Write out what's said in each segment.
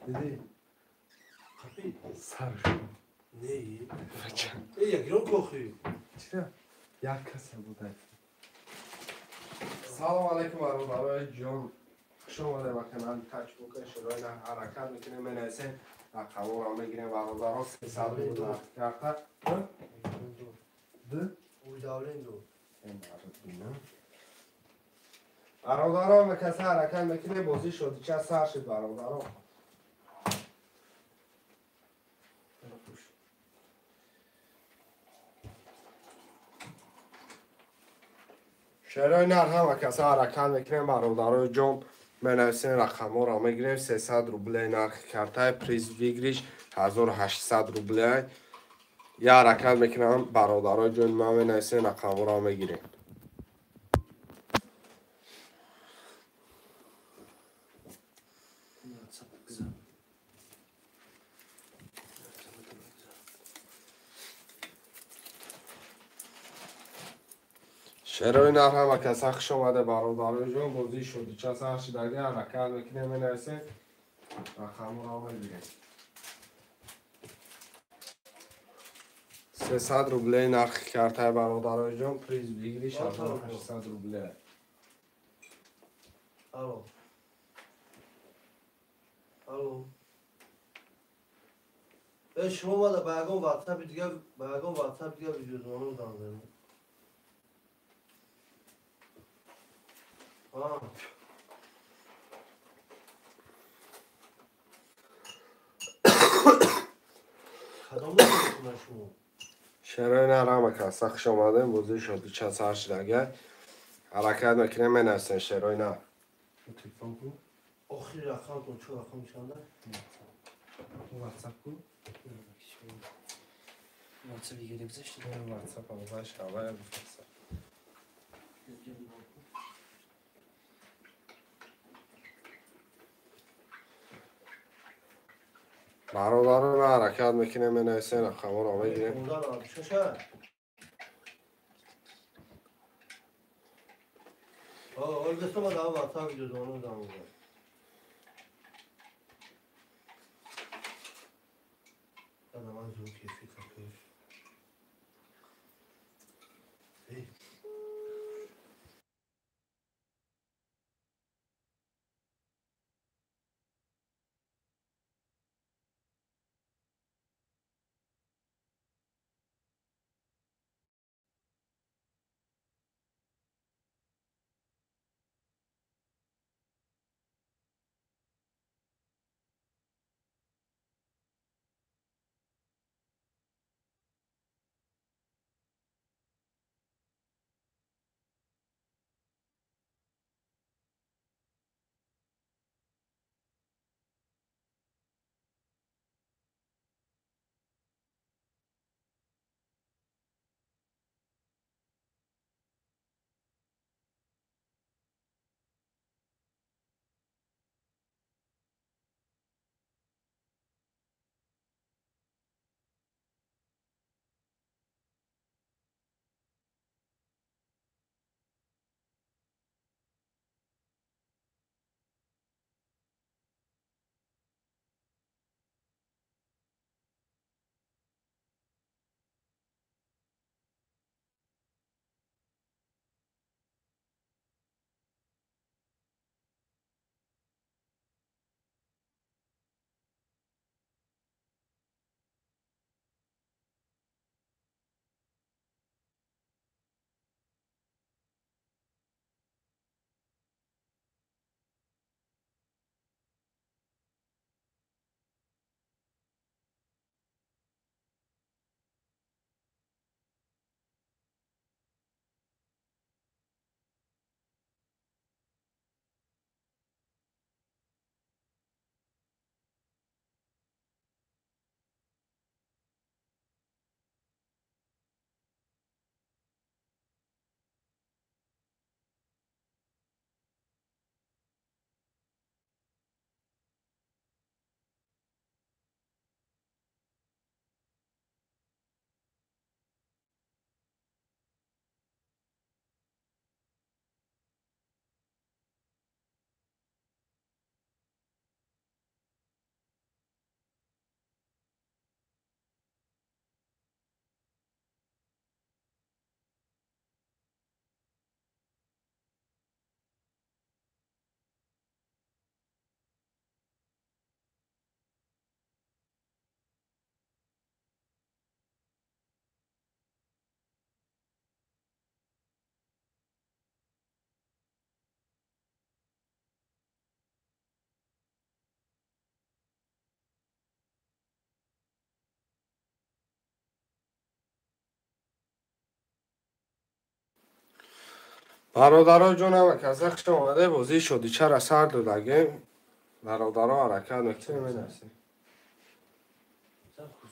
دیدی؟ خفی سر نه بچه ای یک رو کخی چرا؟ یک کسی بوده سلام علیکم برادرای جان خوش اومده به کانال تچ بوک شروع حرکت میکنیم من حسین رقم را میگیریم برادرها 300 بود نقد کرده ده؟ اوی داولین دو این برات بینم برادرها به کسی حرکت میکنه بازی شد چه سر شد برادرها شعرهای نر هم کسی حرکت میکنیم برادرای جان من حسین رقم را میگیریم 300 روبله نرخ کرده پریز ویگریش 1800 روبله یا حرکت میکنم برادرای جان من حسین رقم را میگیریم شعرهای نر هم کسی خوش اومده برادرای جان بازی شد چه سر شد اگه حرکت میکنیم من حسین رقم را میگیریم 300 روبله نرخ کرده برادرای جان پریز ویگریش 1800 روبله الو الو ای شما باید برگام واتساپ دیگه ویدیو رو دانده ها کدام رو کنه شما شعرهای نر هم کسی خوش اومده بازی شد چه سر شد اگه حرکت میکنیم من حسین شعرهای نر تلفن کو آخری رقم کن چه رقم چنده؟ واتساپ کو واتساپ دیگه گذاشتی؟ واتساپ هم باش خبر بفرستم برادران حرکت میکنیم من حسین رقم را میگیریم خوندن آب چشه؟ اول گفتم باید واتساپ ویدیو رو دانده دادم از اون کیفی کپیش برادرای جانم که از اخش آمده بازی شدی چرا سر دادگیم برادرها حرکت میکنه می‌نویسیم. سب خوز.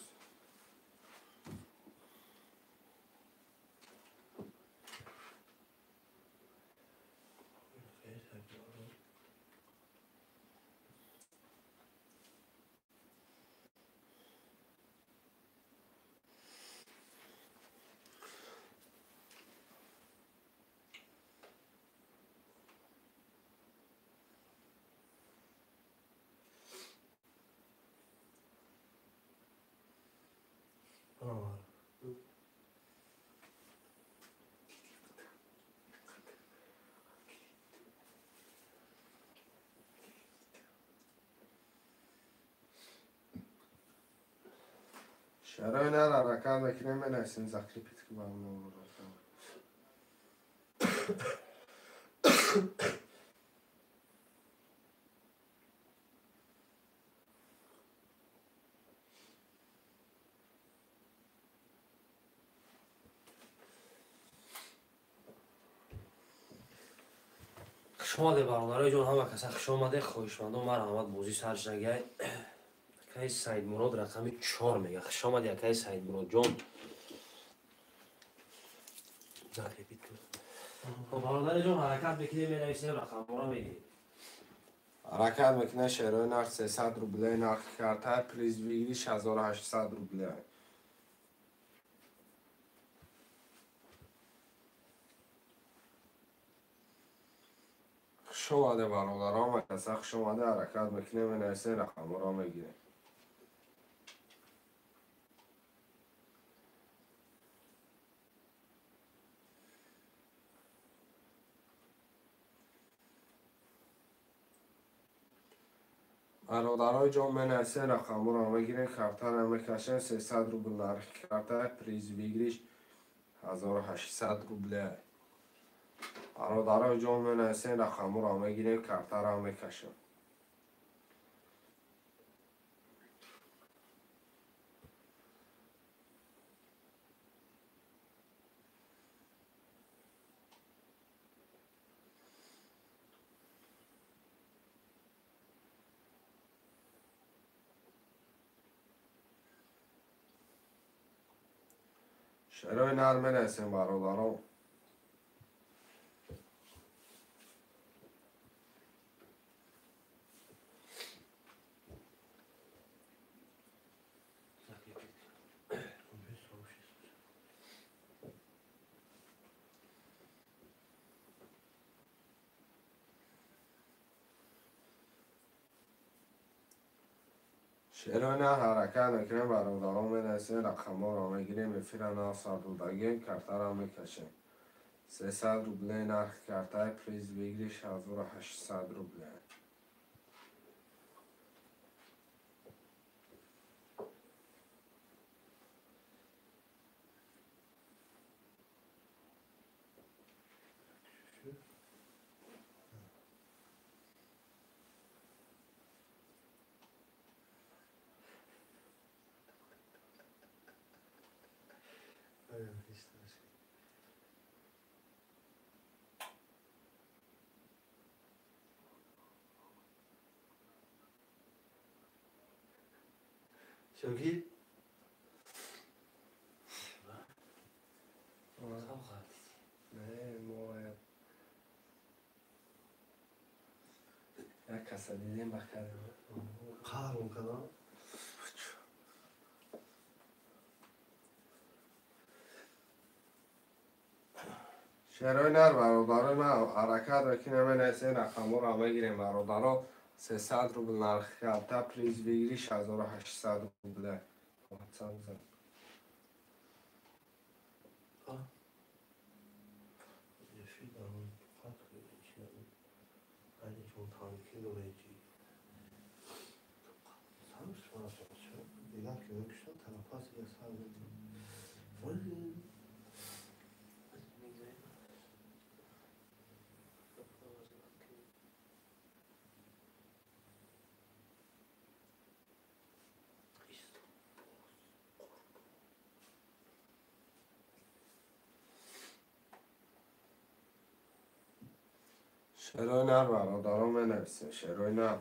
شرای نر حرکت میکنه می‌نویسیم زخری پیت که با هم نمورد. خوش آمده برادرای جان همه کسا خوش آمده خوشمندم من احمد بازی سرش نگه یکی سعید مراد رقم 4 میگه خوش آمده یکی سعید مراد جان زخری پیت کن. خب برادرای جان حرکت بکنیم می‌نویسیم رقم رو میگیم. حرکت میکنه شرای نر 300 روبله نرخ کرده پریز ویگریش 1800 روبله. خوش آمده برادران و کسا خوش آمده حرکت میکنه می‌نویسیم رقم را میگیریم. برادرای جان می‌نویسیم رقم را میگیریم کارتر هم میکشیم 300 روبل نرخ کرده پریز ویگریش 1800 روبله. برادرای جان می‌نویسیم رقم را میگیریم کارتر هم میکشیم. شرای نر می‌نویسیم برادران. زخری پیت کن. شرای نر حرکت میکنیم برادران می‌نویسیم رقم را میگیریم میفیرن آسار دودگیم کارتر هم میکشیم. 300 روبله نرخ کرده پریز ویگریش 1800 روبله. شوکی؟ سب خواهد. نه ما یک کس دیدیم بکریم. قهر میکنم. شرای نر برادران ما حرکت میکنیم می‌نویسیم رقم را میگیریم برادران 300 روبل نرخ کرده پریز ویگریش 1800 روبله. شعرهای نر برادران بنویسین. شعرهای نر.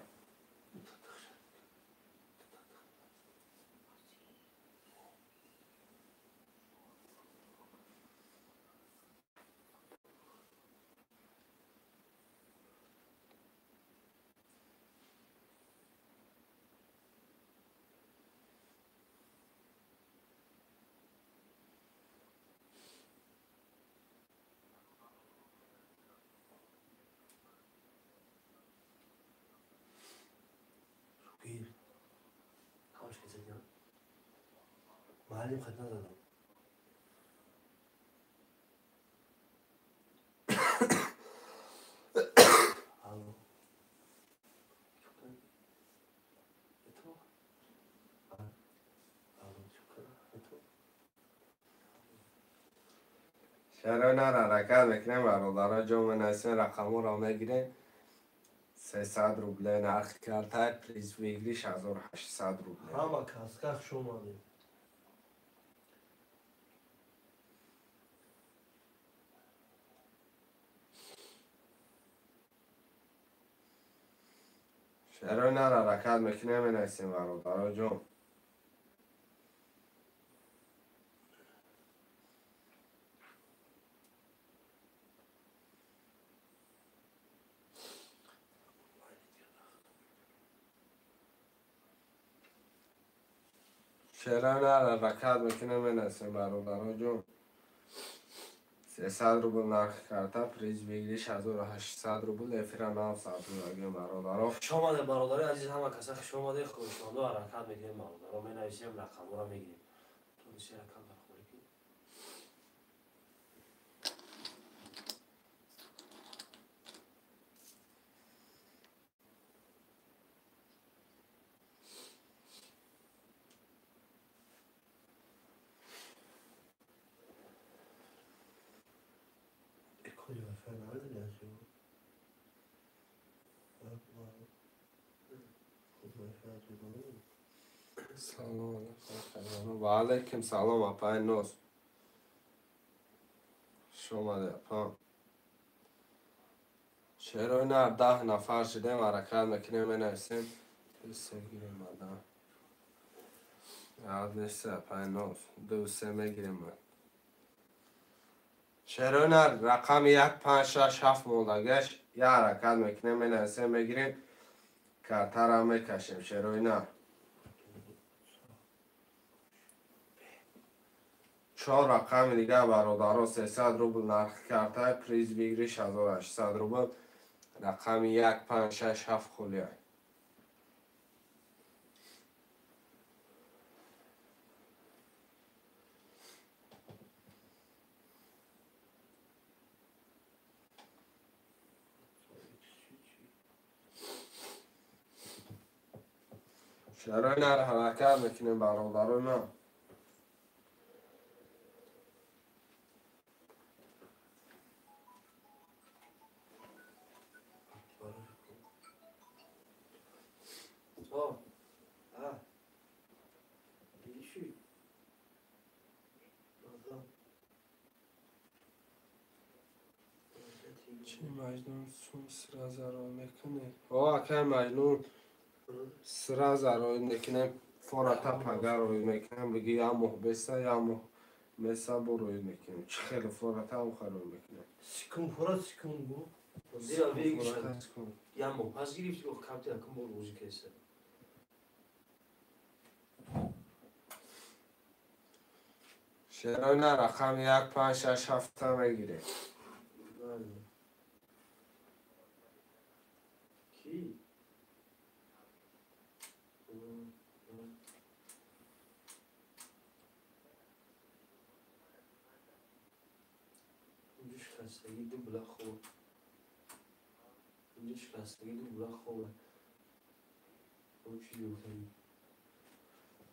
گیر کاش که زدیم معلم خط ندادم الو شکر تو الو شکر تو شعرهای نر حرکت میکنیم برادران جمع بنویسین. رقم را میگیریم. 300 روبله نرخ کرده. پریز ویگلیش 1800 روبله. همه کس که خوش اومدیم. شعرهای نر حرکت میکنیم بنویسین برادران جمع. شعرهای نر حرکت میکنیم بنویسین برادران جمع. 300 روبل نرخ کرده. پریز ویگلیش 1800 روبل. افیرا 900 روبل برادران. خوش آمده برادرای عزیز. همه کسا خوش آمده. خوش آمده و حرکت میکنیم برادران. می نویسیم رقم را میگیریم. تو بسیار رقم برخوری کنیم. کجا فنال دیدی؟ سلام علیکم. و علیکم سلام اپای نوز. شما ده اپا. شعرهای نر 10 نفر شدیم. حرکت میکنیم بنویسیم. سه گیریم مدن. یاد نیست اپای نوز. 2 میگیریم من. شعرهای نر رقم 1 5 6 7 مولدگش. یه حرکت میکنیم بنویسیم بگیریم. کرتر هم میکشیم. شعرهای نر 4 رقم دیگه برادران 300 روبل نرخ کرده. پریز ویگریش 1800 روبل. رقم 1 5 6 7 خولیه. شعرهای نر حرکت میکنیم برادران من. آه دیگه چی؟ چی مجنون سون سرا زرا میکنه. آه که مجنون سرا زرا میکنه. فورتا پگر روی میکنم. بگی یا محبسه یا محبسه بروی میکنم. چی خیلی فورتا هم خروی میکنم. سکون فرا سکون بو. زیرا بیگیش فورتا سکون. یا مو پس گرفتی و کمتی اکم بول روزی کیسه شعرهای نر رقم 1 5 6 7 میگیره. کی؟ اینجا شکستگی دو بلا خوبه. اینجا شکستگی دو بلا خوبه. اون چی دوتایی؟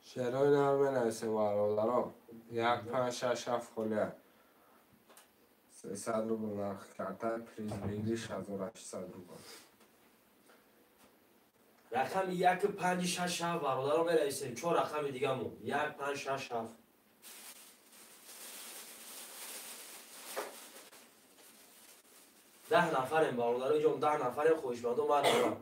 شعرهای نر بنویسیم برادران. 1 5 6 7 خولیه. 300 روبل نرخ کرده. پریز ویگلیش 1800 روبل. رقم 1 5 6 7 برادران بنویسیم. 4 رقم دیگه مون 1 5 6 7. 10 نفریم برادر جان، 10 نفریم خویشمند و من همه.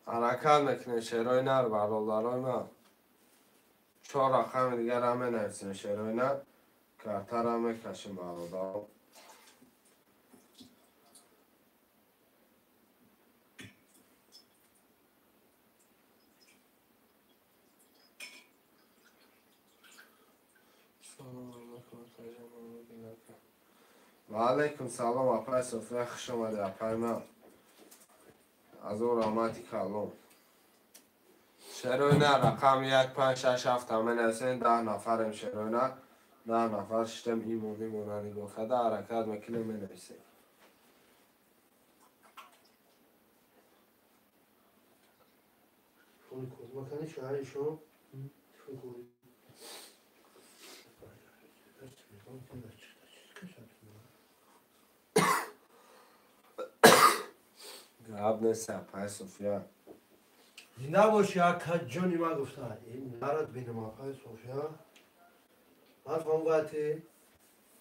حرکت میکنه شعرهای نر برادرای من. 4 رقم دیگر هم نویسیم شعرهای نر. کارتر هم میکشیم برادران. و علیکم سلام اپای صوفیه خوش اومده اپای من. از او رحمتی کلام. شعرهای نر رقم 1 5 6 7 همه نویسیم. 10 نفریم شعرهای نر. 10 نفر شتم ایمونی مونانی گفته حرکت میکنیم منویسیم. شون کن مکانی شهرشون شون کن گراب نیست اپای صوفیه. زنده باشی اکا جانی ما گفته این نرد بینم اپای صوفیا بعد هم وقتی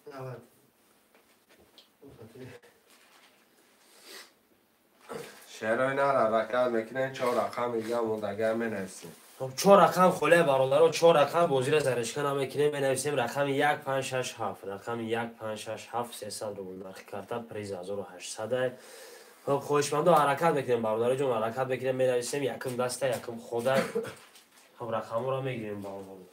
نوید شعرهای نر حرکت میکنیم. 4 رقم دیگه موندگه منویسیم. خب 4 رقم خله برادر، 4 رقم بازی را زرشکن هم میکنیم بنویسیم. رقم 1 5 6 7 رقم 1 5 6 7 300 رو نرخ کرده پریز 1800. خب خوشمند و حرکت میکنیم برادر جون، حرکت میکنیم بنویسیم. یکم دسته یکم خوده. خب رقم رو میگیریم برادر.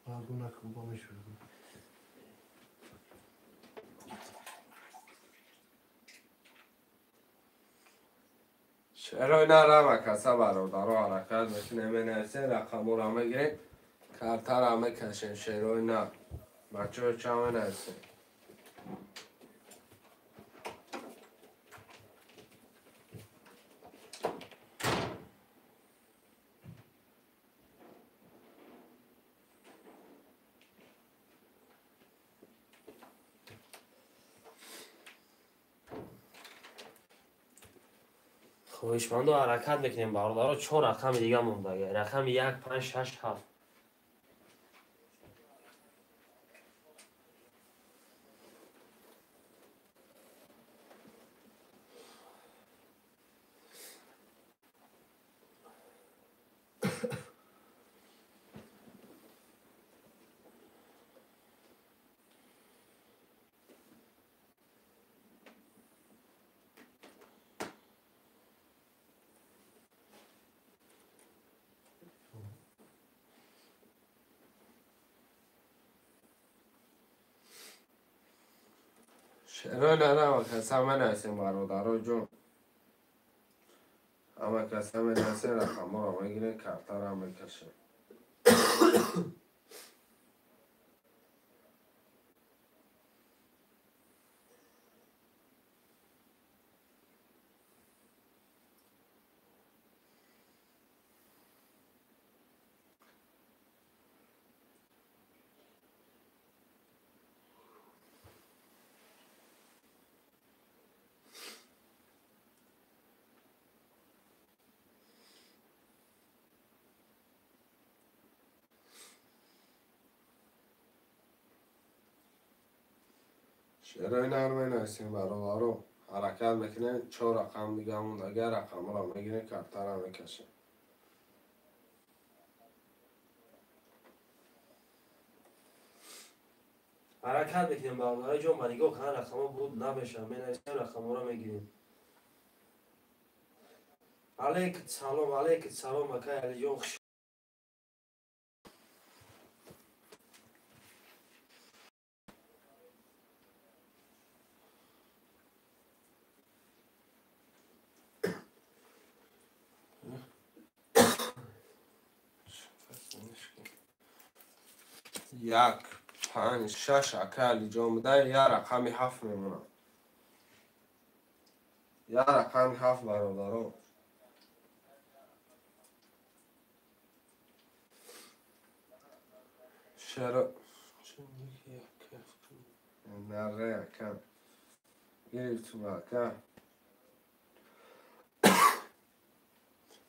بعد نکن با میشون شعرهای نر همه کسا برادرها حرکت میکنیم منویسیم. رقم رو میگیریم. کارتر هم میکشیم شعرهای نر. بچه های چه همه نویسیم. خویشمند و حرکت میکنیم برادر، 4 رقم دیگه مونده. رقم 1 5 6 7 شعرهای نر همه کسا منویسیم برادرها جون. همه کسا منویسیم. رقم رو میگیریم. کارتر هم میکشیم. شعرهای نر منویسیم برادرها. حرکت میکنیم. 4 رقم دیگه موندگه. رقم رو میگیریم. کارتر هم میکشیم. حرکت میکنیم برادر جون. من نگاه کن رقم بود نبشه بنویسیم. رقم رو میگیریم. علیکم سلام علیکم سلام اکای علی جون. یک 5 6 اکای علی جان بوده. یه رقمی 7 میمونه. یا رقم 7 برادران. چرا نره یکم گرفت تو بکم.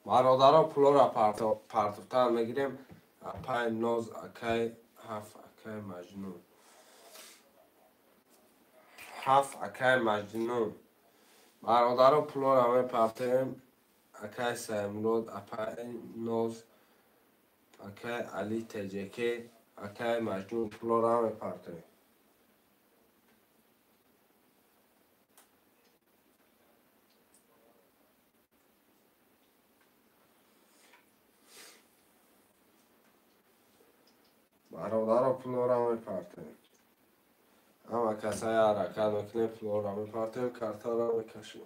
برادران پولا را پرتفتن میگیریم. پای ناز اکی 7 اکی مجنون. 7 اکی مجنون. برادران پولا را میپرتیم. اکی سیمرود اپای ناز اکی علی تجکی اکی مجنون پولا را میپرتیم. برادران پولا را میپرتیم. اما کسای حرکت میکنیم پولا را میپرتیم. کارتا را میکشیم.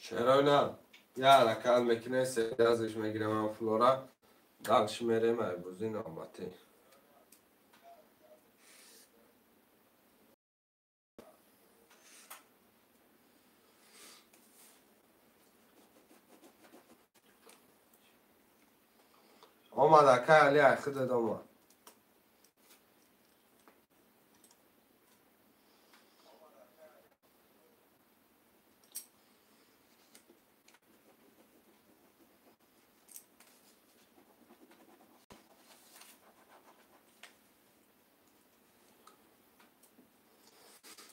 چرا نه؟ یه حرکت میکنه سری ازش میگیرم اما پولا را دلش میره مربوزین آماتی. آمد اکه علی اخی داد آمد.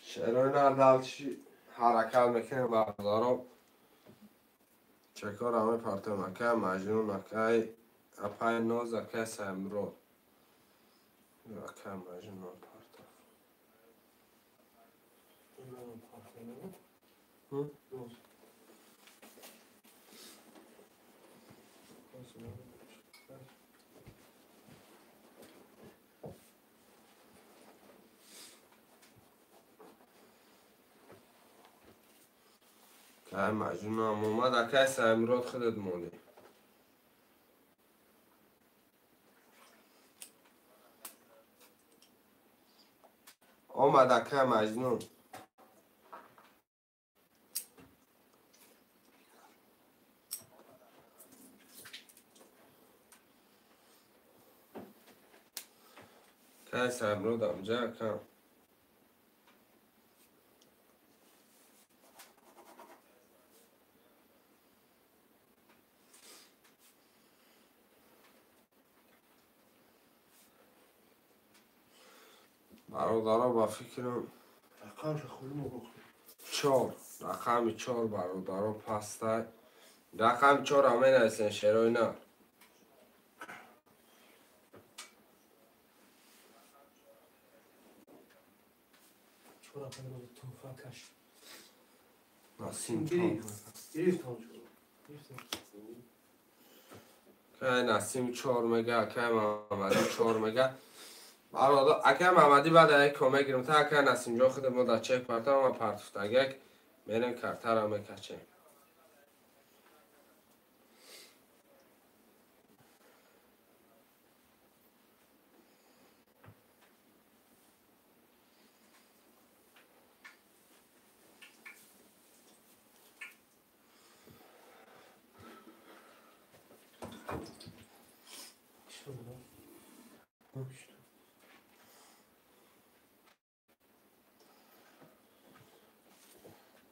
چرا نه دلش حرکت میکنه بردارم. چکار همه پرتم اکه مجنون اکه اپای نوز اکه سمرو اکه مجنون پرتم. که مجنون هم اومد اکه سمرو خودت موندی. آمد اکه مجنون. که سمرو دمجه کم. برادرها با فکرم رقمش خودمو گفتم 4 رقم 4 برادرها پسته. رقم 4 همه نویسن شروع نه. چرا کنم تو فکش نسیم گریفتم شد. که نسیم 4 میگه که محمدی 4 میگه. برادر اگه محمدی بعد یک کمه گیرم تا اگه نسیم جا خود ما در چک پرتم و پرتفت اگه میریم کرتر هم میکچه.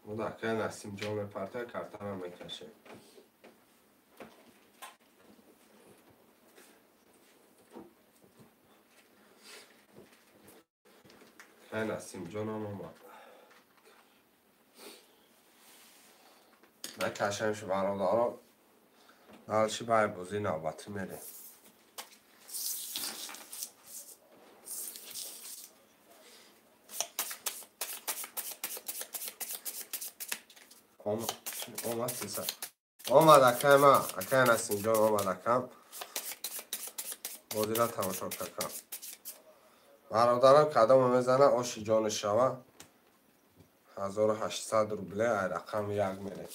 ما که نسیم جا میپرته کرتر هم میکشه. که نسیم جان هم اومد نکشنش برادرها دلشی بای بوزی نوبتی میره. آمد 300 آمد اکای ما اکای نسیم جان آمد اکم بازی را تماشا کردم. برادرم قدم میزنه آشی جان شوه 1800 روبله رقم یک میره.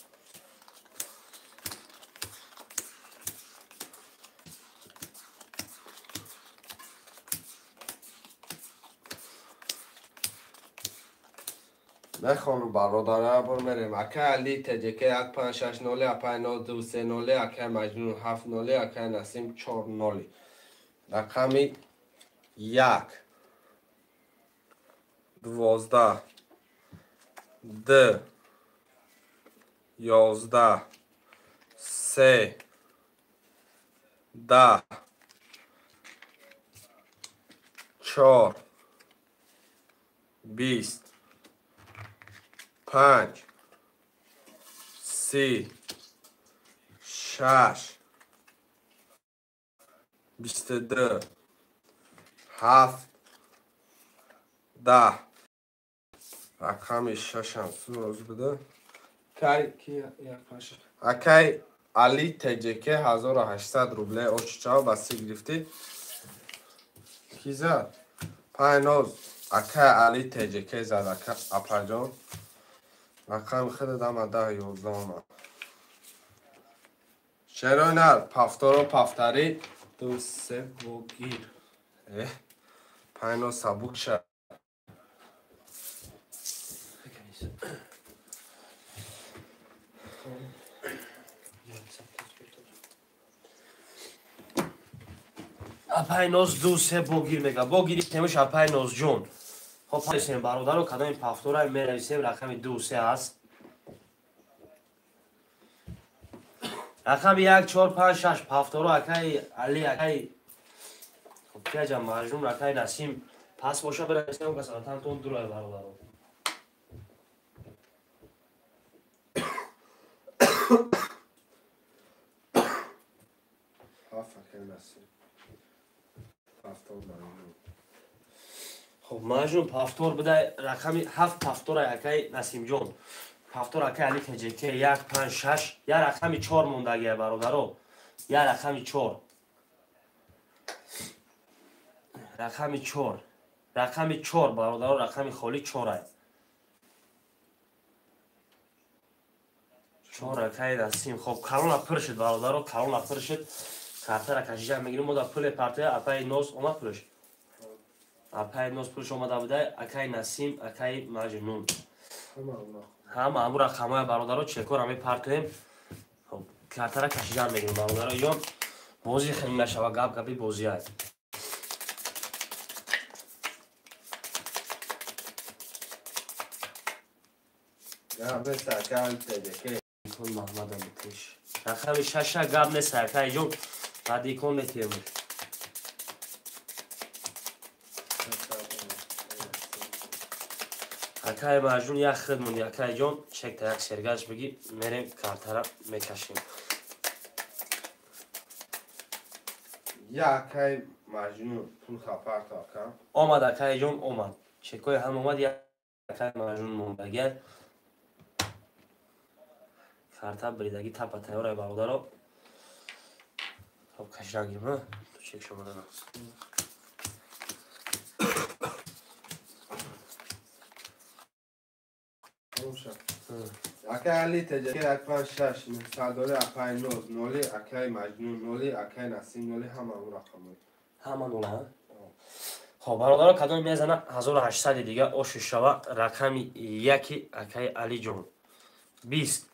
میخوام برادره بر میریم. اکای علی تجکه 1560 اکای ناز 230 اکای مجنون 70 اکای نسیم 40 رقمی 1 12 2 11 3 10 4 20 5 3 6 22 7 10 رقم 6 هم سوز بده. اکای علی تجکه 1800 روبله اوچچاو بسی گرفتی کی زد؟ پاینوز اکای علی تجکه زد اپا جان رقم خود دم 10 11 آمد. شیرای نر پفتار و پفتری 2 3 و گیر پاینوز سبوک شد. اپای نوز 2 3 بگیر میگه بگیری تمش اپای نوز جون. خب پایسیم برادر رو کدام پفتورای می‌نویسیم رقم 2 3 است. رقم 1 4 5 6 پفتورو اکای علی اکای خب که جا مجنون اکای نسیم پس باشه برسیم که ساعتان تون دروه برادر رو. خب مجنون پفتور بده رقم 7 پفتورای اکای نسیم جون. پفتور اکای علی تجکه 1 5 6 یا رقم 4 موندگیه برادرو. یا رقم 4 رقم 4 رقم 4 برادرو رقم خالی 4 است. 4 اکای نسیم خب کلون پرشد برادرو کلون پرشد کارتا را کشیده میگیریم و در پل پرته اپای نوز اومد پرش اپای نوز پرش اومده بوده اکای نسیم اکای مجنون هم امو رقمای برادرو چکور همی پرتویم خب کارتا را کشیده میگیریم برادرو یا بازی خیلی نشوه گپ گپی بازی است. کن محمد آمتش رقم 6 گپ نیست اکای جون بعدی کن میتیم اکای مجنون یک خود موندی اکای جون چک تا یک سرگاش بگی میریم کارتا را میکشیم. یا اکای مجنون پول خپر تا کم آمد اکای جون اومد چکای هم اومد یک اکای مجنون موندگی کارتا بریدگی تپا تیاره برادرو خب کشیده گیریم ها تو چک شما دارم اکای علی تجکه 1560 مثال اپای نوز 0 اکای مجنون 0 اکای نسیم 0 هم اون رقم همه نوله خب برادرو کدام میزنه 1800 دیگه اوش شوه رقم 1 اکای علی جون 20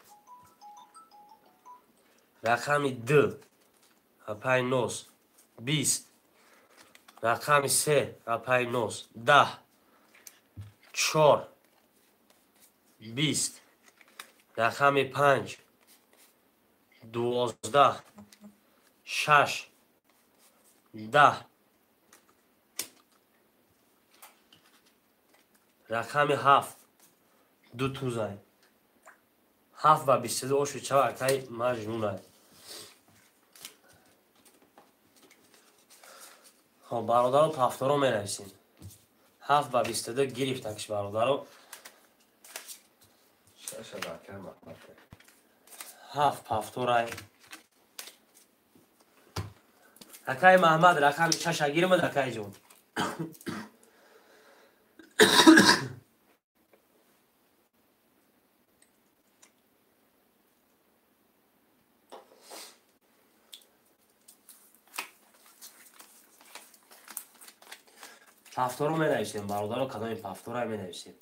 رقم 2 اپای نوز 20 رقم 3 اپای نوز 10 4 20 رقم 5 12 6 10 رقم 7 دو توزای 7 و 22 اوشو چه اکای مجنون است. خب برادرو پفتارو می نویسیم 7 و 22 گرفتکش برادرو 6 اکای محمد 7 пафтурай. Акай Маҳмад рақами 6 гирмад акайҷон. пафтуру менависем бародаро, кадоми пафтурай менависем.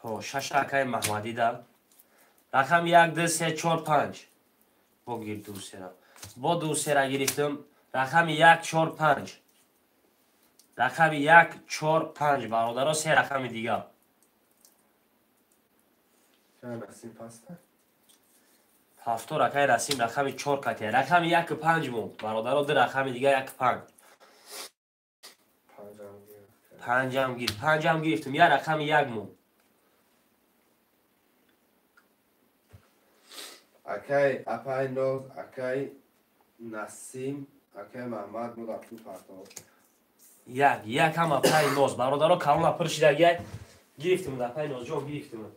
6 акай Маҳмадӣ дал. Рақами 1 2 3 4 5. Бо гир 2 3. Бо 2 3 гирифтам. Рақами 1 4 5. Рақами 1 4 5 бародаро, 3 рақами дигар. пафтур акай расим рақами 4 катия. Рақами 1 5 монд бародаро, 2 рақами дигар 1 5. پنجم گرفتم یه رقم 1 مون. اکای اپای نوز اکای نسیم اکای محمد مود اپو پرتاب یک هم اپای نوز برادرها کلون اپرشیدگی گرفتم اپای نوز جان گرفتم.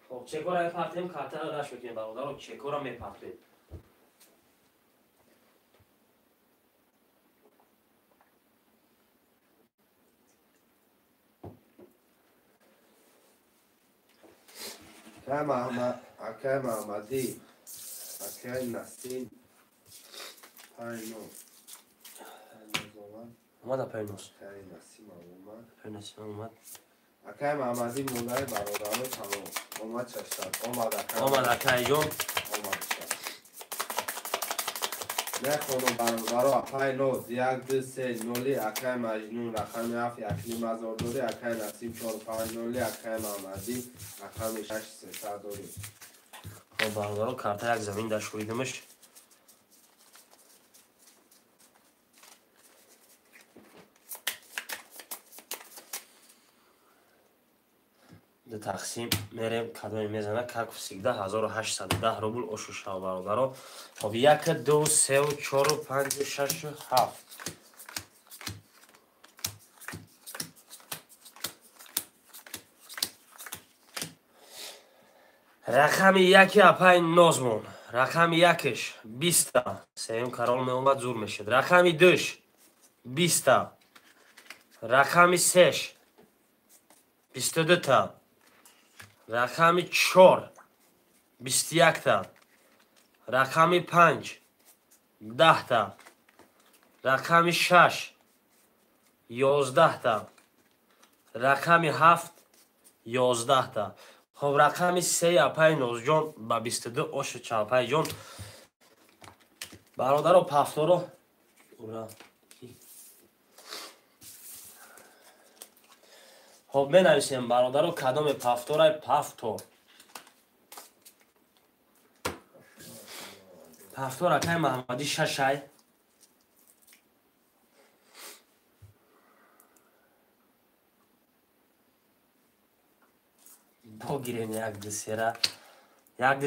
خب چکورا میپرتیم کارتر رو داشت بکنیم برادرها چکورا میپرتیم. اکای محمدی اکای نسیم پای نوز اومد اپای نوز اکای نسیم اومد اپای نسیم اومد اکای محمدی مونده برادرها تمام اومد ششتر اومد اکای جان اومد نه خانم برادرها اپای نوز 1 2 3 نولی اکای مجنون رقم 7 1 هزار دوری اکای نسیم 4 5 نولی اکای محمدی رقم 6 300 دوری. خب برادرها کارت یک زمین داشت کویدمش. ده تقسیم میریم کدومی میزنه کاک всегда 1810 рубл ошу шав бародаро. خب 1 2 3 4 5 6 7 рақами 1 апай нозмон рақами 1-ш 20 сеюм карол меомад зур мешад. рақами 2-ш 20 рақами 3-ш 22 рақами 4 21 рақами 5 10 рақами 6 11 рақами 7 11. خب رقم 3 اپای نوزجان با 22 اوش چاپای جان برادر و پافتورو خب می نویسیم برادر و کدام پافتورای پافتور پافتور اکای محمدی 6 بگیریم 1 2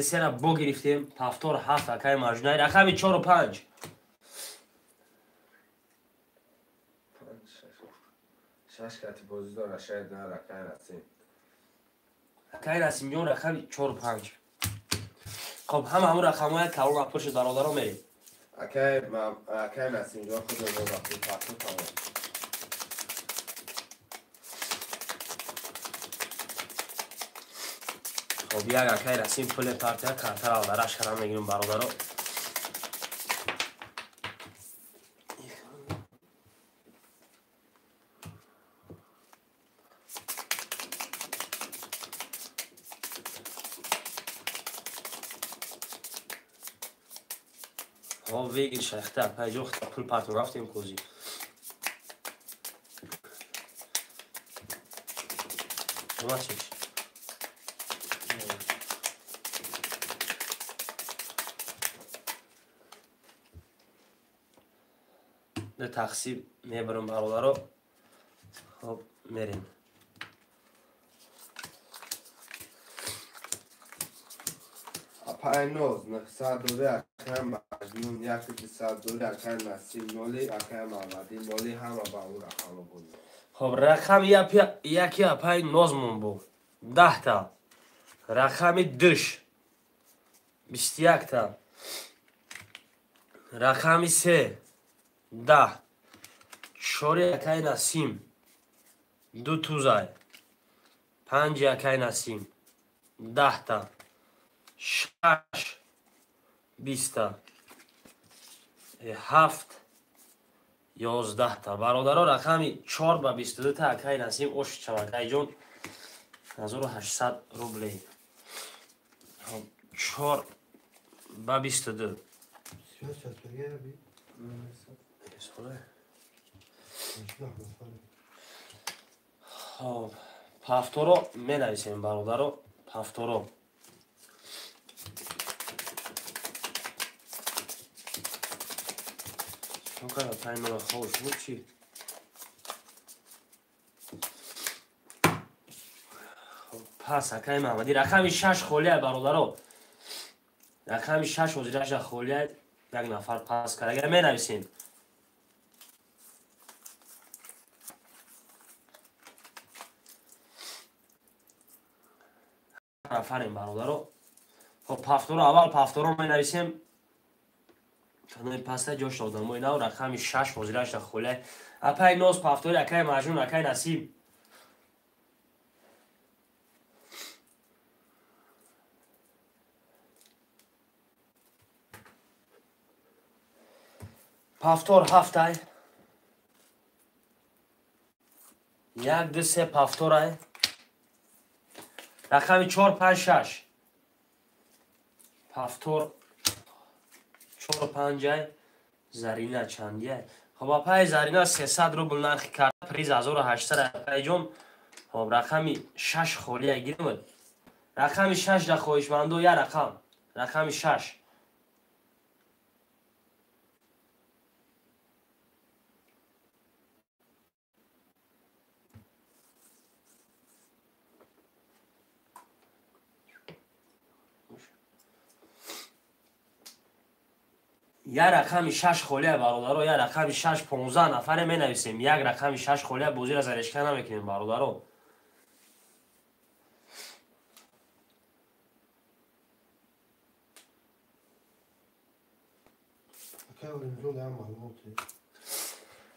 3 بگرفتیم پافتور 7 اکای مجنونی رقمی 4 و 5 6 کتی بازی داره شاید نه اکای نسیم اکای نسیم جان رقمی 4 و 5. خب همون رقم‌های کلون اپرش برادرها میریم. اکای نسیم جان خود رو وقتی پافتور تمام. خب یک اکای رسیم پل پارتیا کارتر آلدارش کرم میگیریم برادرها. خب ویگیر شیخته اپای جو خطا پل پارتون رفتیم کوزی. اومد چیش ده تقسیم میبرم برادرها. خب میریم اپای نوز 900 دوری اکای مجنون 1 200 دوری اکای نسیم نولی اکای محمدی نولی همه با اون رقم بود. خب رقم 1 اپای نوزمون بود 10 تا رقم دش 21 تا. رقم 3 10. 4 یکای نسیم 2 توزای. 5 یکای نسیم 10 تا. 6 20 تا. 7 11 تا. برادرها رقم 4 با 22 تا یکای نسیم اوش چوکای جون 1800 روبلی. 4 با 22. سیاست چطوریه بی؟ خب پافتورو می نویسیم برادرو. پافتورو چون کنم پای من خوش بود چی؟ خب پس اکای محمدی رقم 6 خولیه برادرو. رقم 6 وزیرش خولیه یک نفر پس کرد. اگر می نویسیم نفریم برادرو. خب پافتورو اول پافتورو می نویسیم. کنای پسته جوش دادم و اینا رقم 6 وزیرش خولیه. اپای نوز پافتوری اکای مجنون اکای نسیم. پافتور 7 ای. 1 2 3 پافتور ای. رقم 4 5 6. پافتور 4 5 ای. زرینه چندیه. خب اپای زرینه 300 روبل نرخ کرد پریز 1800 اپای جون. خب رقم 6 خولیه گیریم. رقم 6 در خویشمندو یا رقم 6 یا رقم 6 خولیه برادرو. یا رقم 6 15 نفره می نویسیم. یک رقم 6 خولیه بوزیر از ارشکه نمیکنیم برادرو.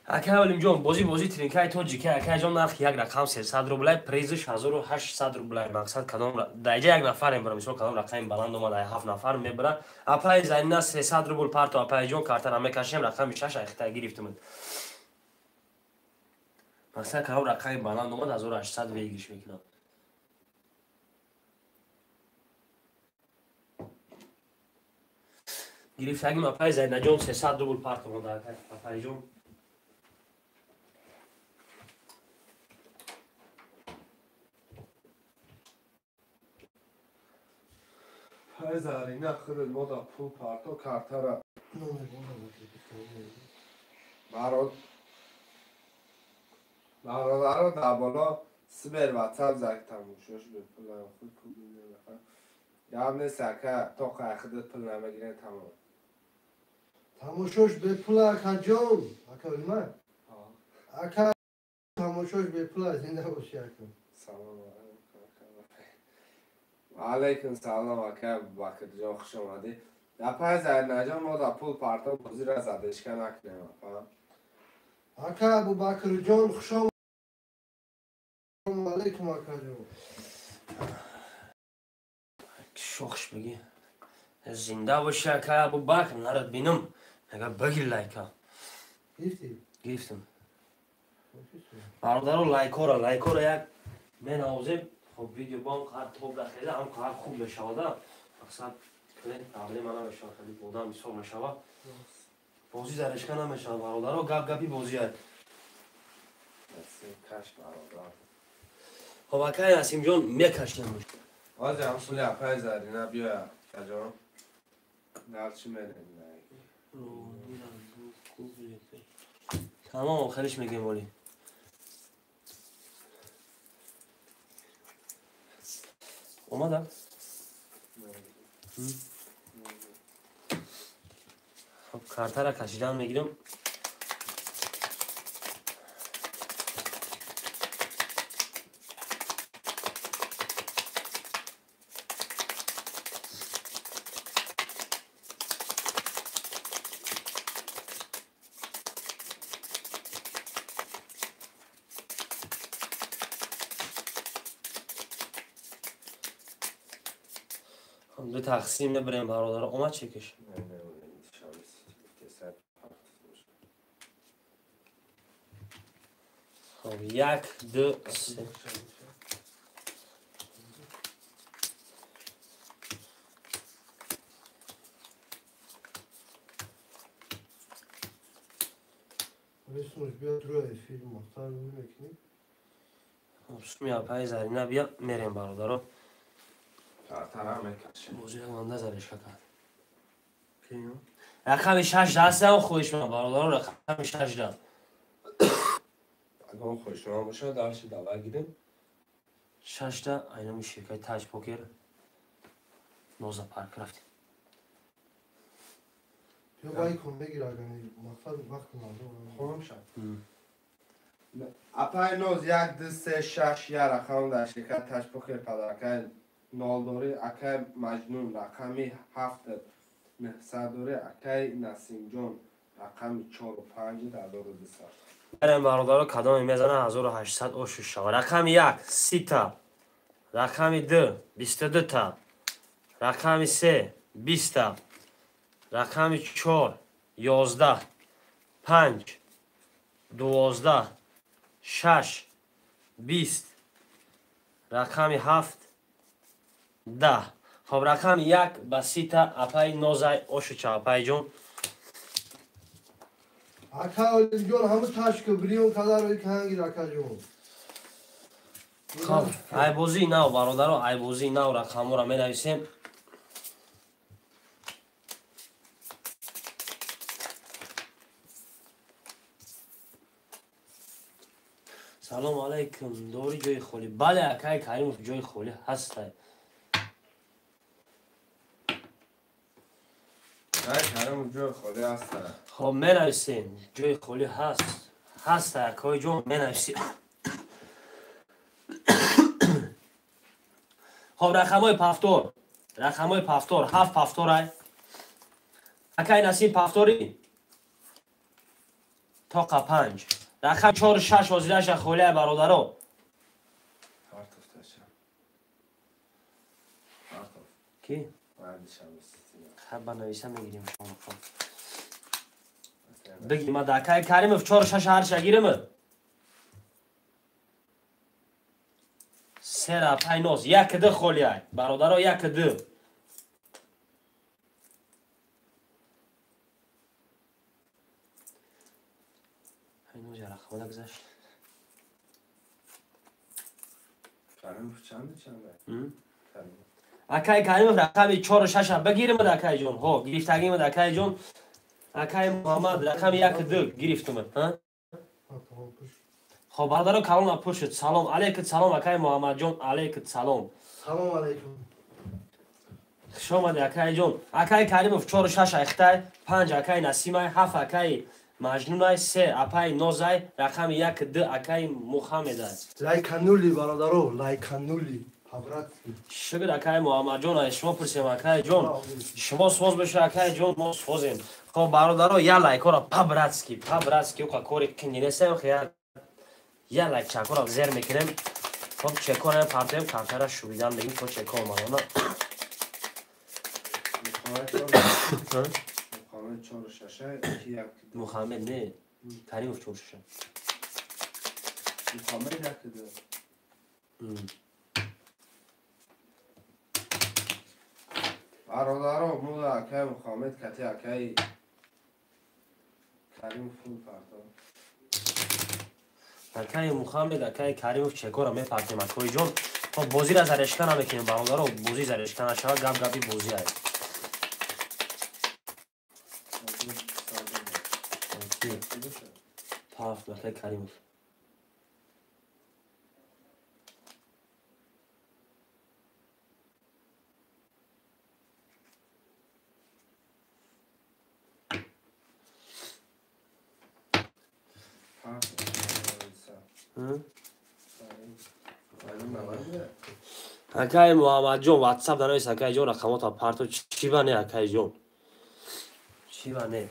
اکای ولیم جون بازی ترینکای تو جیکه اکای جون نرخ یک رقم 300 روبل پریزش 1800 روبل. مقصد کدام دایجه یک نفر میبره مثلا کدام رقم بلند اومد 7 نفر میبره. اپای زنینا 300 روبل پارت اپای جون کارتن میکشیم رقم 6 اختا گرفتم. مقصد کدام رقم بلند اومد 1800 ویگیش میکنم. گرفتگیم اپای زنینا جون 300 روبل پارت اومد اپای جون. پای زرینه خود ما دا پول پارتو کارتا را برادر را در بالا سبر وطب زک تموشش به پول خود کنید نفر گم نیست که تا خودت پول نمگیره تمام تماشاش به پول اکا جون اکا من اکا تماشاش به پول زنده باشی اکا. سلام علیکم سلام اکا وقت جا خوش آمدی. در پای زرینه جان ما دا پول پارتا بازی را زدشکه نکنیم اکا ابو بکر جان خوش آمدی. علیکم اکا جون. شوخش بگی زنده باشی اکا ابو بکر نرد بینم اگه بگیر لایکا. گرفتم برادرو لایکو را یک من آوزیم. خب ویدیو بانک هر توب داخله هم که هر خوب بشوده مقصد کنید قبلی من نمیشه خیلی بودم میسور میشوه بازی زرشکه نمیشه برادرو گپی بازی هست. کش برادر خب اکای نسیم جون میکشیم آزی هم پولی اپای زرینه بیا کجا نرچی میرین تمام خیلیش میگیم ولی اومدم. خب کارتا را کشیدن میگیرم. دو تقسیم نبریم برادر اومد چکش. خب یک دو سه. Resmus بیاد روی فیلم مختار میکنی. سومی پای زرینه بیا میریم برادر. کارتر میکشه. موضوع مانده زرش کرد. رقم 6 دست هم خوش من برادر رقم 6 دست. اگه خوش من باشه درش دعوا گیریم. 6 تا اینم شرکت تاج پوکر. نوزا پارک رفتیم. بیا بایی کن بگیر اگر مختار وقت نداره. خونم شد. اپای نوز یک دو سه شش یا رقم در شرکت تاج پوکر پدرکه نالداری اکای مجنون رقمی 7 مهسادوری اکای نسیم جون رقمی 4 و 5 در دور دسته. بریم برادر کدام میزنه 1800 او 6 رقم 1 30 تا رقم 2 22 تا رقم 3 20 تا رقم 4 11 5 12 6 20 رقم 7 10 خب رقم 1 با 30 تا اپای نوزای او 6 اپای جون اکا جون همه تاش که بریون کدار روی کنگی رکا جون. خب ای بازی نو برادر ای بازی نو رقم را می نویسیم. سلام علیکم دوری جای خولی. بله اکای کریم جای خولی هست. کارم جو خود است. خب می نویسیم جای خولی هست اکای جون می نویسیم. خب رقم های پفتور 7 پفتور های اکای نسیم پفتوری تاقا 5 رقم 4 6 وزیرش خولی های برادرو کی؟ خب بنویسم میگیریم شما خب بگی ما دکای کریم 4 6 هر شگیرم 3 را 5 9 یک دو خولی های برادرو یک دو هنوز یه رقم نگذشت. کارم چنده؟ اکای کریم رقم 4 و 6 بگیریم اکای جون. هو گرفتگیم اکای جون. اکای محمد رقم 1 2 گرفتم. ها خب برادرم کلام پوشت. سلام علیکم. سلام اکای محمد جون. علیکم سلام. سلام علیکم. شما اکای جون. اکای کریم 4 و 6 اختای 5 اکای نسیم 7 اکای مجنون 3 اپای نوزای رقم 1 2 اکای محمد لایکانولی برادرو لایکانولی حضرت شکر اکای محمد جون. شما پرسیم اکای جون شما سوز بشه اکای جون ما سوزیم. خب برادرو یا لایک را پبراتسکی او کاری کنیسم خیال یا لایک چکر را زیر میکنیم. خب چک کنیم پرتیم کارت را شویدن بگیم تو چک کن مانا محمد نه کریم 4 6 برادرها مولا اکای محمد کتی اکای کریم فول پرتو اکای محمد اکای کریم چکر را میپرتیم اکای جون. خب بازی را زرشکن هم میکنیم برادرها بازی زرشکن شما گپ گپی بازی های پاف اکای کریم اکای محمد جون واتساپ دانویس اکای جون رقمات پرتو چی بانه اکای جون چی بانه.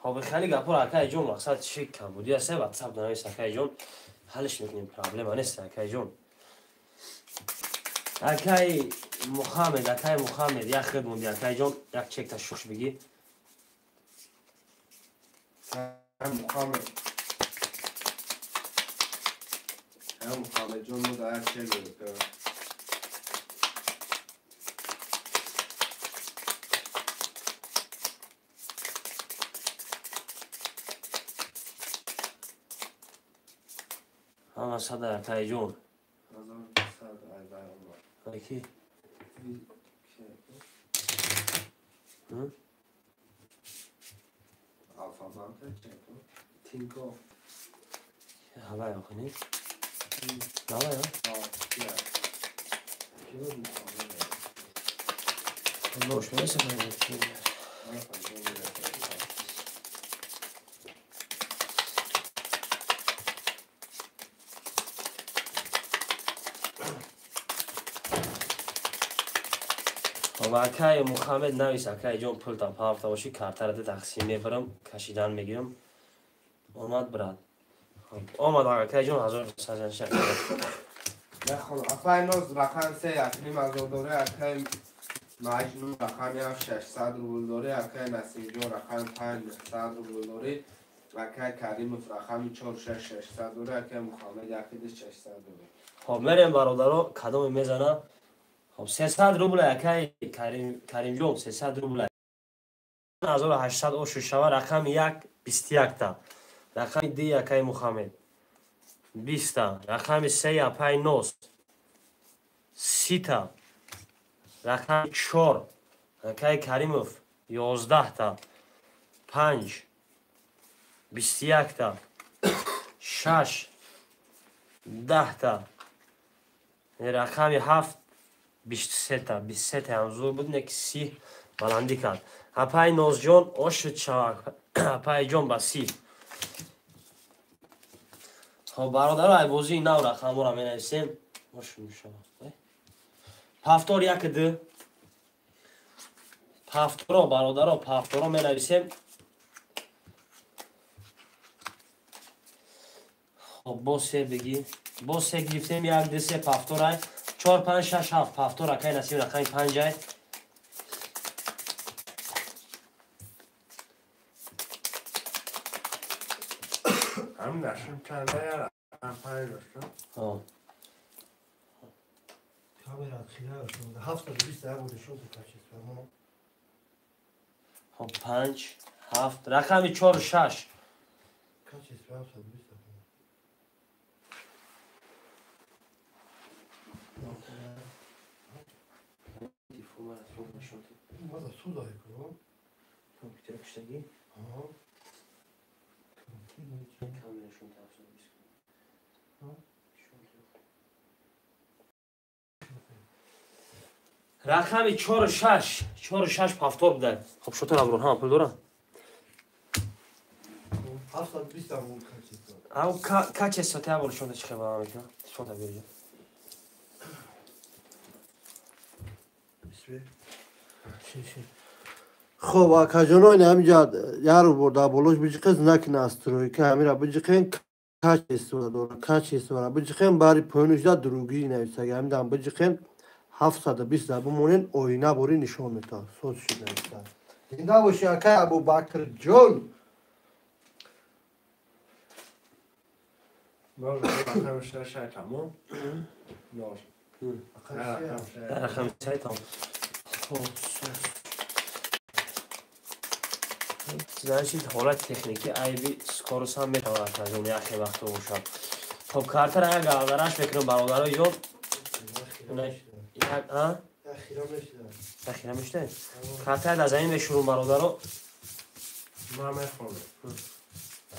خب خیلی گپور اکای جون مقصد چی کم بودی است واتساپ دانویس اکای جون حلش میکنیم پرابلم نیست اکای جون. اکای محمد اکای محمد یک خد موندی اکای جان یک چک تا شوش بگی محمد محمد جون مو در چه میکنه اما صدا اکای جان کی تینکو هوای آخونی هوای ها باش میشه اکای محمد نویس اکای جان پول تا پافتا باشی کارتر ده تقسیم میبرم کشیدن میگیرم اومد برات آمد اکای جان 1000 نخون اکای نوز رقم سه اکنیم از داره اکای مجنون رقم 600 روبل داره اکای نسیم جان رقم 500 روبل داره اکای کریموف رقم 4600 داره اکای محمد یکیده 600 داره خب میریم برادرها کدام میزنه خب 300 روبل اکای کریم جان 300 روبل 1800 او شوشوا رقم 1 21 تا رقم 2 اکای محمد 20 تا رقم 3 اپای نوس 30 تا رقم 4 اکای کریموف 11 تا 5 21 تا 6 10 تا رقم 7 23 تا 23 تا همزور بود نک 30 بلندی کرد اپای نوز جان آشد شود اپای جان با 30 خب برادر بازی نو رقم را می نویسیم آشد می شود پافتور یک ده پافتور برادر پافتور می نویسیم خب با سه بگی با سه گرفتیم یک ده سه پافتور های 4 5 6 7 پافتور اکای نسیم رقم 5 های هم نشون چنده یا رقم 5 داشتم کامرات خیال شده 720 بود شد کاشیس فرمان خب 5 7 رقم 4 6 کاشیس 720 ماذا سودا يكون؟ کامپیوتر کشتگی اه رقم 4 6 4 6 پافتور بوده خب شطور ابرون ها پول دارم 720 بود کاشیس او کاچ ساته ابرون شده چه خبر میکنه شده بیرون خب آکاجونای همینجا یارو برده بولوش بجیقه زنک ناستروی که همیرا بجیقه کاچ استوره داره کاچ استوره بجیقه باری پوینوشدا دروگی نویسه همیدان بجیقه 720 بمونین oyuna بوری نشون میده سوز شده نویسه زنده باشی آکای ابو بکر جون نوز رقم 6 تمام نوز رقم 3 تا خب значит حالت تکنیکی ایبی سکورس هم میتواند از اون یکی وقت باشد خب کارتر اگر گردنش بکنم برادرها جون اخیرا میشته کارتر از این بشورم برادرها ما میخونم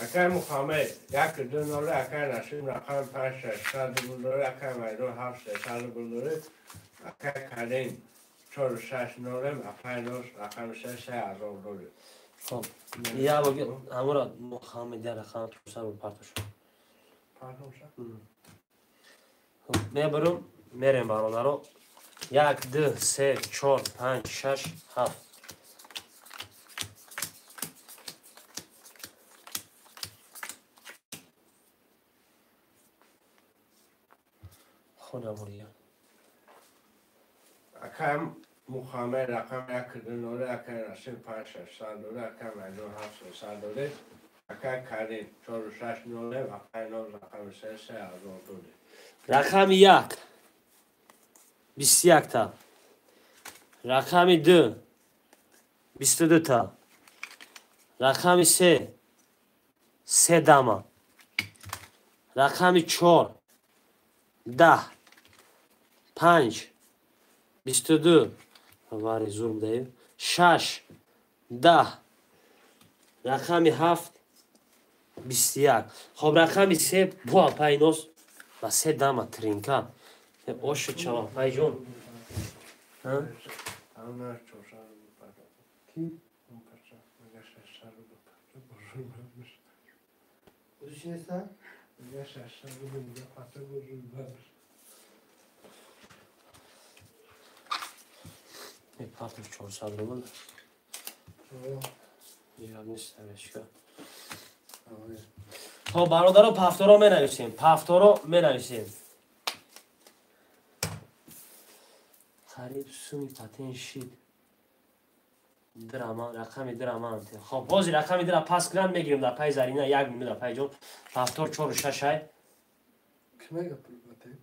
اکای محمد یک دو نوره اکای نسیم رقم 5 600 روبل داره اکای مجنون 7 600 روبل داره اکای کریم 4 6 نوره اکای نوز رقم 6 3000 داره خب یا بگی همون محمد یا رقم تو سر بود پرتو شد خب میبرم میریم برادرها 1 2 3 4 5 6 7 خونه بوریم Akam Muhammed rakam yak nole akam Rasim 5-6 dore akam Majnun 7 dore akam Karim 4-6 nole akam nol rakam 3 dore رقم یک 21 تا. رقم 2 22 تا. رقم 3 دما. رقم 4 10 5 22 واری زوم دهیم 6 10 رقم 7 21 خب رقم 3 با پاینوس و 3 دما ترینکا اوشو چاوا پای جون Onlar çoşar Kim? Yaşar bozulmamış. Bu düşünürsen? Yaşar bozulmamış. پاتوش 400 روبل یاد نیست نوشکا خب برادرها پفتو رو می نویسیم پفتو رو می نویسیم خرید سومی پتین شید درما رقم درما انتی خب بازی رقم درما پس گرم میگیریم در پای زرینه یک میلیون در پای جون پفتور 4 و 6 های Kime yapıyor batayım?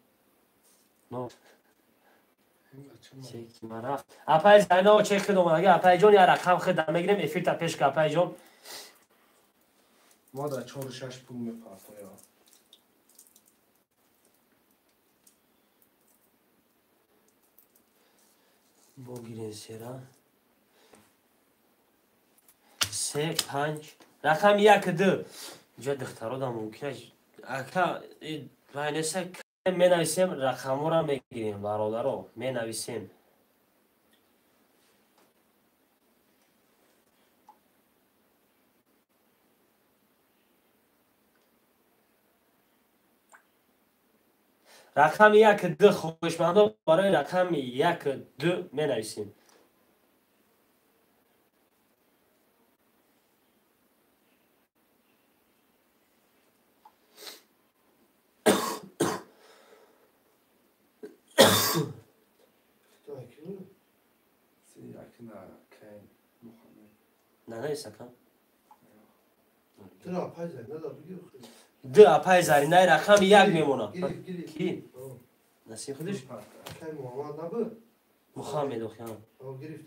نو چکی من رفت اپای زرینه و چک کدوم اگه اپای جون یا رقم خدم میگیریم افیر تا پیش که اپای جون ما da 4-6 pul میپاسه ya. بگیرین سیرا 3 5 رقم 1 2 اینجا دخترها دا ممکنه اکا باینسه می نویسیم رقم را میگیریم برادرها می نویسیم رقم 1 2 خوشمندان برای رقم 1 2 می نویسیم Yakına Kain Muhammed. نه نه سکم چرا پایزه ندار بگیر خود 2 اپای زرینه رقم 1 میمونه گیری کی؟ نسیم خودش؟ اکای محمد نبود محمد اخیان گرفت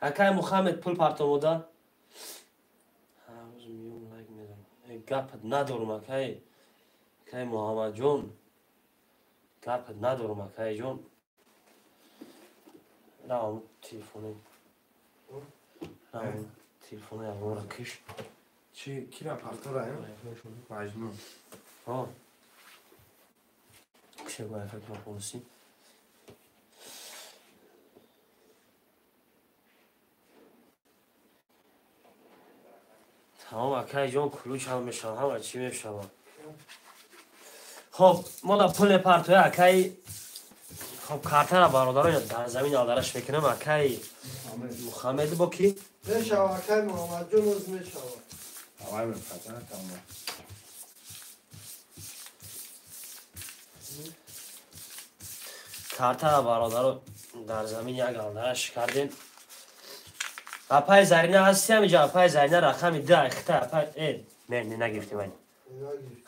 اکای محمد پول پارتمودا هنوز میون لایک میدم گپت ندارم اکای محمد جون گپت ندارم اکای جون رام تلفونی رام تلفونی اون کش Çi kira partora ya? Majnun. ها کشه باید فکر کنسی تمام اکای جون کلوچ هم میشم هم چی میشم خب ما دا پول پرتوی اکای خب کارتر برادران در زمین آدرش میکنم اکای محمد با کی؟ میشو اکای محمد جون از میشو Havay mı kazan tamam. کارتر برادر در زمین یک آدرش کردیم اپای زرینه هستی هم اینجا اپای زرینه رقم 10 اخته اپای نه نگرفتیم این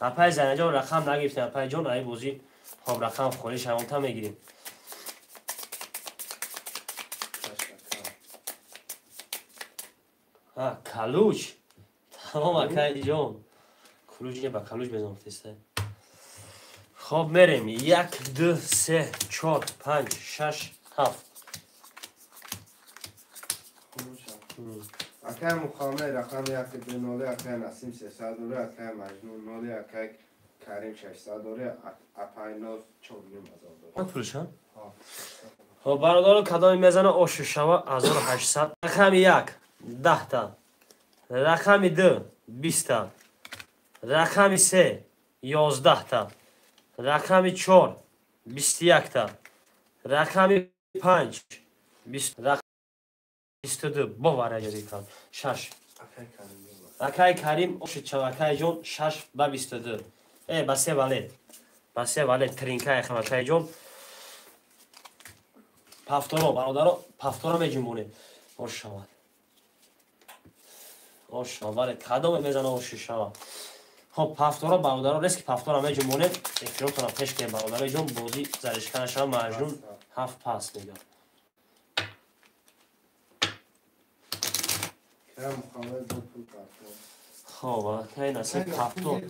اپای زرینه جان رقم نگرفتیم اپای جان ای بوزی خب رقم خوریش همون تا میگیریم ها کلوچ تمام اکای جان کلوچ یه با کلوچ بزنم تسته خب میریم 1 2 3 4 5 6 7 Akay Muhammed rakam yakı de nole akay Nasim 300 dore akay Majnun nole akay Karim 600 dore apay noz çorlu mazal dore. پولش ها؟ خب برادر کدام میزنه اوش شوا 1800 رقم 1 10 تا رقم 2 20 تا رقم 3 11 تا رقم 4 21 تا رقم 5 20 رقم 22 باور یادیکان 6 Akay Karim yola. اکای کریم اوش چواکای جون 6 با 22 بسه والد ترینکای خم اکای جون پافتورا برادرها پافتورا میجنبونه ماشاءالله ماشاءالله کدام میزنه و شیشه خب پافتورا برادرها ریسک پافتورا میجنبونه اکرامتون پیش که برادرای جون بودی زرشکنش هم مجنون 7 پاس میگم کرم محمد دو پول کارتون خب اکای نصیب پافتور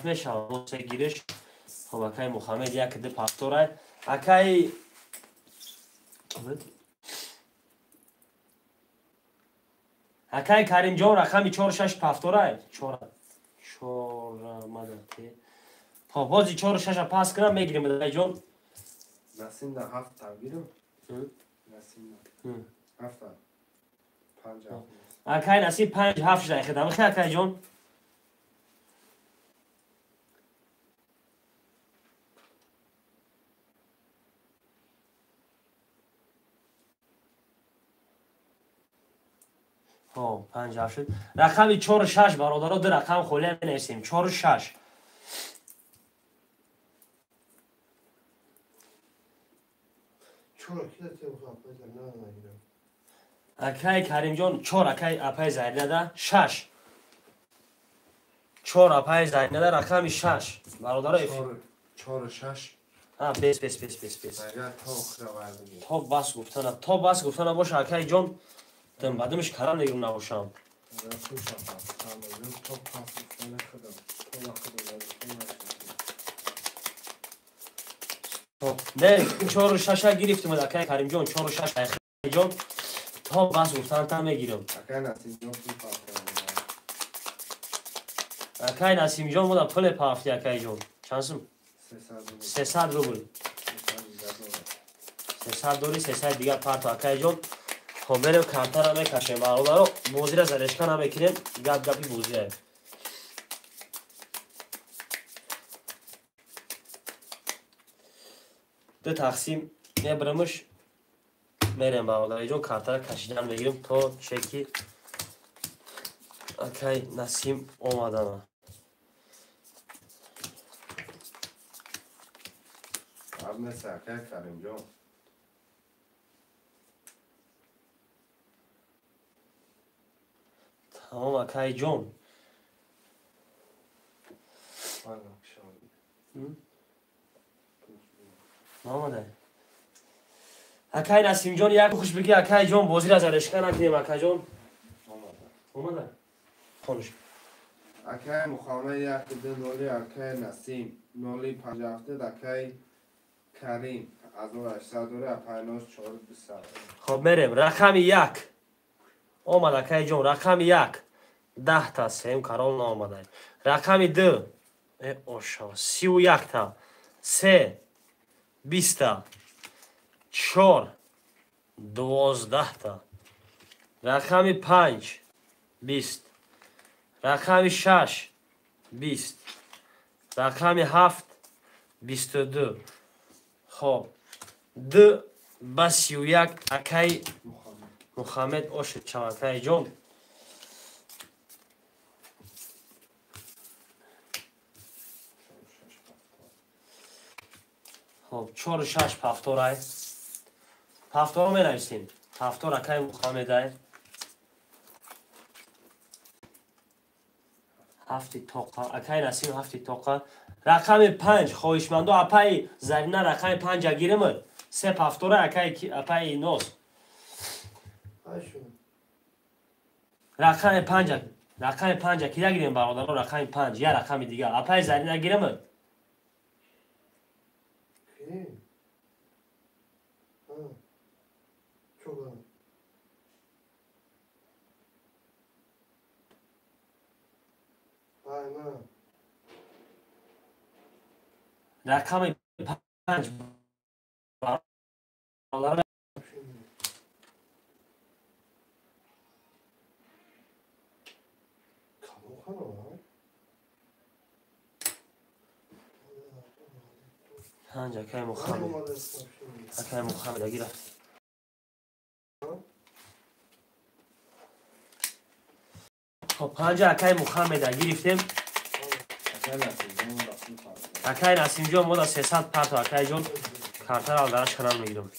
5-7 میشه واسه گیرش خب اکای محمد یک ده پافتورا اکای اکای کریم جان رقمی 4-6 پافتورا 4 مدتی خب بازی 4-6 پاس کنم میگیریم دای جان نسیم در 7 تاگیرم نسیم در 7 5 اکای نصیب 5-7 شده خدمه خیلی اکای جان خب 5-7 شد رقمی 4-6 برادرها دو رقم خالی نویسیم 4-6 چرا کیه تو بخواه بزن نه نگیرم اکای کریم جان 4 اکای اپای زایر نده 6 4 اپای زایر نده رقمی 6 برادرها 4-6 ها بس اگر تا آخر وردگی تا بس گفتن باشه اکای جان دم بعدمش کارم نگیرم نباشم اگر خوش هم تو پاس کنه خودم تو وقت نه 4-6 گرفتیم اکای کریم جان 4-6 اکای جان تا بس گفتن تا میگیرم اگر نسیم جان پول کارتون اکای نسیم جان مودا پل پافتی اکای جان چانسم 300 روبل 300 دوری 300 دیگر پارت اکای جان خب بریم کارتا را میکشیم برادرها بازی را زرشکن هم میکنیم گپی بازی های دو تقسیم میبرمش میریم برادرای جان کارتا را کشیدن میگیریم تا چکی اکای نسیم اومدن اب مثل اکر کریم جان تمام اکای جان آمده اکای نسیم جان یک خوش بگی اکای جان بازی را زرشکن نکنیم اکای جان آمده خونش اکر مخامه یک دو نولی اکر نسیم نولی 57 اکر کریم از اون 800 دوره اپایناش 420 خب میریم رقم 1 آمد اکای جان رقم 1 10 تا سیم کارال آمده رقم 2 اوشا 31 تا 3 20 تا 4 12 تا رقم 5 20 رقم 6 20 رقم 7 22 خب 2 با 31 اکای محمد اوشد چمکای جان خب 4-6 پافتورای پافتور می نویسیم پافتور اکای محمد های هفتی توقع اکای نسیم هفتی توقع رقم 5 خواهشمندو اپای زرینه رقم 5 گیرم 3 پافتور اکای اپای نوز رقم 5 کی نگیریم برادر رقم 5 یا رقم دیگه اپای زرینه گیرم رقم 5 برادر پنج اکای محمد اگه رفت خب 5 اکای محمد اگه رفتیم اکای نسیم جان ما دا 300 پرت اکای جان کارتر آل درش کنم میگیرم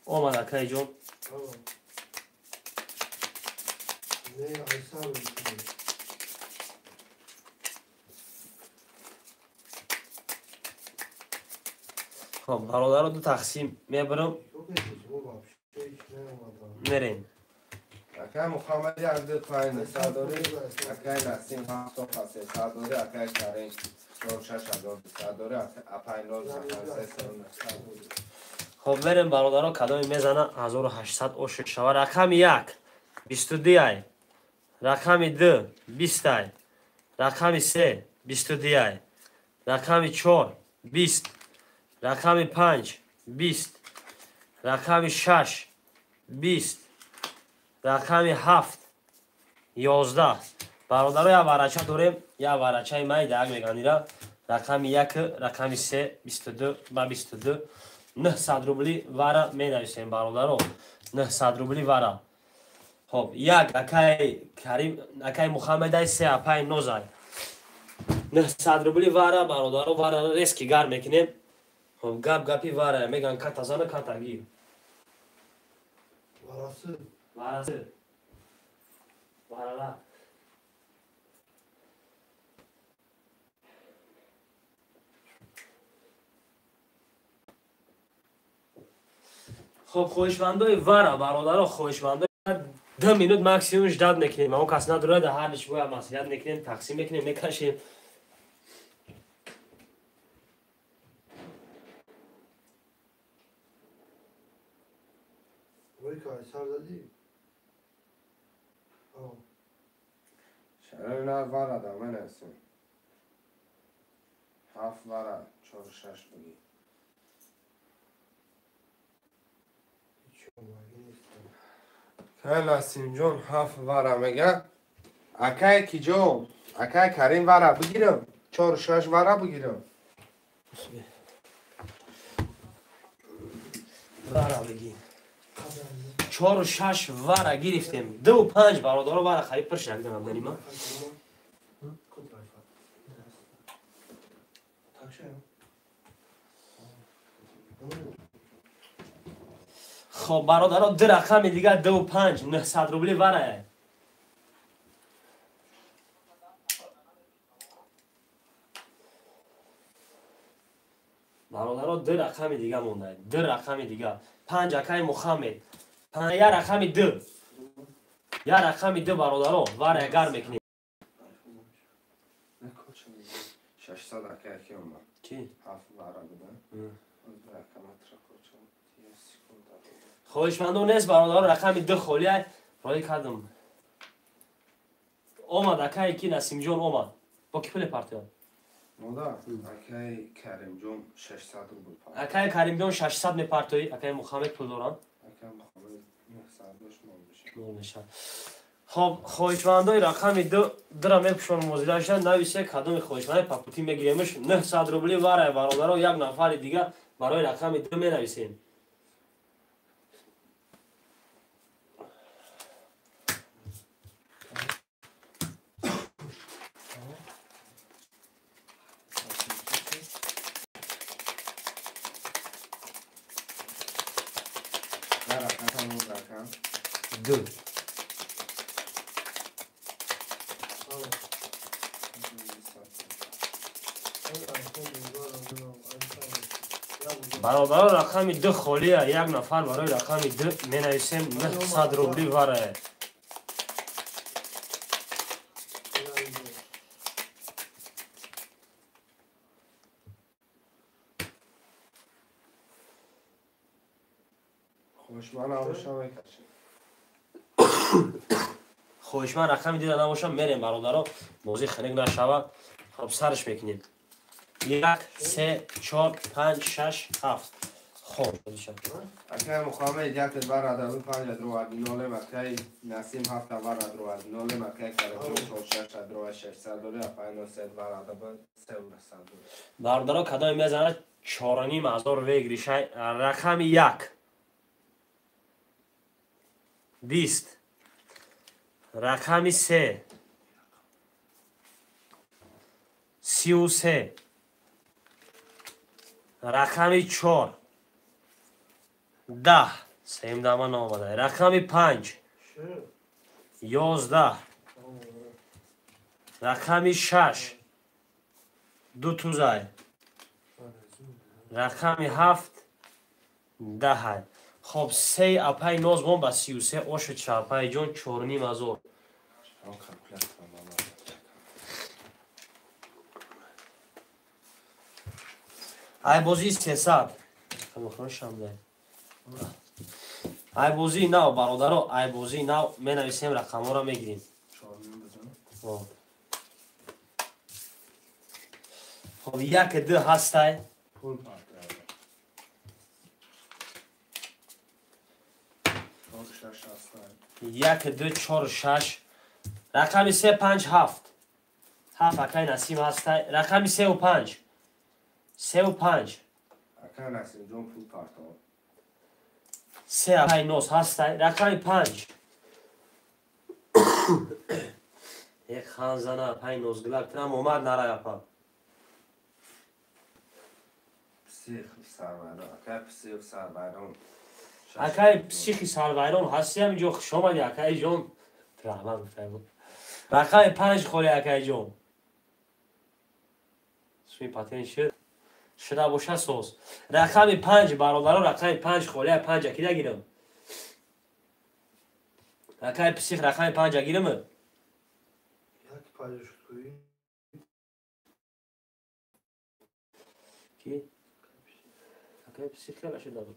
آمد اکای جون. خب برادر رو دو تقسیم میبرم میریم. اکای محمدی از دو پایین سر داره، اکای نسیم هفت و پس سر داره، اکای کریم 4,600 سر داره، اپای نول سر داره. خب میریم برادر کدام میزنه 1800 او 6 شوه. رقم 1 22 رقم 2 20 رقم 3 22 رقم 4 20 رقم 5 20 رقم 6 20 رقم 7 11 برادر یا ورچه داریم یا ورچه میده میگن رقم 1 رقم 3 22 با 22 900 روبلی واره می نویسیم برادر 900 روبلی واره. خب یک اکای کریم اکای محمد 3 اپای 19 900 روبلی واره برادر واره ریسکی گار میکنیم. خب گپی واره میگن کتا زنه کتا گیر وارسه وارلا. خب خوشمندای واره برادر خوشمندای 2 مینوت ماکسیمومش داد میکنیم. اون کس نداره در حالش باید مسئولیت میکنیم تقسیم میکنیم میکشیم. شرایط نه واره دامه نسیم هفت واره 4,600 بگی که نسیم جون هفت واره میگه اکای کی جون اکای کریم واره بگیرم 4,600 واره بگیرم واره بگیم 4 و 6 واره گرفتیم 2 و 5 برادر واره خرید پر شک دارم داریم ها. خب برادر دو رقم دیگه 2 و 5 900 روبلی واره. برادر دو رقم دیگه مونده 2 رقم دیگه 5 اکای محمد 5 یا رقم 2 یا رقم 2 برادر واره گر میکنیم 600 اکای کی اومد چی؟ هفت واره بوده خوشمندو نیست برادر رقم 2 خالیه رای کردم اومد اکای کی نسیم جون اومد با کی پل پارتیان مودا اکای کریم جون 600 روبل پا اکای کریم جون 600 می پارتوی اکای محمد پول دارن اکای محمد 900 مول بشه خب خوشمندای رقم 2 درم میپشون موزیلاشن نویسه کدام خوشمند پاپوتی میگیریمش 900 روبلی واره برادر یک نفر دیگه برای رقم 2 می نویسیم. دو برادر رقم 2 خالیه یک نفر برای رقم 2 می نویسیم 900 روبلی واره. خوشمند آبشا میکشیم خوشمند رقم دیده نباشم میریم برادر موزی خنک نشوه. خب سرش میکنیم 1 3 4 5 6 7 خب اکای محمد یک برادر 5 درو نول مکای نسیم 7 برادر نول مکای کریم 4,600 درو 600 دوله اپای 900 برادر 3,900 دوله برادر کدام میزنه 4,500 ویگریشه. رقم 1 20 رقم 3 33 رقم 4 10 سیم دامه نامده رقم 5 11 رقم 6 2 توزای رقم 7 10 خب 3 اپای نوز بون با 33 اوش چاپای جون 4.5 ازور ای بازی 300 ای بازی نو برادرها ای بازی نو می نویسیم رقم ها را میگیریم خب 1 2 هسته یک دو چهار شش رقم 3 5 7 7 اکای نسیم هست رقم 3 و 5 3 و 5 اکای نسیم جون پول پارتا 3 اکای نوز هست رقم 5 یک خانزانه اکای نوز گلک ترم اومد نرای اپا پسیخ سرویران اکای پسیخ سرویران اکای پسیخی سرویران هستی هم اینجا خوش آمدی اکای جون رحمت بفرمون رقم 5 خوری اکای جون سوی پاتین شده باشه سوز رقم 5 برادران رقم 5 خوری 5 اکیده گیرم اکای پسیخ رقم 5 گیرم یک پایش کوی کی؟ اکای پسیخ خیلی شده بود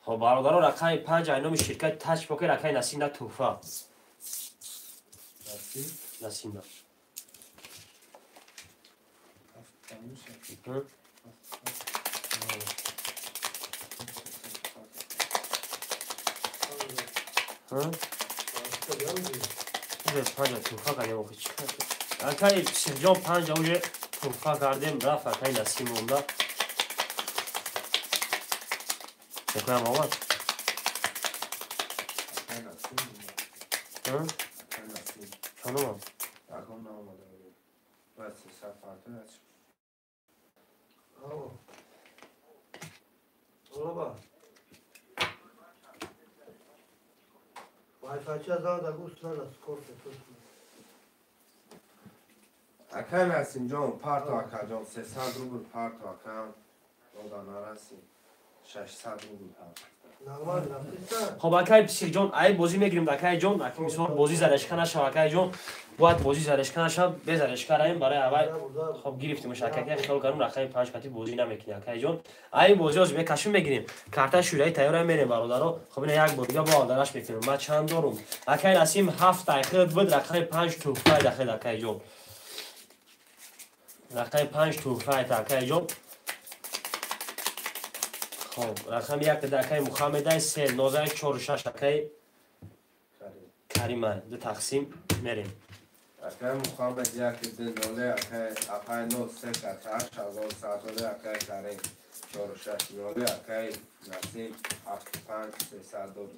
خب برادران رقم 5 اینام شرکت تچ پاکر اکای نسیم ده توفه نسیم ده پنج توفه کردیم آخه چی کردیم اکای پسیخ جان 5 اوجه توفه کردیم رفت اکای نسیم مونده چکویم آمد چانو هم رقم نامده باید 300 پارتا هست Olaba. Wi-Fi از آن در گوشت نداشت کورت اکای نسیم جون پارتا اکای جون 300 روبل پارتا اکای رودا نرسیم 600 روبل پارتا نغمه نفیسته خب اکای پسیخ جان ای بازی میگیریم اکای جان اکی میسوار بازی زرشکه نشو اکای جان باید بازی زرشکه نشو به زرشکه رایم برای اول خب گرفتیمش اکای خیال کردم رقم 5 کتی بازی نمیکنی اکای جان ای بازی از میکشیم میگیریم کارت شورای تیار میریم برادرها خب این یک بار دیگه با آدرش میکنیم ما چند دارم اکای نسیم 7 دقیقه بود رقم 5 توفه داخل اکای جان رقم 5 توفه اکای جان خب رقم 1 دکای محمد 3 19 4 6 اکای کریمه دو تقسیم میریم اکای محمد یک دناله اکای اپای نو 3 کتاش از آن ساتوله اکای کریم 4 6 ناله اکای نسیم 7 5 300 دو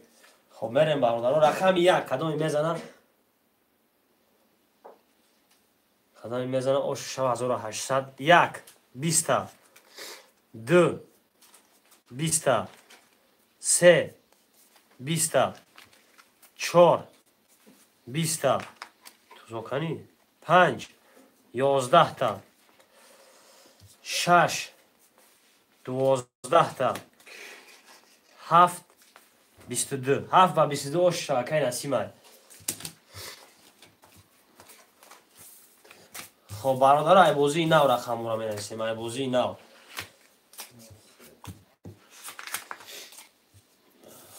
خب میریم برادران رقم 1 کدامی میزنه کدامی میزنه او 6800 1 20 2 20 3 20 4 20 توزاکنی 5 11 تا 6 12 تا 7 22 7 و 22 شاکای نسیمه خب برادر ای بازی نو رقم را می نویسیم ای بازی نو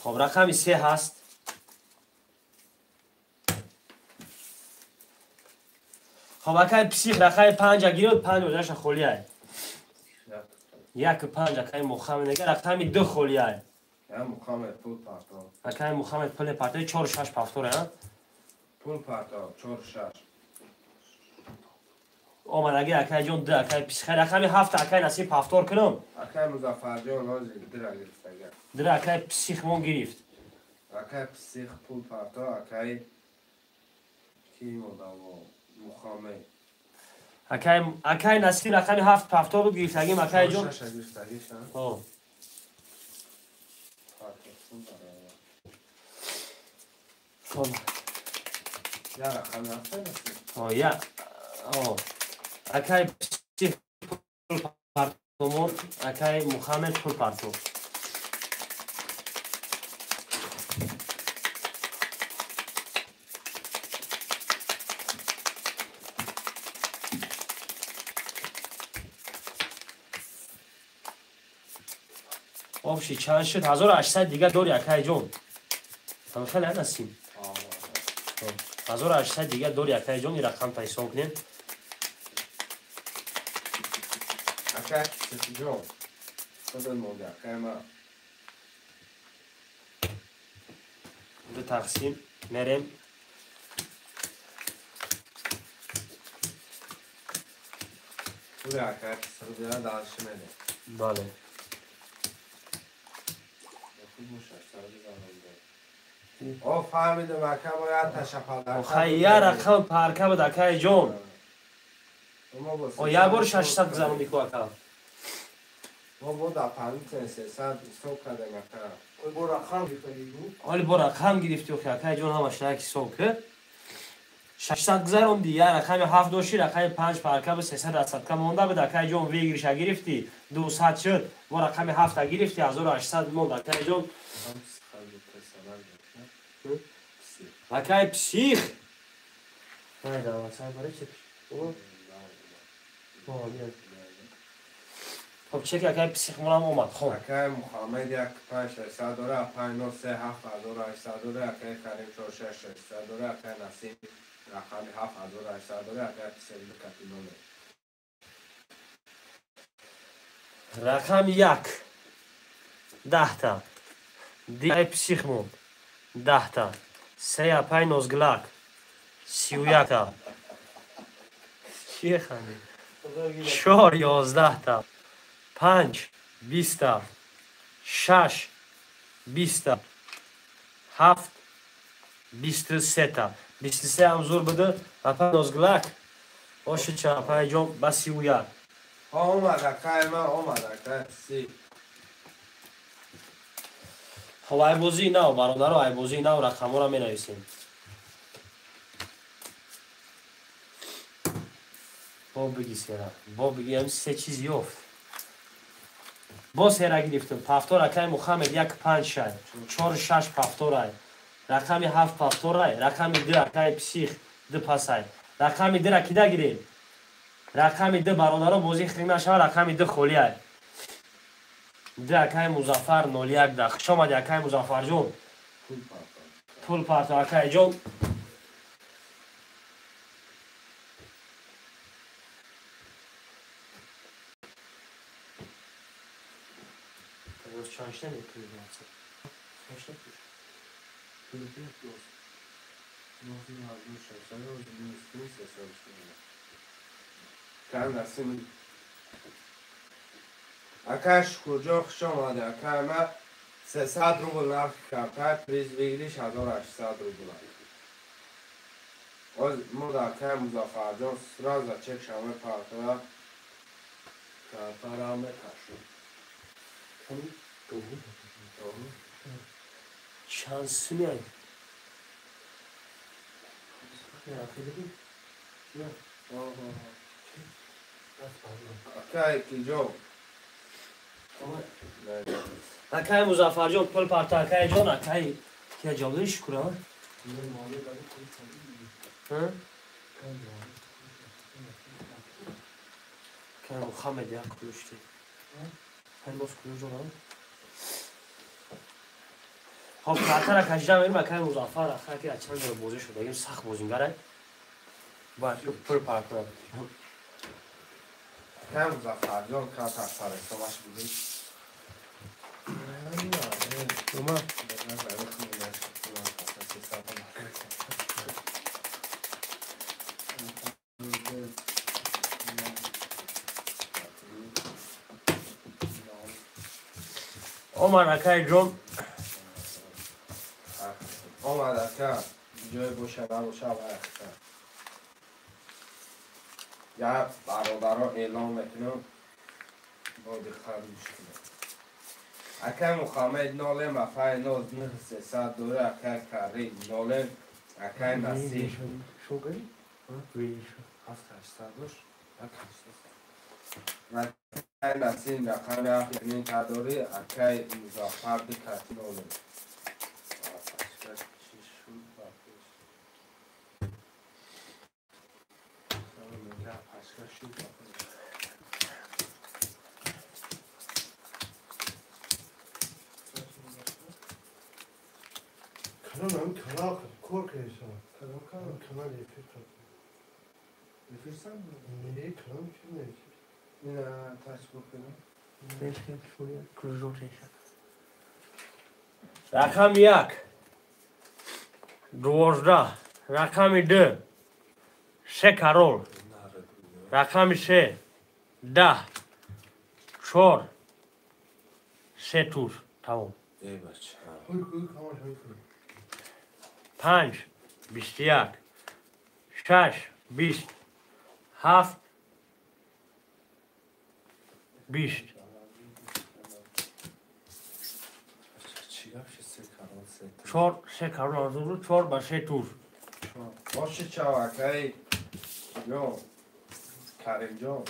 خب رقم 3 هست خب اکای پسیخ رقم 5 گیرد 5 وزنش خولیه 1 5 اکای مخم نگه رقم 2 خولیه یا محمد پول پارتا اکای محمد پل پرتای 4 6 پفتوره ها پول پارتا 4 6 آمد اگه اکای جون 2 اکای پسیخ رقم 7 اکای نصیب پفتور کنم اکای مظفر جان آزی در گرفتگه در اکای پسیخ مون گرفت اکای پسیخ پول پارتا اکای کی مودا و محمد اکای نصیر رقم 7 پفتار بود گرفتگیم اکای جون. آه. یا اکای پسیخ پول پارتومون اکای محمد پول پارتوم. آبشی چند شد 1800 دیگه دور اکای جون. هم خیلی هستیم. 1800 دیگه دور اکای جون این رقم تایسون کنیم. اکای کسی جون خودم موده اکای ما دو تقسیم میریم. بوده اکای کسی دیگه دارش میده. بله. او فهمیدم اکای باید تشفال خیلی یه رقم پارکه بود اکای جون. او یه بار 600 گذارم میکو اکا. ما بود اپاریت 300 صبح کردیم اکا. اون بار رقم گرفتگی حالی با رقم گرفتی و اکای جون همش نکی سوکه. 600 گذارم دی یه رقم 7 دوشی رقم 5 پارکه بود 300 کم مونده بود اکای جون ویگریش گرفتی 200 شد با رقم 7 گرفتی 1800 مونده اکای جون. اکای پسیخ. نه دارم اصلا برای چه خب چه که اکای پسیخ مونم اومد. خب اکای محمد یک 5600 داره 593 7800 داره اکای کریم 4600 داره اکای نسیم رقم 7800 داره اکای پسیخ کتیلونه رقم 1 10 تا دیگه پسیخ مون 10 تا 3 5 نوزگلاک 31 تا چیه خندی 4 11 تا 5 20 تا 6 20 تا 7 23 تا 23 هم زور بده اپا نوزگلاک باشه چه اپا جون با 31 اومد اکای ما اومد اکای پسیخ خب ای بوزی نو برادر ای بوزی نو رقم را می نویسیم. با بگی سیره با بگی هم سه چیز یافت با سیره گرفتم پفتار اکای محمد 1 5 6 4 6 پفتار رقم 7 پفتار رقم 2 اکای پسیخ 2 پاسای رقم 2 را کده گیریم رقم 2 برادر بوزی خریم نشوه رقم 2 خولی های 2 اکای مظفر 01 ده خوش آمدی اکای مظفر جون پول پارتو اکای جون کم نسیم اکای شکرجا خوش آمده اکای ما 300 روبل نرخ کرده پریز بگیریش 1800 روبل از مود اکای مظفر جان سراز چک شامل پارتو کرده را میکشون شانسی های اکای کی جو اکای مظفر جون پول پارتو اکای جون اکای که جالوی شکر ها که محمد یک کلوشتی هر باز کلوش جون خب کارتر اکشیده میرم اکای مظفر اکای که اچان جور بوزی شده بگیم سخت بوزینگره باید پول پارتو اکای مظفر جان که تاثر استماش بودی اومد اومد اکای جون اومد اکای جای باشه نباشه باید یا برادرها اعلام میکنم با دقت گوش کنید. اکه محمد ناله مفای ناز نه 300 دوره اکه کاری ناله اکه نسیم شوگری؟ هفت 800 دوش اکه نسیم رقم افغانی تداری اکه مزافر دکت ناله Kanal hem kanal korkuyor şu an. Kanal yapıyor. بفرستم؟ Nereye kanal kim ne? نه تاچ بکنم رقم یک 12 رقم 2 3 کرول رقم 3 10 4 3 توز تمام ای بچه Koy kanal koy. 5 21 6 20 7 20 چی گفت سه کاران سه 4 3 کرول 4 با 3 توز باشه چاوکای جان کریم جان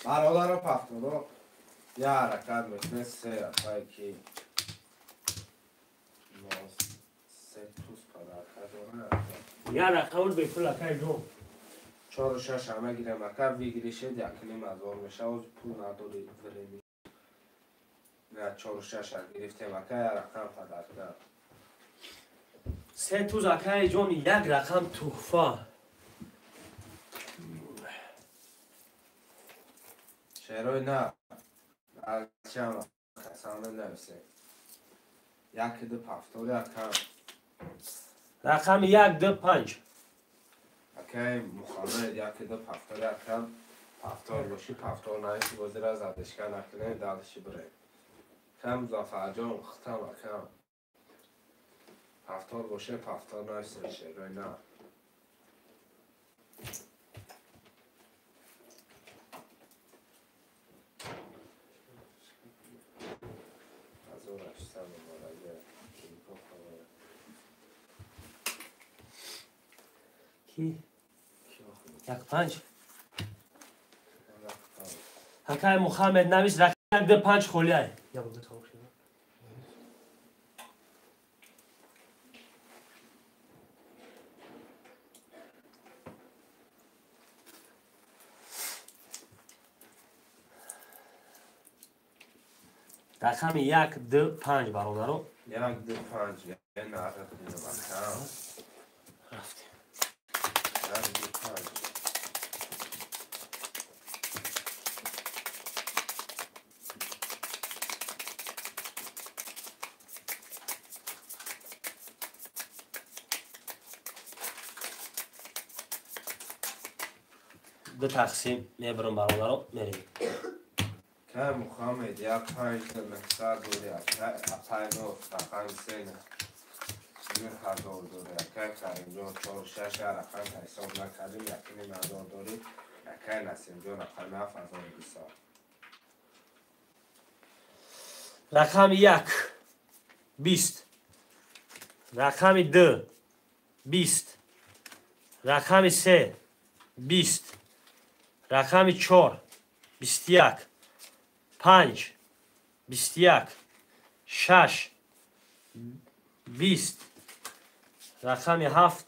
برادر پفتالا یه حرکت میکنه سه افایی که سه توز پدر داره یا رقم به پول اکای دو 4 و 6 همه گیرم اکر ویگیری شد یکنیم هزار میشه و پول نداری ورمی نه 4 و 6 گرفتیم اکر یه رقم پدر کرد 3 توز اکای جون یک رقم تحفه شعرهای نه از چم خسانه نویسه یکی دو پفتاری اکر رقم 1 2 5 اکر مخامد یکی دو پفتاری اکر پفتار باشی پفتار نهیشی بازی را زدشکن اکنه دادشی بره کم زفر جان ختم اکر پفتار باشه پفتار نهیشی شعرهای نه کی؟ 1 5 اکای محمد نویس رقم 1 2 5 خولیه یا بگو تمام شد رقم 1 2 5 برادرو 1 2 5 یه نهر کنیم اکر رفتیم 1 2 5 دو تقسیم میبرم برادرو میریم که محمد یک 5 مقصد دوری اپای نو رقم سه نه یه هزار دوری اکر کریم جان 4 و 6 رقم حساب نکردیم یکنیم هزار دوری اکر نسیم جان رقم 7200 رقم 1 20 رقم 2 20 رقم 3 20 رقم 4 21 5 21 6 20 رقم 7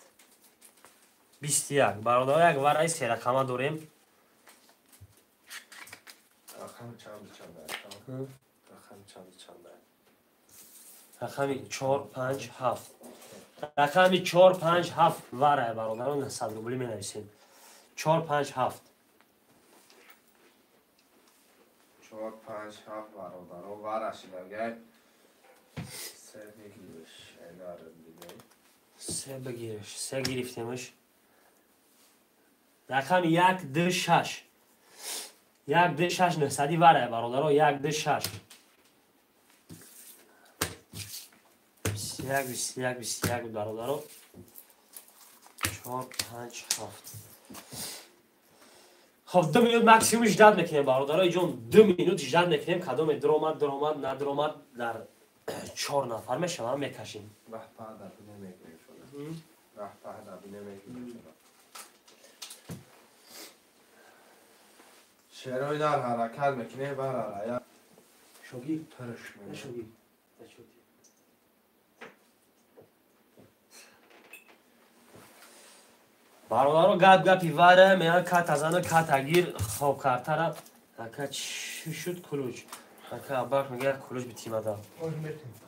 21 برادر یک ورای سه رقم داریم رقم چند رقم چند رقم 4 5 7 رقم 4 5 7 ورای برادران صد روبلی می نویسیم 4 5 7 4 5 7 برادر و ورش لگه سه بگیرش اینا رو دیگه سه بگیرش سه گرفتیمش رقم 1 2 6 یک ده شش نهصدی وره برادرها یک ده شش 21 21 21 برادرها 4 5 7 خب 2 minut مکسیموم اجداد میکنیم برادرای جون 2 minut اجداد میکنیم کدوم درآمد ندرآمد در 4 نفر میشم میکشیم راه بعد نمیگیریم شده راه بعد نمیگیریم شده شعرهای در حرکت میکنه براره یا شوگی ترش میکنه شوگی برادرها گپی وره میان کات ازانه کات اگیر خواب کارتره اکا چی شد کلوچ اکا اباک میگه کلوچ بیتیم ادا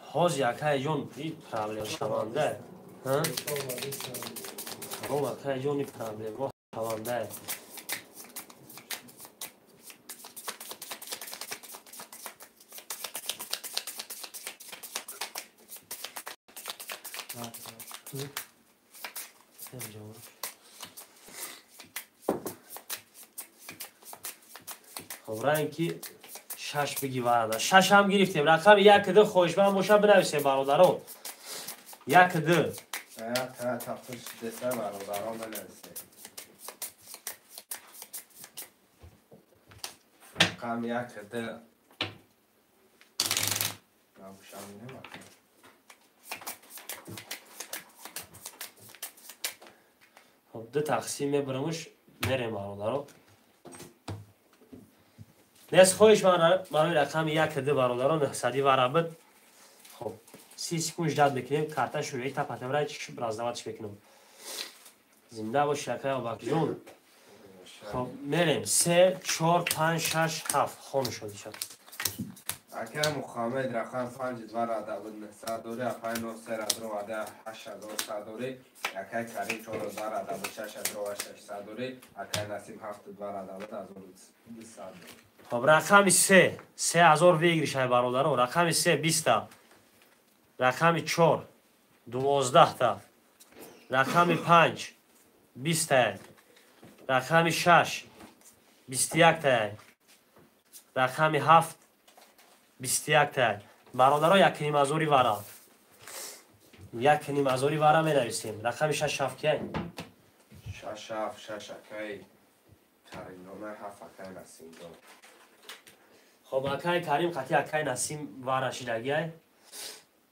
حاز یکای جون این پرابلم شوانده ها او اکای جون این پرابلم شوانده خب رنگ کی شش بگی وارد شش هم گرفتیم رقم یک ده خوشبند باشه بنویسیم برادران یک ده تا تفتش دسته برادران بنویسه رقم یک ده نبوشم نمیم خب ده تقسیم میبرمش میریم برادران نصف خویش من برای رقم یک ده برادران نهصدی ورابط خب 30 سکون اجداد بکنیم کارتا شروعی تا پتمرای چی برازدواتش بکنم زنده باش شکای و باکجون خب میریم 3 4 5 6 7 خون شدی شد اکه مخامد رقم 5 دوار عدد نهصد دوری اپای 9 سر ادرو عدد 8,100 دوری اکه کریم 4 دوار عدد 6,600 دوری اکه نسیم 7 دوار عدد 1,200 دوری خب رقم 3 3000 ویگری شای برادران رقم 3 20 تا رقم 4 12 تا رقم 5 20 تا رقم 6 21 تا رقم 7 21 تا برادران یک نیم ازوری وارا یک نیم ازوری وارا می نویسیم رقم 6 7 کی 6 7 6 اکه کریم نامه 7 اکه نسیم دو خب اکای کریم خطی اکای نسیم وارا شیدگی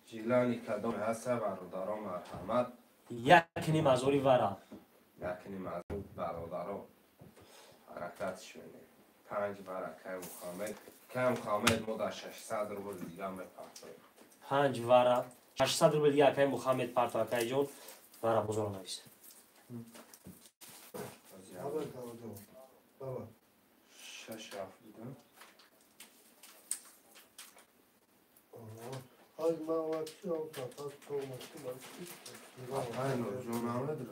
جیلانی کدام هست برادران مرحمت یک نیم ازوری وارا یکنیم از برادران حرکتش می‌کنیم 5 برکه مخامد که مخامد ما در 600 روبل دیگه میپردازیم 5 وارا 800 روبل دیگه اکای محمد پارتو اکای جون وارا بزرگ نویسه بابا 6 7 بودم از ما وقتی هم تاثیر کنم آفرین جون آمد رو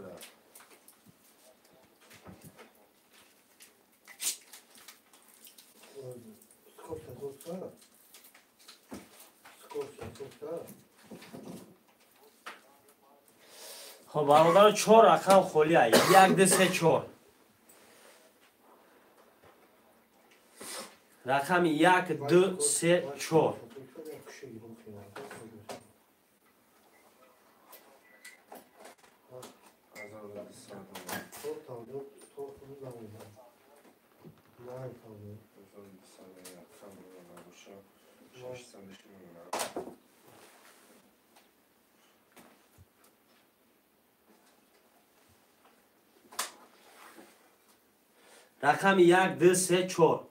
خب برادر 4 رقم خالیه 1 2 3 4 رقم 1 2 3 4 رقم 1 2 3 4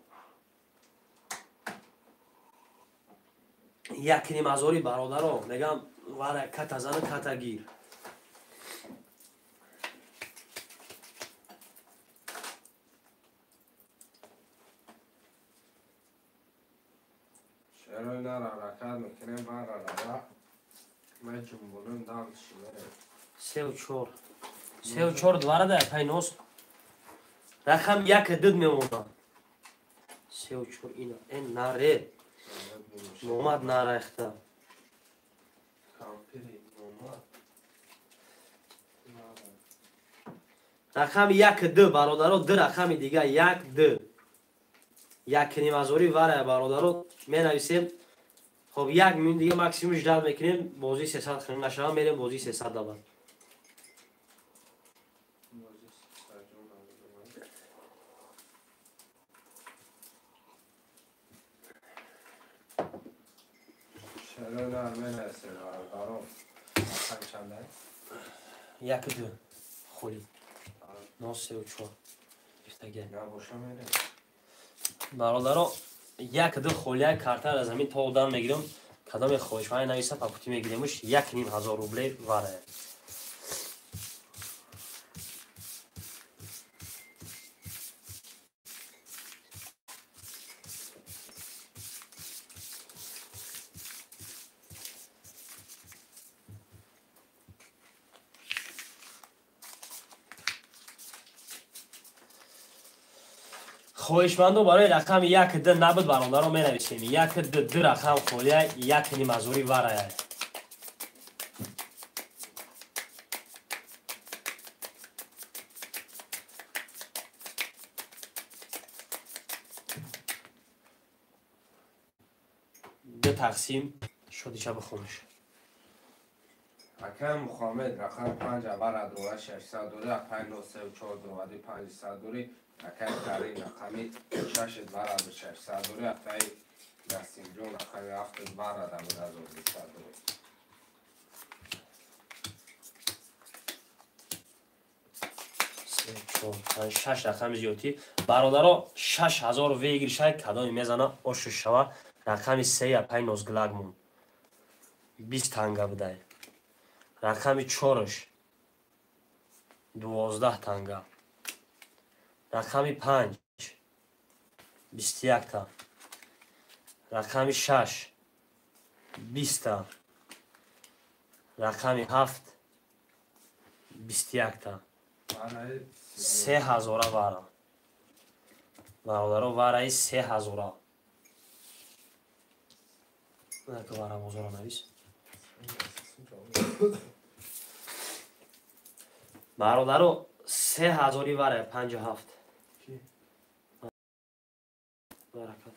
یک نیم ازوری برادر میگم واره کت ازانه کت گیر چرا اینا را حرکت میکنیم برادر من جنبولون دام شیره 3 و 4 3 و 4 دواره ده پای نوست رقم 1 دد میمونه 3 و 4 اینا این نره محمد نرخته رقم 1 2 برادر 2 رقم دیگه 1 2 یک نیم هزاری وره برادرو می نویسیم. خب یک میلیون دیگه ماکسیموم جلب میکنیم بازی 300 خرید نشده میریم بازی 300 دادن. چرا نه مناسه برادرم رقم چنده؟ یک دو خولی 934 گفتگه نباشه میره برادرو یک دو خولی کارت از زمین تا اودان میگیرم کدام خواهش من نویسه پاپوتی میگیریمش 1,500 روبل واره. خواهشمندو برای رقم یک ده نبود برادر رو می نویسیم. یک ده رقم خولیه 1,500 واره. ده تقسیم شدی چه بخونش اکرم محمد رقم 5 برد روه 600 دوره 594 دوره 500 دوره اکرم کریم رقمی 6 برد 600 دوره اکرم نسیم جون رقمی 7 برد 1200 دوره 3 4 5 6 رقم زیادی برادرها 6,000 ویگیر شای کدامی میزنه آشو شوه رقم 3 5 نوزگلگمون 20 تنگه بده. رقم 4ش 12 تنگه. رقم 5 21 تا. رقم 6 20 تا. رقم 7 21 تا. 3,000 واره برادرها واره 3,000 نکه واره بازار نویس برادرها 3,000 واره 57 برکت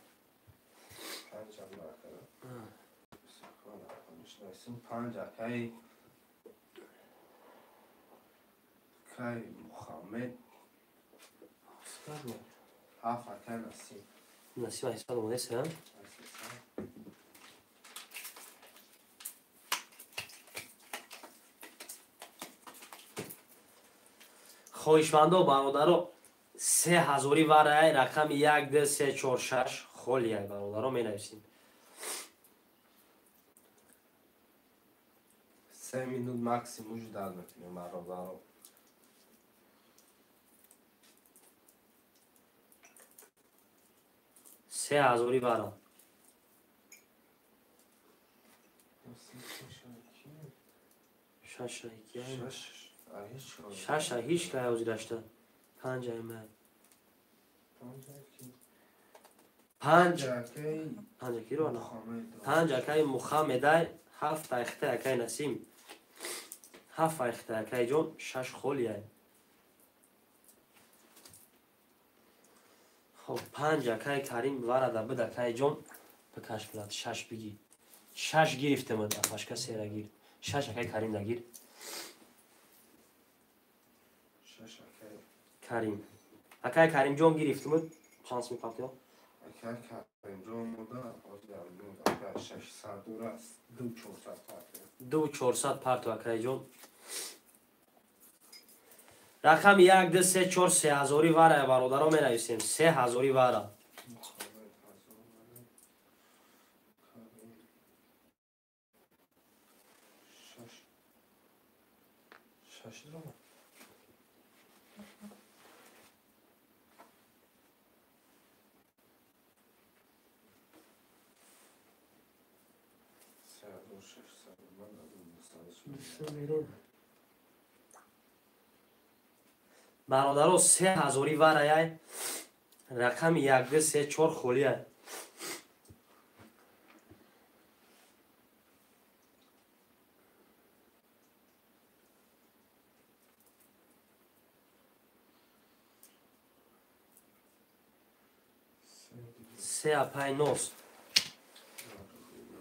5 اکای محمد 7 اکای نسیم نسیم حساب اومده سه خواهشمندو برادرو 3,000 واره رقم 1 2 3 4 6 خولیه برادرو می نویسیم 3 minut maksimum dar میتونیم برادرم 3,000 واره 6 هیچ که اوزی داشته 5 ایمه 5 کی رو نه 5 اکای محمد 7 اخته اکای نسیم 7 اخته اکای جون 6 خولیه خب 5 اکای کریم وارد بده اکای جون بکش بلد 6 بگی 6 گرفته مد افشکا سیره گیر 6 اکای کریم نگیر کریم اکای کریم جون گرفته مد شانس میکافت یا اکای کریم جون موده اکای 600 دور است 2400 پرته 2400 پرتو اکای جون رقم 1 2 3 4 3,000 واره برادرها می نویسیم 3,000 واره برادرها 3,000 واره رقم 1 2 3 4 خولیه سه پنج نوز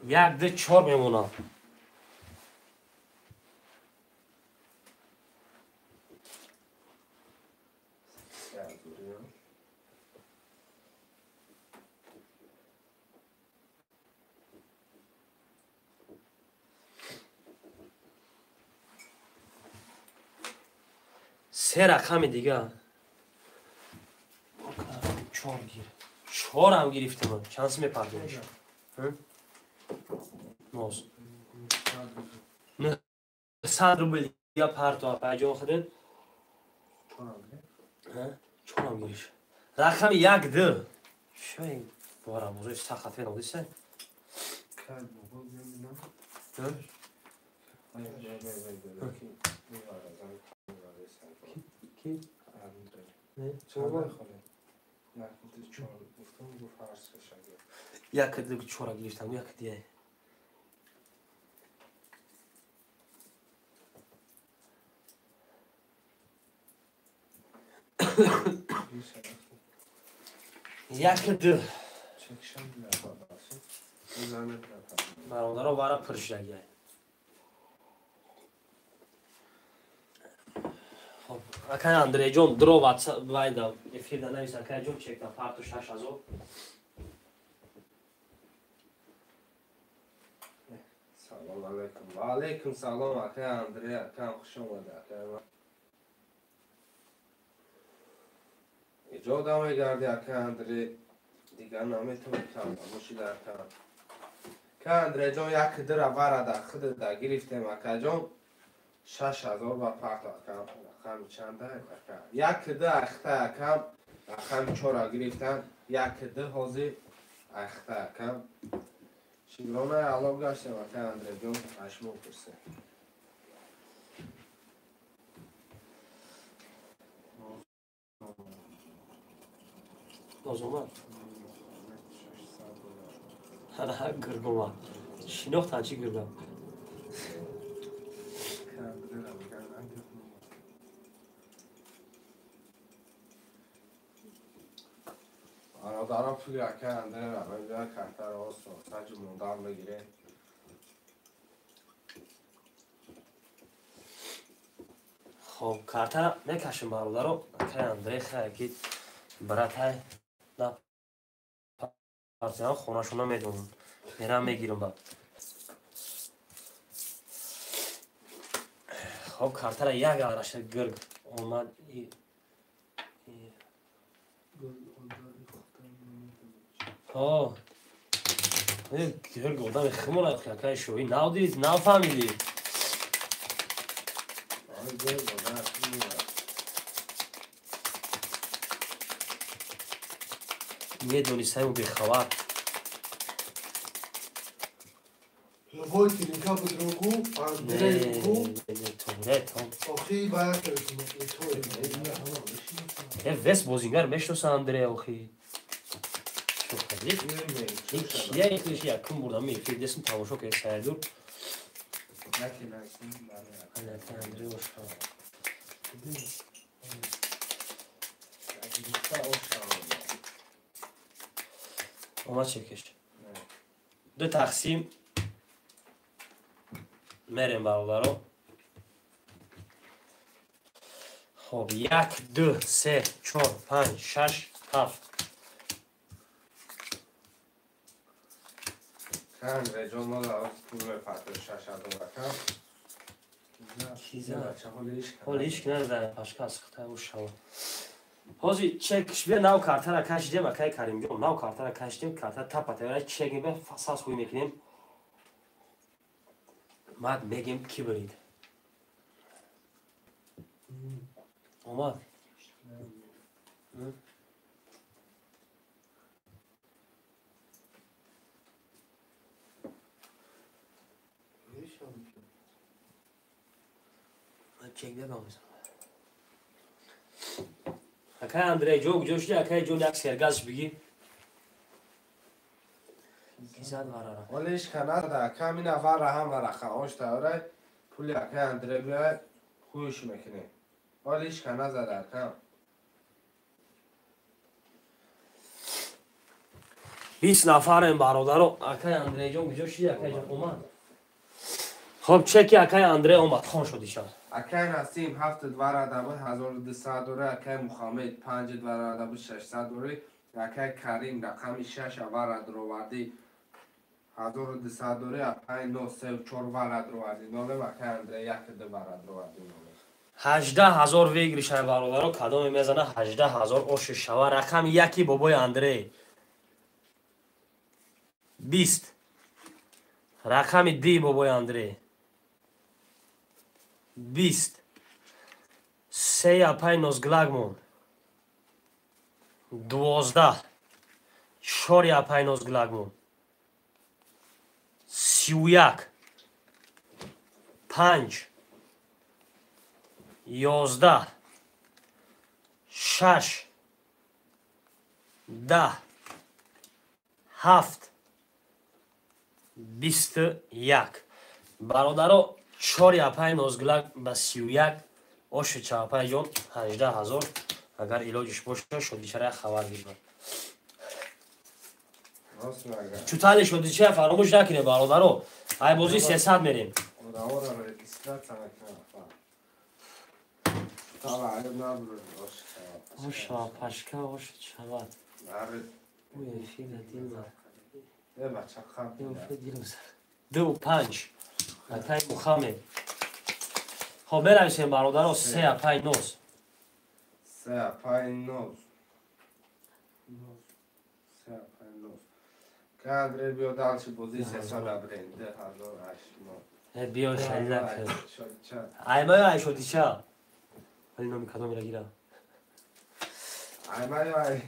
یک ده چهار میمونم سه رقم دیگه چهار گیر چهار هم گرفتم چانس میپردونش نوز نه 100 روبل یا پرتو پاجو خودت چهار هم گیرش رقم یک ده شاید بارم روی سخت فیلم دیسه کی یک دیگه چهار گرفتم یک دیگه یک ده برادر برای پرشگی خب اکن اندری جون درو واتساپ وایدا افیر دا نویس اکن جون چک دا پارتو 6000 سلام علیکم و علیکم سلام اکن اندری اکن خوش اومده اکن ایجاد هم گردی اکن اندری دیگر نامیتون کم مشکل اکن که اندری جون یک در وارد خود دا گرفتیم اکن جون 6000 و پارتو اکن رقم چنده اکن یک ده اخته اکن رقم 4 گرفتن یک ده حاضر اخته اکن شیرانه علام گشتیم اکن اندری جون اشمو پرسه نازومد ها گرگوما شناخت چی گرگم آنها دارم فکر اکن اندری رقم جای کارتر آست و سنج موندان بگیره خب کارتا نکشم برادرو اکن اندری خیلی برات های دا پارتیان خونه شونا میدونم میرم میگیرم بعد خب کارتا را یک آرش گرگ اومد آه گرگ آدم خمون که شوی ناو دید ناو فهمیدی میدونی سایمو بخواه لغوی تیلینکا بدروگو اندری گو آخی باید کرسیم وست بازیگر میشناسه اندری آخی شو خیلی این کیه این خیلیش یکم بردم میفید دستم تماشا که سردور اندری باشم اومد چکش دو تقسیم میریم برادرها خب 1 2 3 4 5 6 7 کن رجال ما لعاز پول پاتر 6000 کن چیزا حالا هیچ کنه در پاشکا سخته و شما حاضی چکش بیا ناو کارتا را کشیدیم اکای کریم جون ناو کارتا را کشیدیم کارتا تپاته برای چک به فساس خوی میکنیم بعد بگیم کی برید اومد چک بگم اکای اندری جوشی اکای جون یک سرگاز بگی کیزاد وارا ولیش کنه دا کمی نفر را هم رقم آش تاوره پولی اکن اندری بیای خویش میکنه ولیش کنه زده کم 20 نفریم برادرو. اکای اندری جان کجا شدی اکای جان اومد؟ خب چکی اکای اندری اومد خون شدی شد. اکای نسیم 7 دوار ادبه 1200 دوره. اکای محمد 5 دوار ادبه 600 دوره. اکای کریم رقم 6 اول دروادی 1200 دوره. اکای 9 3 4 ور دروادی نوله. اکای اندری 1 دوار دروادی نوله. 18000 ویگریش برادرو کدام میزنه 18000 اوش شوا رقم یکی بابای اندری 20 رقم دی بابای اندری 20 سه اپای نوزگلاگمون 12 4 اپای نوزگلاگمون 31 5 11 6 10 7 21 برادرو 4 اپای نوزگلاگ با 31 اوش چاپای جون 18000 اگر علاجش باشه شدی چرا خبر بگیر راست میگه. چوتالی شدی چه فراموش نکنه برادرو ای بازی 300 میریم اورا رجیستراسیون کنه. تا بعد نبود اوش پاشکا اوش چاوات آره اوی فینا دیما یه بچه خب دو پنج اپای محمد خب برویسیم برادرو 3 اپای نوز 3 پای 9 3 پای 9 کادر بیو دالش بودی 300 برند 1800 بیا خیلی شد چه ای ما ای شدی چه ولی نمی کدام میره گیرم ای مای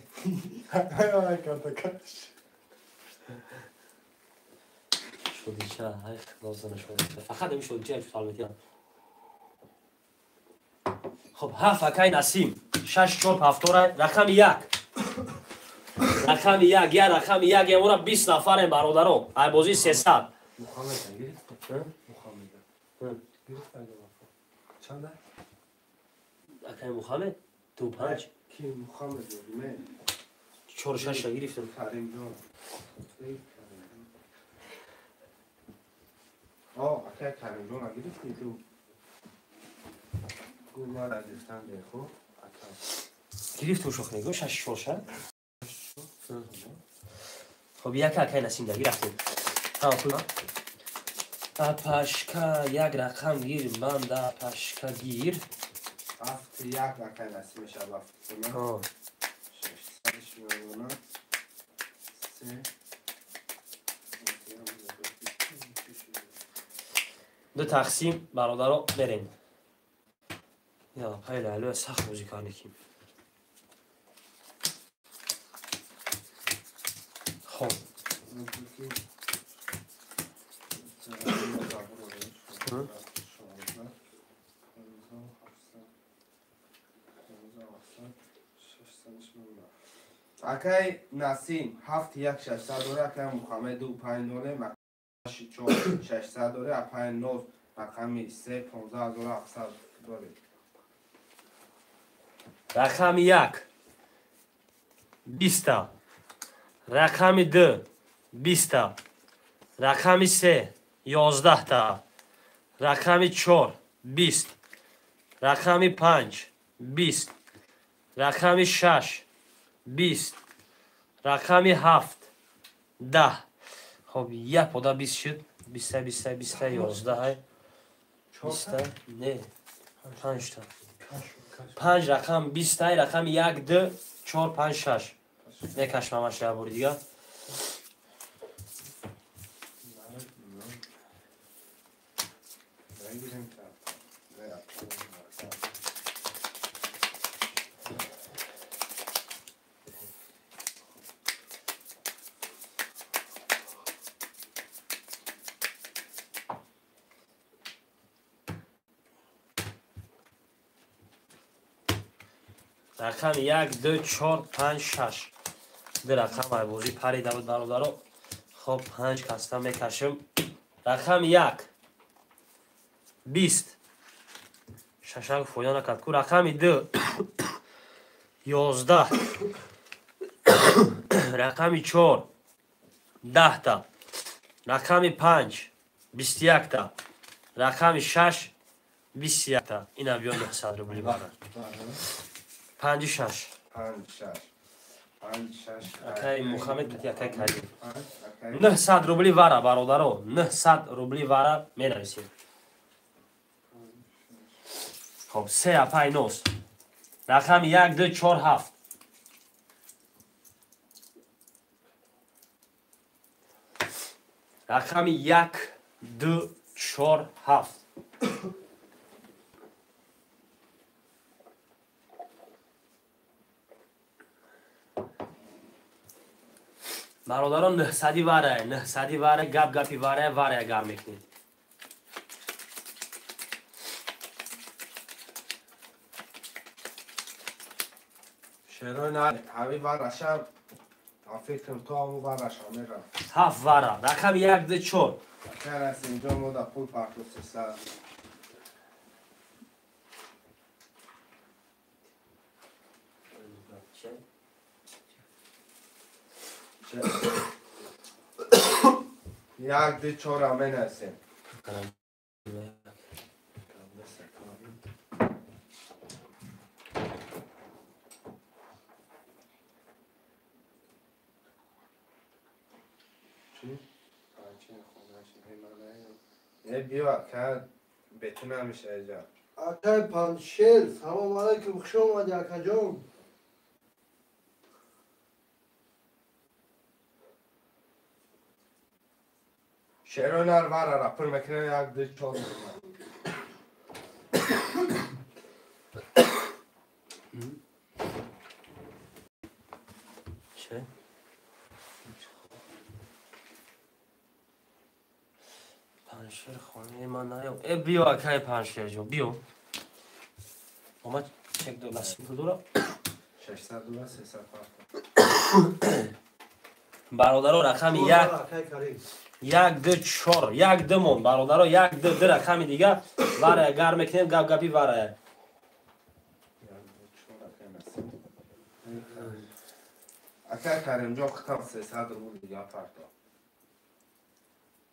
کارتکش شدی چه ای لازم شدی فقط نمی شدی چه چطور میتیم خب 7 اکای نسیم 6 4 هفتور رقم 1 رقم 1 یا رقم 1 یمونا 20 نفریم برادرو ای بازی 300 محمد گرفت محمد گرفت چنده اکای محمد دو پنج کی محمد من 4 6 گرفتم کریم جان آه اکای کریم جان گرفتی تو گوما راجستان دیکھو گرفت و شخ نگو 6 4 خب یک اکای نسیم در گرفتیم ها پاشکا یک رقم گیر بند پاشکا گیر هفت یک اکای نسیم شب هفت ها سرش میمونه سه دو تقسیم برادرو بریم یا پای لالو سخت بازی کار نکیم خب اکای نسیم هفت یک 600 دوره. اکای محمد دو پنج دوره مکاشی 4 600 دوره. اکای نوز رقمی 3 15700 دوره. رقم 1 20 رقم 2 20 رقم 3 11 تا رقم 4 20 رقم 5 20 رقم 6 20 رقم 7 10 خب یک پودا 20 شد 20 20 20 11 20 نه 5 تا 5 رقم 20 رقم 1 2 4 5 6 نکش مامش را بور دیگه رقم 1 2 4 5 6 دو رقم های بازی پریده بود برادرو خب 5 کستم میکشم رقم 1 20 ششک فویا نکرد کو رقم 2 11 رقم 4 10 تا رقم 5 21 تا رقم 6 21 تا این بیا 900 روبلی بارا 56 اکای محمد کتی اکای کریم 900 روبلی وارا برادرو 900 روبلی وارا می نویسیم خب 3 5 9 رقم 1 2 4 7 رقم 1 2 4 7 برادران 900 واره 900 واره گپی واره اگر میکنید شروع نه همین ورشم فکرم تو همون ورشم میرم 7 واره رقم 1 2 4 اگر از اینجا مودا پول پرتو 300 یک دو چهار همه نسیم یه بیا که بتونم میشه اینجا اکای پنشیر سلام علیکم خوش اومدی اکا جان شیرونر وره رپر میکنه یک دو چهار چه؟ پنشیر خانه من نیام ای بیا اکای پنشیر جو بیو اما چک دو نصیب دورا 600 دلار 300 پرتو برادرو رقم 1 اکای کریم 1 2 4 1 2 مون برادرو 1 2 رقم دیگه واره اگر میکنیم گپی واره اگر کریم جا خطم 300 روبل دیگه پرتو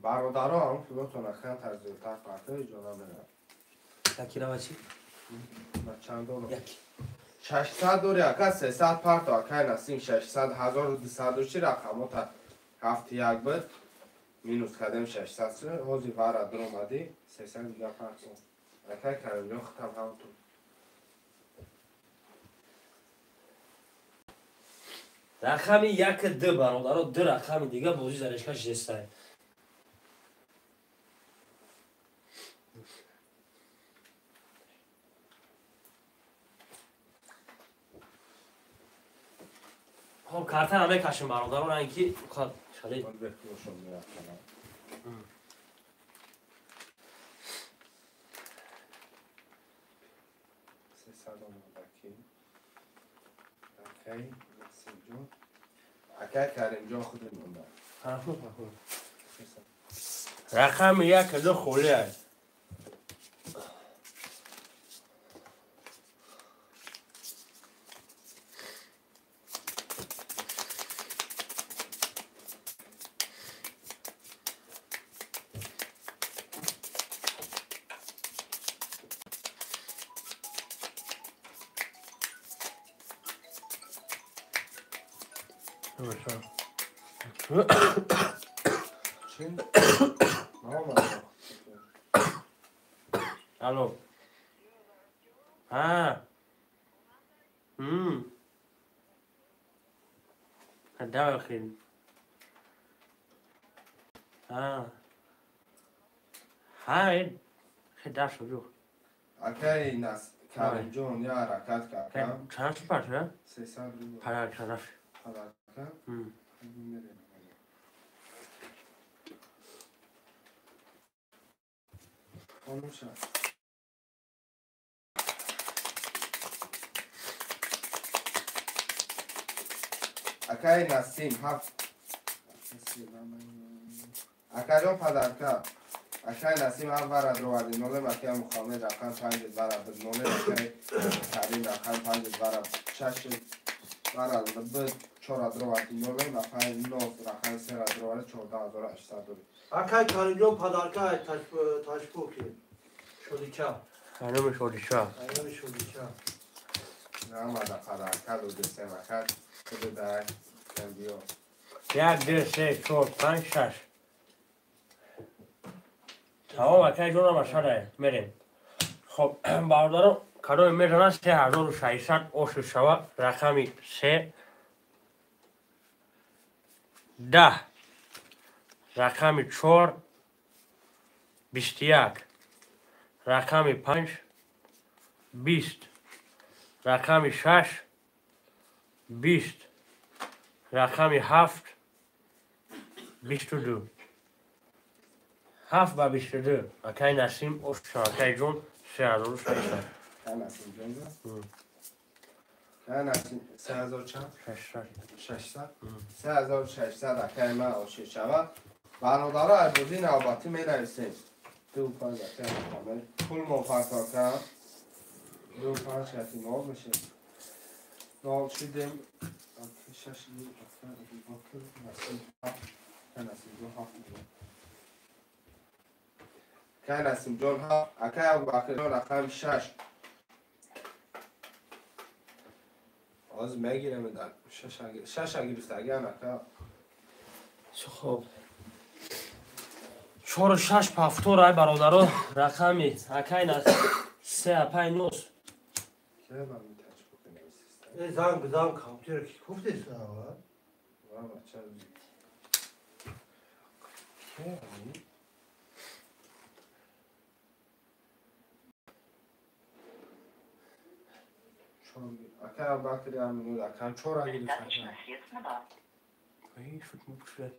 برادرها هم فلوتون اخیان ترزیلتر پرتو ایجانا برن یکی رو چی؟ چند دلار؟ یکی 600 دوری اکا 300 پرتو اکای نسیم 600 1200 چی رقم تا هفت یک بود مینوس کردیم 600 سه روزی وارد در اومدی 300 دیگه پرتو اکای کریم جا خطم همتون رقم 1 2 برادرو 2 رقم دیگه بازی زرشکش جسته خب کارت همه کشم برادران اینکی خود شده من بفروشم میرفتم 300 اومدکی اکی نسیم جون اکی کریم جا خود مونده رقم 1 2 خوله چین؟ ماما الو ها هدا الخير ها هاي خدا شروع اکی نس کریم جون یا حرکت کردم چند تا پرشه 300 رو پرک طرف حرکت خانم شد اکی نسیم هفت اکی جان پدرکه اکی نسیم هفت ورد رو وردی نوله اکی مخامه رقم 5 ورد نوله اکی کریم رقم 5 ورد 6 ورد بود 4 رو وردی نوله و 5 9 رقم 3 رو وردی برای 14800 روی. اکای کارنجون پدرکای تاشپوکی شدیچا خانم شدیچا اینم شدیچا نامده قدرکت و دسته وقت کده در کندیو 1 2 3 4 5 6 تمام اکای جون هم شده میریم. خب باردارم کدوم میزنن 3600 اوش شوا رقمی 3 10 رقمی 4 21 رقمی 5 20 رقمی 6 20 رقمی 7 22 7 با 22 اکای نسیم اوش شوا اکای جون 3600 کن هستیم جنگه کن هستیم 3000 چند؟ 600 3600 اکای من آشی شود برادرها اربوزی نوباتی می نویسیم 25 اکای مقامل پول موفقا کن 25 کتی مال میشه نال شدیم 6 کن هستیم جون ها اکای ابو بکر جون رقم 6 از میگیرم در 6 اگه بیست اگه نکه خب 4 و 6 پافتور ای برادرو رقمی اکای نه 3 5 9 که من میتونم بکنم ای زنگ کامپیوتر کی گفتی سنا و بچه که اکای ابو بکر هم میگه اکای 4 اگه بیست ای شد مبشه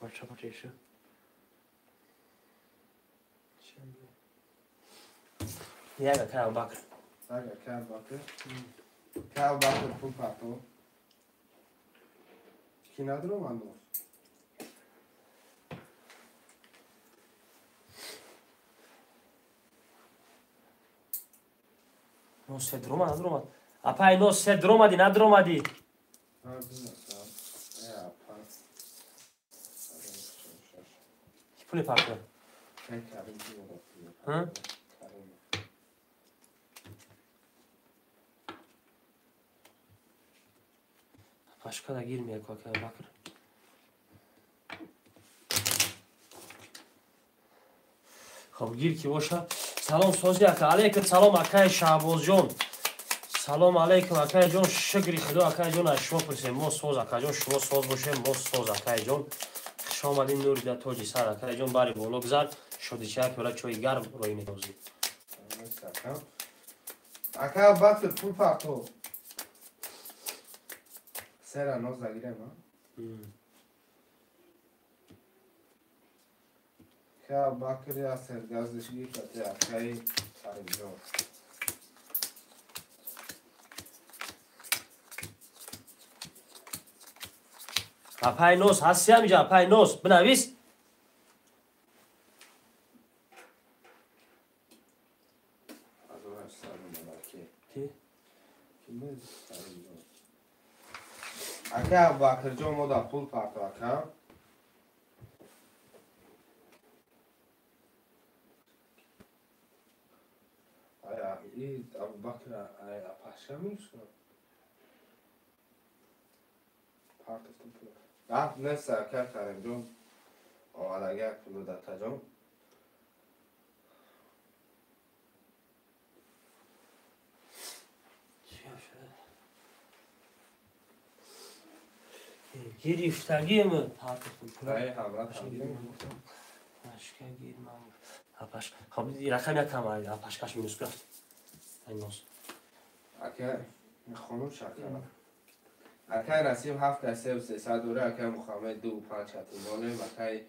بچه پاتیشه یک اکای ابو بکر اگه اکای ابو بکر اکای ابو بکر پول پرتو کی ندارم من دوست نو سه دروما ندروما اپای نو سه دروما دی ندروما دی پولی پاکه ها başka da girmeye korkuyor bakır. خب گیر کی باشه سلام سازی اکا علیکم سلام اکای شعباز جون سلام علیکم اکای جون شکری خدا اکای جون از شما پرسیم ما ساز اکای جون شما ساز باشه ما ساز اکای جون خوش آمدین نوری در تاجی سر اکای جون باری بالا گذار شدی چه که چای گرم روی میتوزی اکای بات پول پرتو سر نوز نگیره ما که باکری از سرگازشی کتی اکای سرگزار اپای نوز هستی هم اینجا اپای نوز بنویس از اون هشت سال مبارکی کی؟ اکای باکر جو مودا پول پرتو اکای ای ابو بکر ای پاشا میشه پارتستون پول نه سرکار کارم جون آلاگه پول داتا جون گریفتگی من پارتستون پول ای حضرت پاشکا گیرم پاش خب این رقم یک کم آید پاشکاش مینوس کرد این نوز اکای خانم شکر اکای نسیم 7 دسته و 300 دوره اکای مخامه 2 و 5 کتی دانه اکای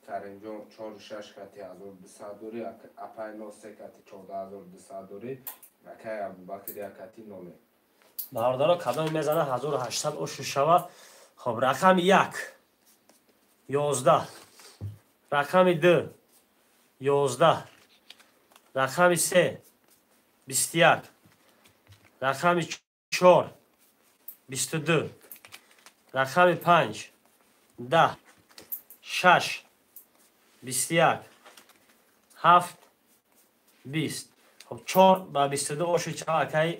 کرنجون 4 و 6 کتی 1200 دوره اپای 9 3 کتی 14200 دوره اکای ابو بکر یک کتی نامه باردارا کدام میزنه 1800 اوش شوا خب رقم 1 11 رقم 2 11 رقم 3 21 رقم 4 22 رقم 5 10 6 21 7 20 خب 4 با 22 باشی چه اکی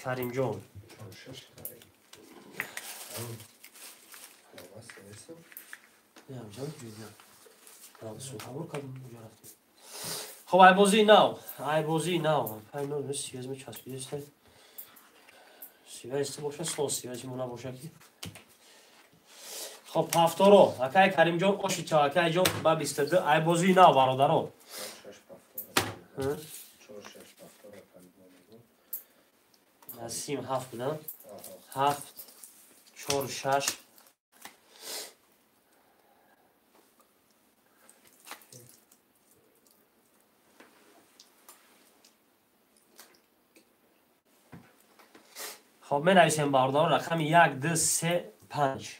کریم جون خب ای بازی نو پای نو سیاز می چسبیده است سیاز باشه سو سیاز مونا باشه کی خب هفتارو اکی کریم جون باشی چه اکی جون با 22 ای بازی نو برادرو نسیم 7 بودم 7 4 6 خب می نویسیم باردار رقم 1 2 3 5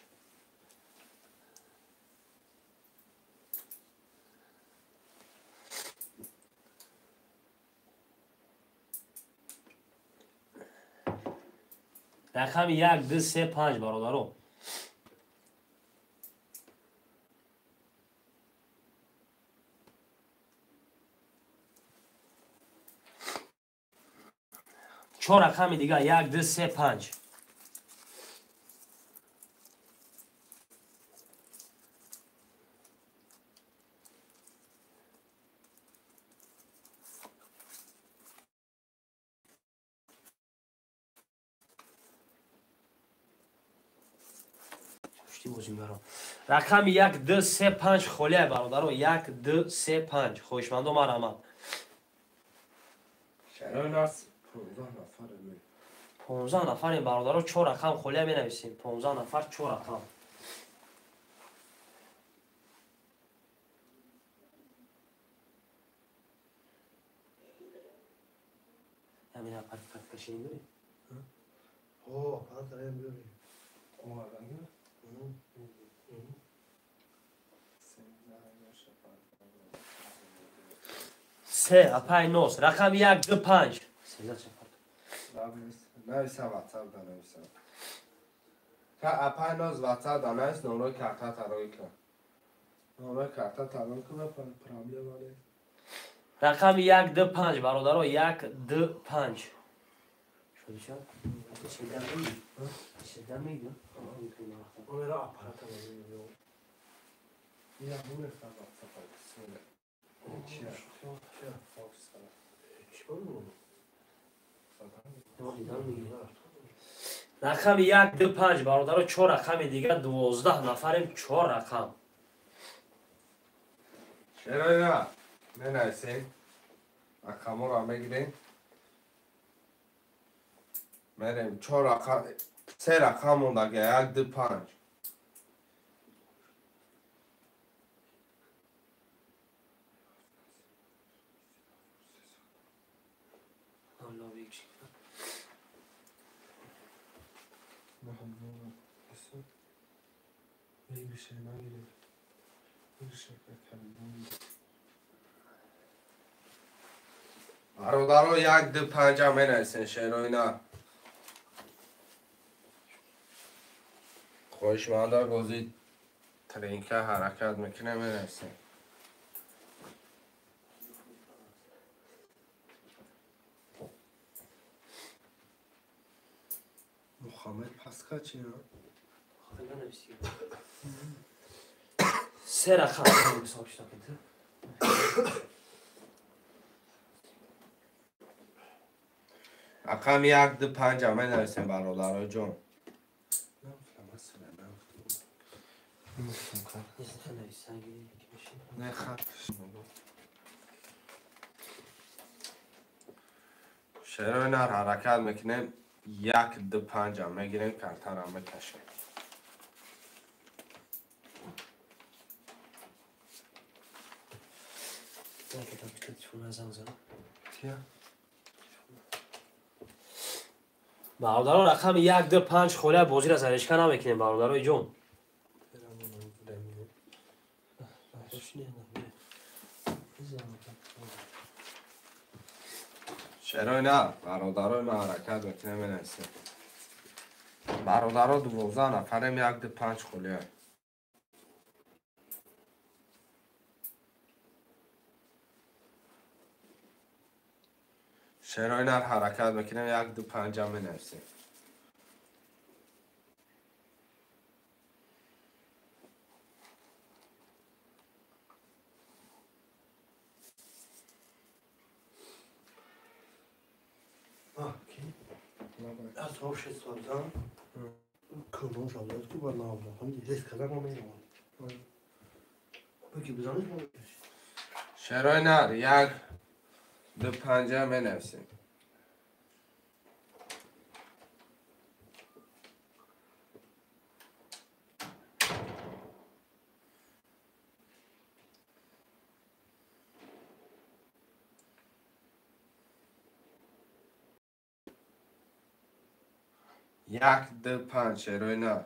رقم 1 2 3 5 برادرو چهار رقم دیگه 1 2 3 5 رقم 1 2 3 5 خالیه برادرو 1 2 3 5 خوشمندو مرحمت شرایط است 15 نفر می 15 نفر برادرو 4 رقم خالیه می نویسیم 15 نفر 4 رقم همین اپر کشیم داری اوه پس این بیاری سه اپای نوز رقم 1 2 5 نویسه واتساپ دا نویسه که اپای ناز واتساپ دا نویس نمره کرتا تروی کن نمره کرتا تروی کنه پرابلم آره رقم 1 2 5 برادرو 1 2 5 شده شد؟ شده میگه؟ اون را اپارات نمیدیم این همون افتاد واتساپ بسیاره چیه؟ فاکس رقم 1 2 5 برادرو 4 رقم دیگه 12 نفریم 4 رقم چرا نه؟ نه نویسیم رقم را میگیریم میریم 4 رقم 3 رقم مونده که 1 2 5 برادرها 1 2 5 هم مینویسین شعرهای نه خوشمنده گوزی ترینکه حرکت میکنه مینویسین محمد پسکا چی نه؟ سه رقم حساب شد رقم 1 2 5 هم مینویسین برادرها جون نه خطش شعرهای نه حرکت میکنیم 1 2 5 هم میگیریم کرتن هم میکشیم برادرها رقم 1 2 5 خاله بازی را زرشکه نمیکنیم برادرهای جون شعرهای نه برادرهای نه حرکت میکنیم مینویسین برادرها 12 نفریم، 1 دو 5 خلیه. شعرهای نر حرکت میکنیم، 1 دو 5 هم بنویسیم. اطراف شد سالتان کنون شاید که باید نابرا هم ریسک کردن ما میرم بگی بزنید ما بکشید شعرهای نر 1 دو 5 هم بنویسیم. یک دو 5 شعرهای نر.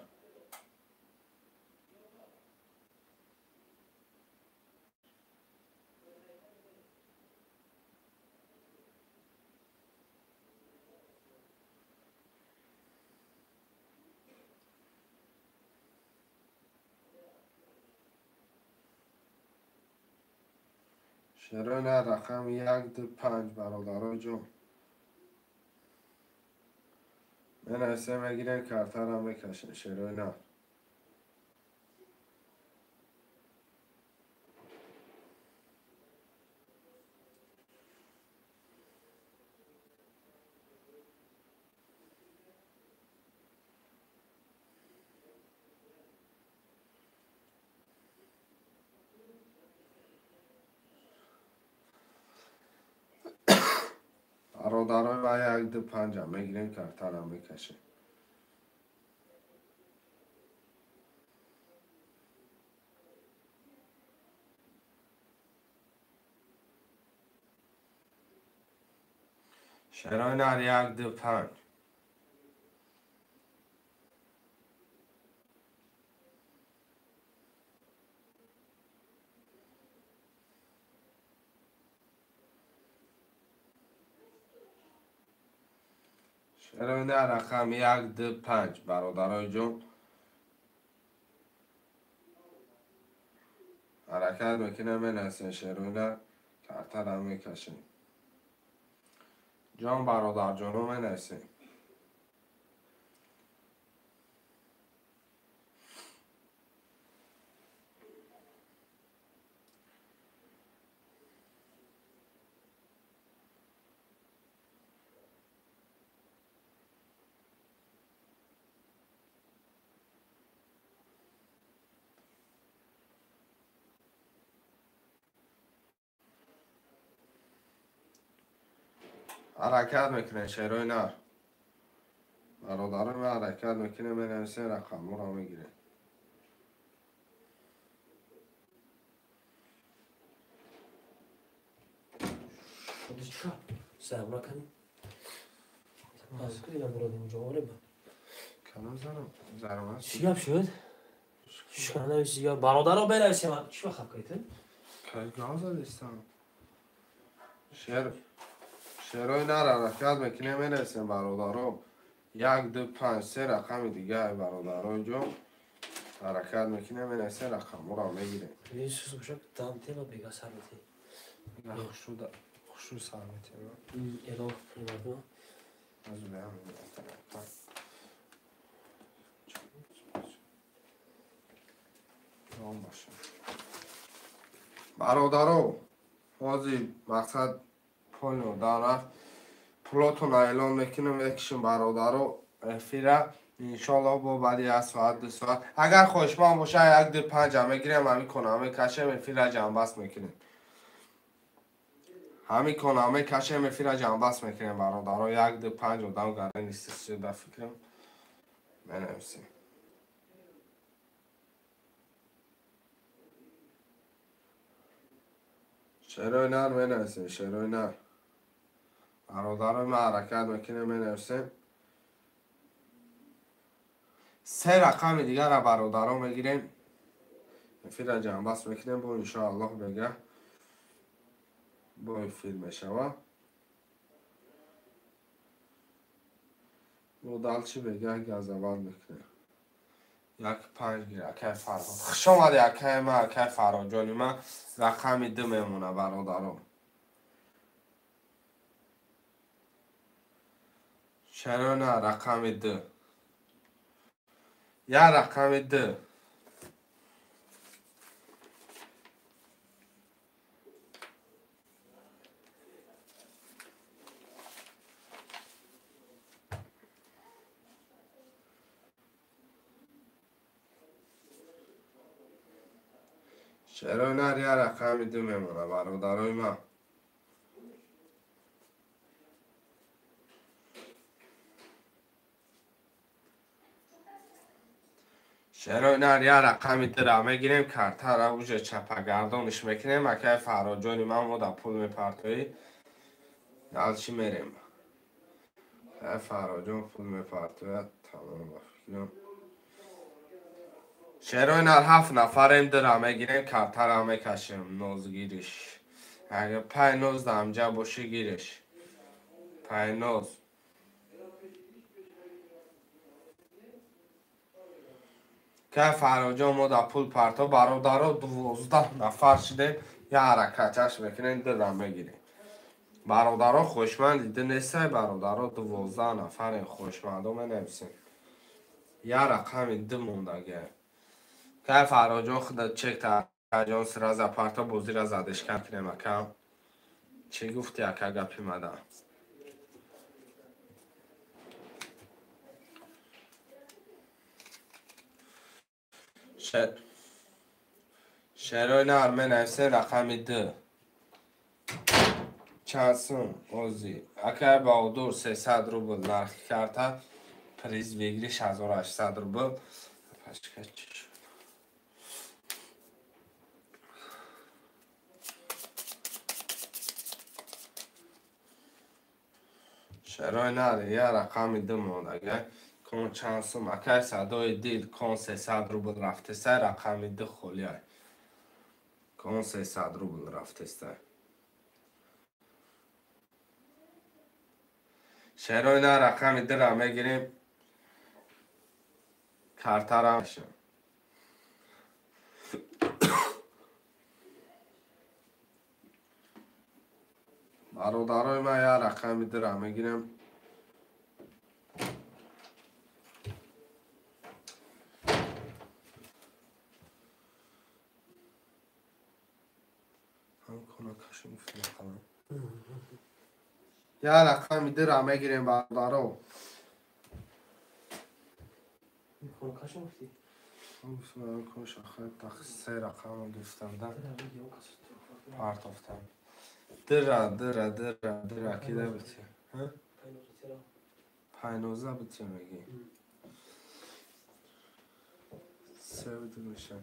شعرهای نر رقم 1 دو 5 برادرها جون بنویسیم، بگیرین کرتر هم بکشین. شعرهای نر برادرها و 1 دو 5 هم بگیرین کرتر هم بکشین. شعرهای نر 1 دو 5 شعرهای نر رقم 1 دو 5 برادرهای جون حرکت میکنه بنویسین. شعرهای نر کرتر هم بکشین. جان برادر جانو بنویسین. حرکت میکنه شعرهای نر برادران حرکت میکنه بنویسین، رقم رو میگیره. خودش چرا؟ سلام نکنیم از کلی من برادیم جواره با کنم زرم هست چی گپ شد؟ شکر نویسی یا برادر رو بنویسیم چی بخواب کهیتن؟ که گاز دستم شعرهای نر حرکت میکنه بنویسین برادران 1 دو 5 3 رقم دیگه برادران جون حرکت میکنه بنویسین، رقم رو میگیره. یه چیز بشه دام تیما بگا سرمتی خوشو سرمتی اله مردم از به هم برادرو بازی مقصد پول رو دارد پولاتون اعلان میکنم یکیشون برادرو افیره انشالله با بعدی از ساعت 2 ساعت اگر خوشمان باشه 1 دو 5 هم میگیرم همین کنامه کشه افیره جنبست میکنیم. همین کنامه کشه افیره جنبست میکنیم برادرو 1 دو 5 و دم گره نیست شده فکرم بنویسیم. شعرهای نر بنویسیم. شعرهای نر برادرای ما حرکت میکنه بنویسیم. 3 رقم دیگر را برادرها میگیریم فیل جنبست میکنیم با انشاءالله بگه با این فیلم شوا مدل چی بگه گزوال میکنه یک 5 گیر اکه فراد خوش آمده اکه ما اکه فراد جانی ما رقمی 2 میمونه برادرم چرا نه رقم 2 یا رقم 2 چرا نه یا رقم 2 میمونه برادرای ما چرا نه یا رقم 2 را میگیریم کارتا را اوج چپگردانش میکنیم اکه فراد جانی ما مو پول میپرتوی دال چی میریم فراد جان پول میپرتوی تمام بافیم چرا نه 7 نفریم در میگیریم کارتا را میکشیم نوزگیرش اگه 5 نوز دمجه باشه گیرش 5 نوز که فراجان ما در پول پرتا برادرها 12 نفر شدیم یه حرکتش میکنیم در میگیریم برادرها خوشمند دیده نیسته برادرها 12 نفر خوشمند همه نمیسیم یه رقم 2 موندگه که فراجان خود چک تا سر از پرتا بازی را زدش کنیم اکم چی گفتی اکا گپی مده شروع نرمه نفسه رقم 2 چانسون اوزی اکر با دور 300 روبل نرخی کرده پریز بگیریش 1800 روبل شروع نره یه رقم 2 مونده کن چانسون اکر صدای دیل کن 300 روبل رفته سه رقم 2 خولی های کن 300 روبل رفته سه شروع نه رقم 2 را میگیریم کارتا را میشیم برادرای ما یه رقم 2 را میگیریم یه رقم 2 را میگیریم برادرها کش آخه تا 3 رقم رو گفتم در پرتافتم در کی ده بتی 5 بتی میگی 3 بتی میشه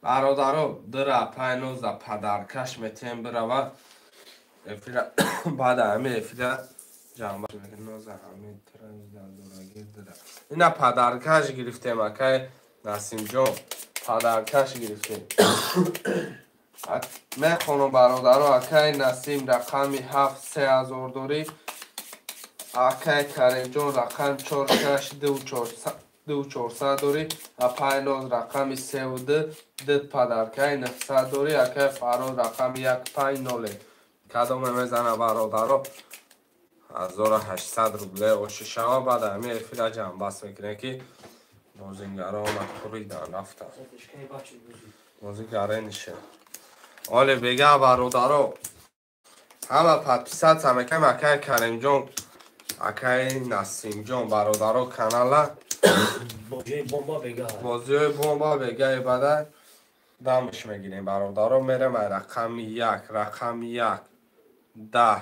برادرها در 5 پدرکش میتیم برود بعد همه افیده جنبه نوزه همه ترنج در دورگیر داره اینا پدرکش گرفتیم اکای نسیم جان پدرکش گرفتیم میخونم برادرها اکای نسیم رقمی 7 3000 داری اکای کریم جان رقم 4 کش 2400 داری اپای نوز رقمی 32 دید پدرکای 900 داری اکای فراد رقمی 150 کدام میزنه برادرها 1800 روبله اوشی شما بعد همه افیل جمع بس میکنه که بازینگرها آمد خوریدن رفتن بازینگره نشه حالی بگه برادرها همه پدپیست هم اکه مکه کریم جان اکه نسیم جان برادرها کاناله بازی های بومبا بگه بعد دمش میگیریم برادرها میرم رقم 1 رقم 1 10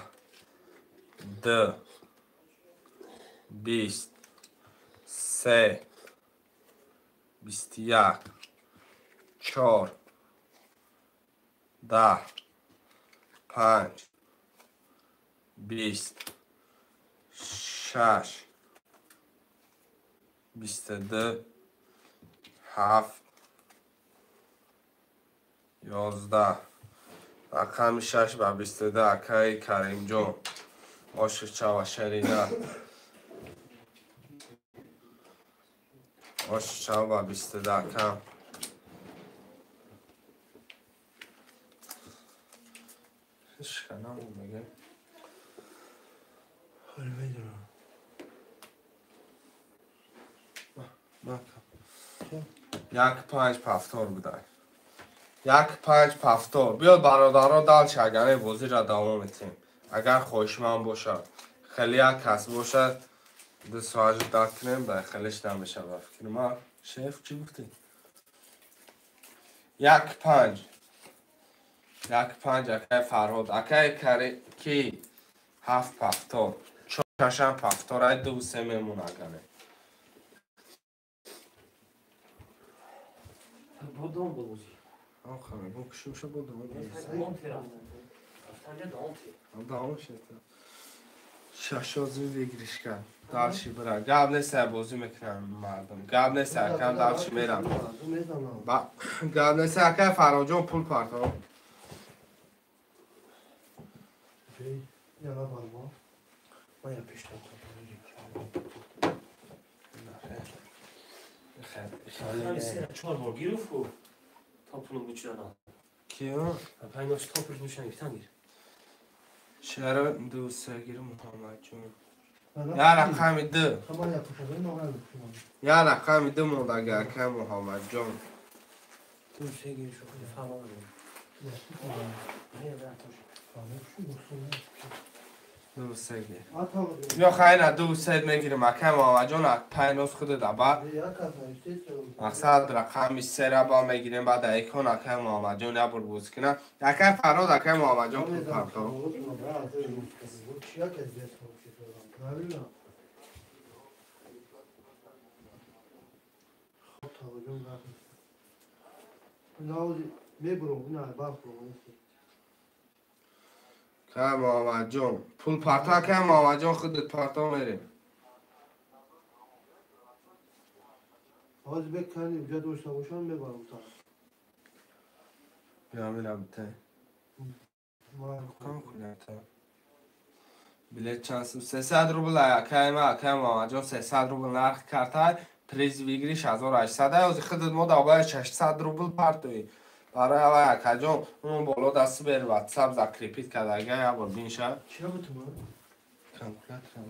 2 20 3 21 4 10 5 20 6 22 7 11 رقم 6 و 22 اکای کریم جان باشه چاو شریده باش شما با 22 کم شکنم میگه خیلی میدونم یک 5 پفتار بوده یک 5 پفتار بیاد برادرها دل شه اگر این بازی را دوام میتیم اگر خوشمند باشد خیلی یک کس باشد دو سواج داد کنیم باید خیلیش نمیشه بفکریم ما شیف چی گفتی؟ یک 5 یک 5 اکای فرهاد اکای کاری کی 7 پفتار چشم پفتار های دو سه میمون اگره بودم بوزی آخه بون کشیم شو بود دانتی رفتم رفتم دانتی دامو شد شاشازی ویگریش کرد دالشی برای گاب نیست بازی میکنم مردم گاب نیست کم دالشی میرم با گاب نیست که فراجون پول پارتا یا نه بالما ما یا پیش خیلی سر 4 بار گیرفت و تا پولو بچه کیو؟ پنج تا پولش بچه گفتن گیر چرا دوست گیرم محمد جون یا رقم دو یا رقم دو مونده که محمد جون دوست گیر شو فهمم دوست گیر یا خیلی دوست میگیرم اکه محمد جون پنج خود دبا مقصد رقم سه را با میگیریم بعد ایکون اکه محمد جون یا برگوز کنه اکه فراد اکه محمد جون پول پرتو که محمد جون پول پرتو که محمد جون خودت پرتو میریم باز بکنی اینجا داشته باشم ببرم تا بیا میرم ته کام کنه تا بلیت چانسم 300 روبل اکه ما اکه محمد جون 300 روبل نرخ کرده پریز ویگریش 1800 از خودت ما دابای 600 روبل پرتوی برای اوه اکه جون اون بالا دست بیر واتساپ زکریپیت کرده اگه یا بار بین شد چرا به تو من؟ کانکولات رو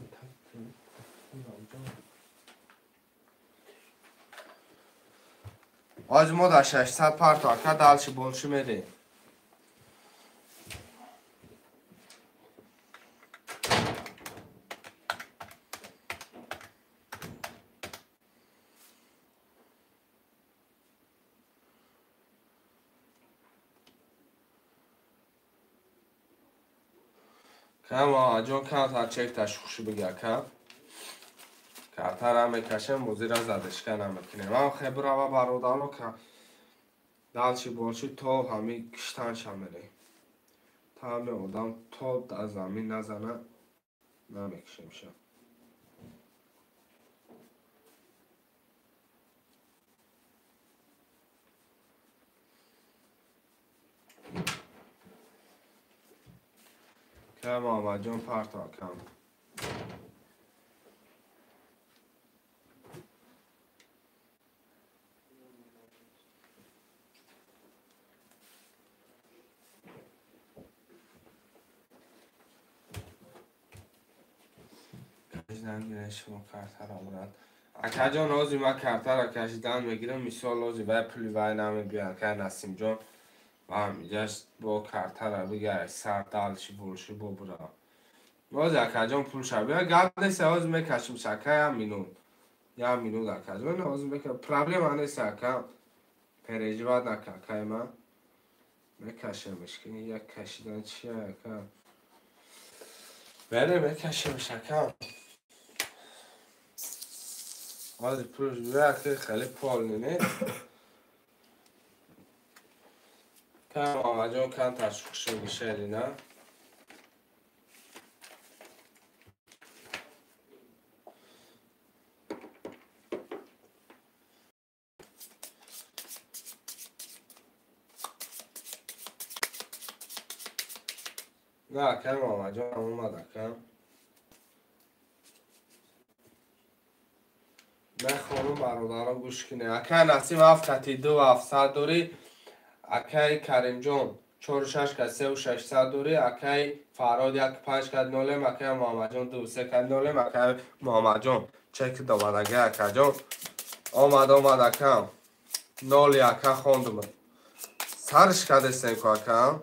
آج ما در 600 پرتو اکه دالشی بولشی میریم کم آجون کم تا چک تشخوشی بگه کم کارتر هم میکشم موزی را زدش کنم میکنیم من خبره و برادرو که دلشی بولشی تو همی کشتن شمیره تا همی آدم تو در زمین نزنه نمیکشیم شم کم آمد جون پرتا کم کشیدن میرش و کارتر آمد اکه جان آزی ما کارتر را کشیدن میگیرم مثال آزی وی پلی وی نمی بیان که نسیم جان و همیجاست با کارتر را بگه سر دلشی بولشی با برا آزی اکه جان پول شد بیا گرد نیست آزی میکشیم شکه یا مینون یا مینون اکه جان آزی میکشیم پرابلم هنیست اکه پریجواد نکه اکه ما میکشیمش که یک کشیدن چیه اکه بله میکشیمش اکه آزی پولش بیا که خیلی پال نینه که آمد جان کن تشویق شو بشه نه نه کم آمد جان اومد کم نه خانم برادران گوش کنه. اکه نسیم 732 700 دوری. اکه کریم جان 46 که 3 و 600 دوری. اکه فراد 15 که نولم. اکه محمد جان 23 که نولم. اکه محمد جان چک دوباره اکه جان آمد اکه نول اکه خوندم سرش کده سنکو اکه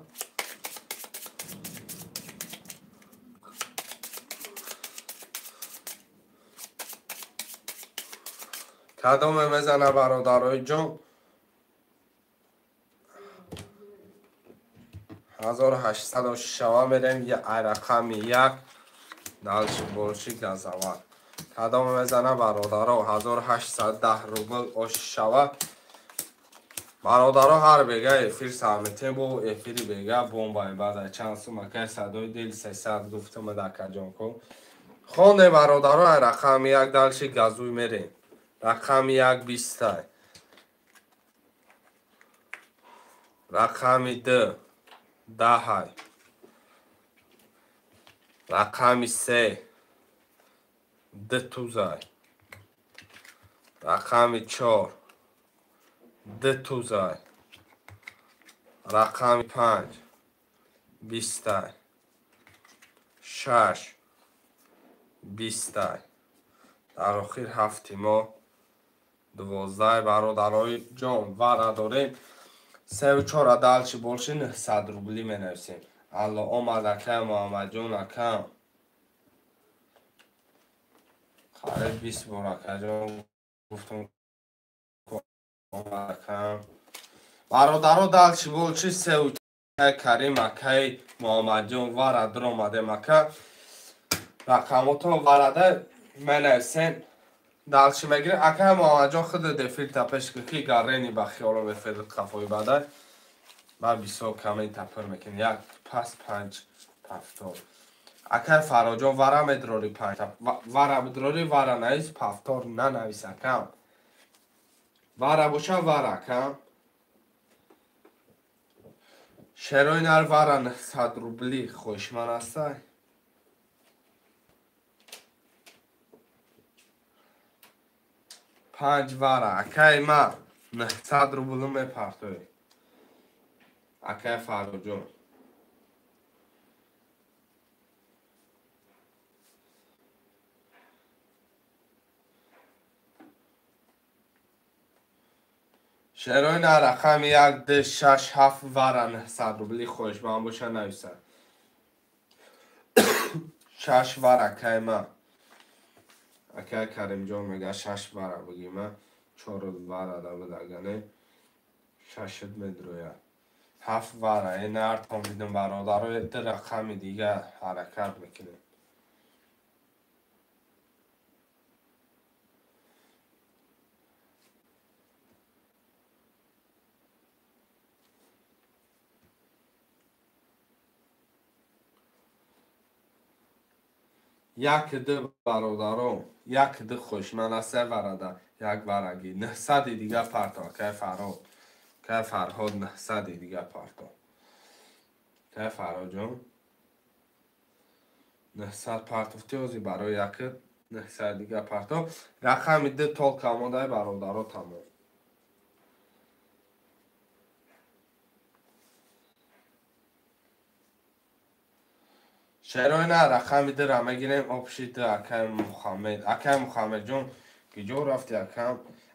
کدام میزنه برادرای جان 1800 میریم یه رقم یک دلش بولشی گزاور کدام میزنه برادرها 1810 روبل شوه برادرها هر بگه افیر سهمته بو افیری بگه بومبای بعد چند سو مکه صدای دل 300 گفتم دکه جان کن خونده برادرها رقم یک دلشی گزوی میریم رقم یک 20 رقم 2 10 رقم 3 2000 رقم 4 2000 رقم 5 20 6 20 در آخر هفته ما 12 برادرای جان ور داریم 3 و 4 دلچی بولشی 900 روبلی می نویسیم الله آمد اکه محمد جان اکه خرید 20 بار اکه جان گفتم اکه برادرها دلچی بولشی 3 و 4 کریم اکه محمد جان ور در آمده اکه رقماتون ورده می نویسیم دلچی میگیره اکه محمد جان خود دفیل تپش که گرینی به خیالو بفید قفوی بده و بیسو کمی تپر میکنی یک پس 5 پفتار اکه فراجان وره میدراری 5 وره بدراری وره نویس پفتار ننویس اکم وره باشه وره کم شروع نر وره 900 روبلی خوشمن هسته 5 وره اکه ما 900 روبلو میپرتوی اکه فراجان شروع نه رقم 1 2 6 7 وره 900 روبلی خوشمن باشه نویسه 6 وره که ما اکه کریم جان میگه 6 وره بگیم 4 وره دا بدگنه 6 میدرویه 7 وره این ارتان بیدیم برادر رو ده رقم دیگه حرکت میکنیم یک ده برادران یک ده خوشمن است 3 وره ده یک ورگی 900 دیگه پرتا که فرهاد 900 دیگه پرتا که فرهاد جان 900 پرتفتی اوزی برای یک 900 دیگه پرتا رقم ده تال کمانده برادرها تمام شروع نه رقم ده را میگیریم آپشید اکه محمد جان که جو رفتی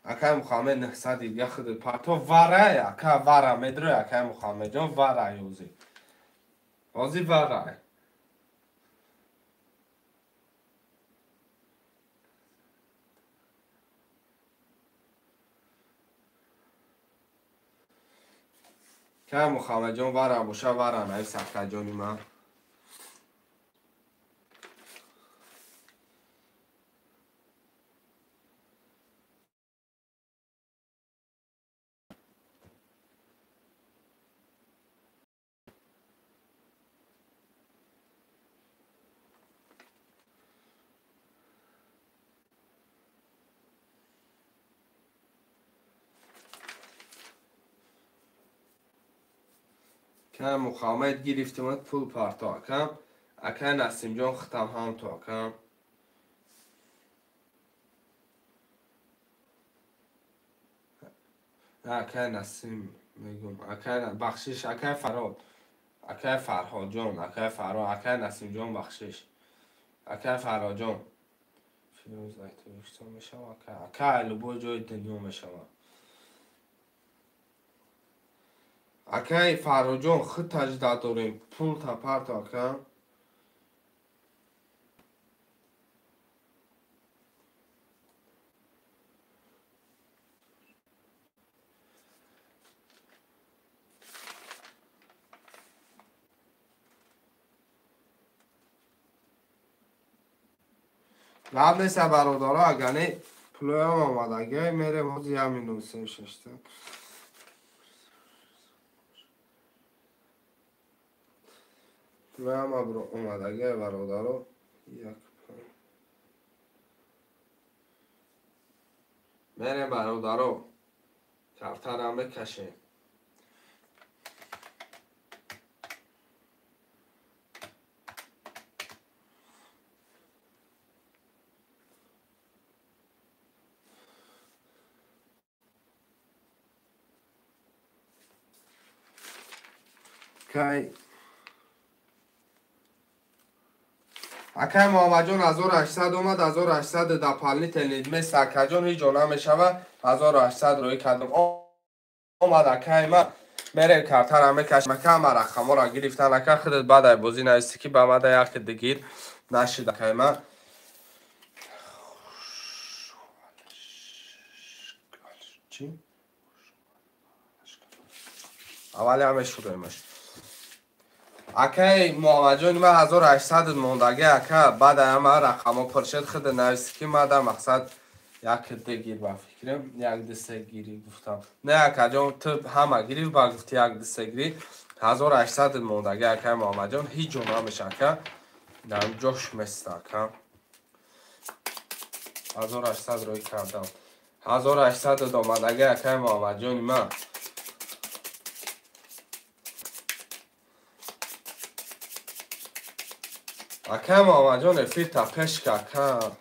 اکه محمد 900 دیگه خود پرتا وره اکه وره میدروی اکه محمد جان وره یوزی اوزی وره که محمد جان وره باشه وره نویس اکه جانی من که محمد گرفتمت پول پرتا اکه نسیم جان ختم هم تا اکای نسیم میگم اکای بخشش اکای فراد اکای فرهاد جان اکای فراد اکای نسیم جان بخشش اکای فرهاد جان فیروز ایتوشتو میشه اکای لبو جای دنیا میشه اکای فرهاد جان خود تجدید داریم پول تا پرت اکای لب نیست برادارا اگه پلوی هم آمد اگه میره موزی همین نوسیم ششته پلوی هم آمد اگه برادارا یک میره برادارا کفتر هم بکشیم کی اکای محمد جان 1800 اومد 1800 در پلنی تلید می سکه جان هیچ جانه می شود 1800 روی کدم اومد اکای ما میره کارتر همه کش مکه همه رقم را گرفتن اکای خودت بعد بازی نویستی که به مده یک دیگیر نشید اکای ما چی؟ اولی همه شروعیمش اکای محمد جان ما 1800 موندگه اکای بعد همه رقم پرشد خود نویستی که مده مقصد یک دیگیر با فکرم یک دسته گیری گفتم نه اکای جان تو همه گیری با گفتی یک دسته گیری 1800 موندگه اکای محمد جان هیچ جون نمیشه اکای در جوش مسته اکای 1800 روی کردم 1800 دومدگه اکای محمد جان ما اکای محمد جان افیر تپش که اکای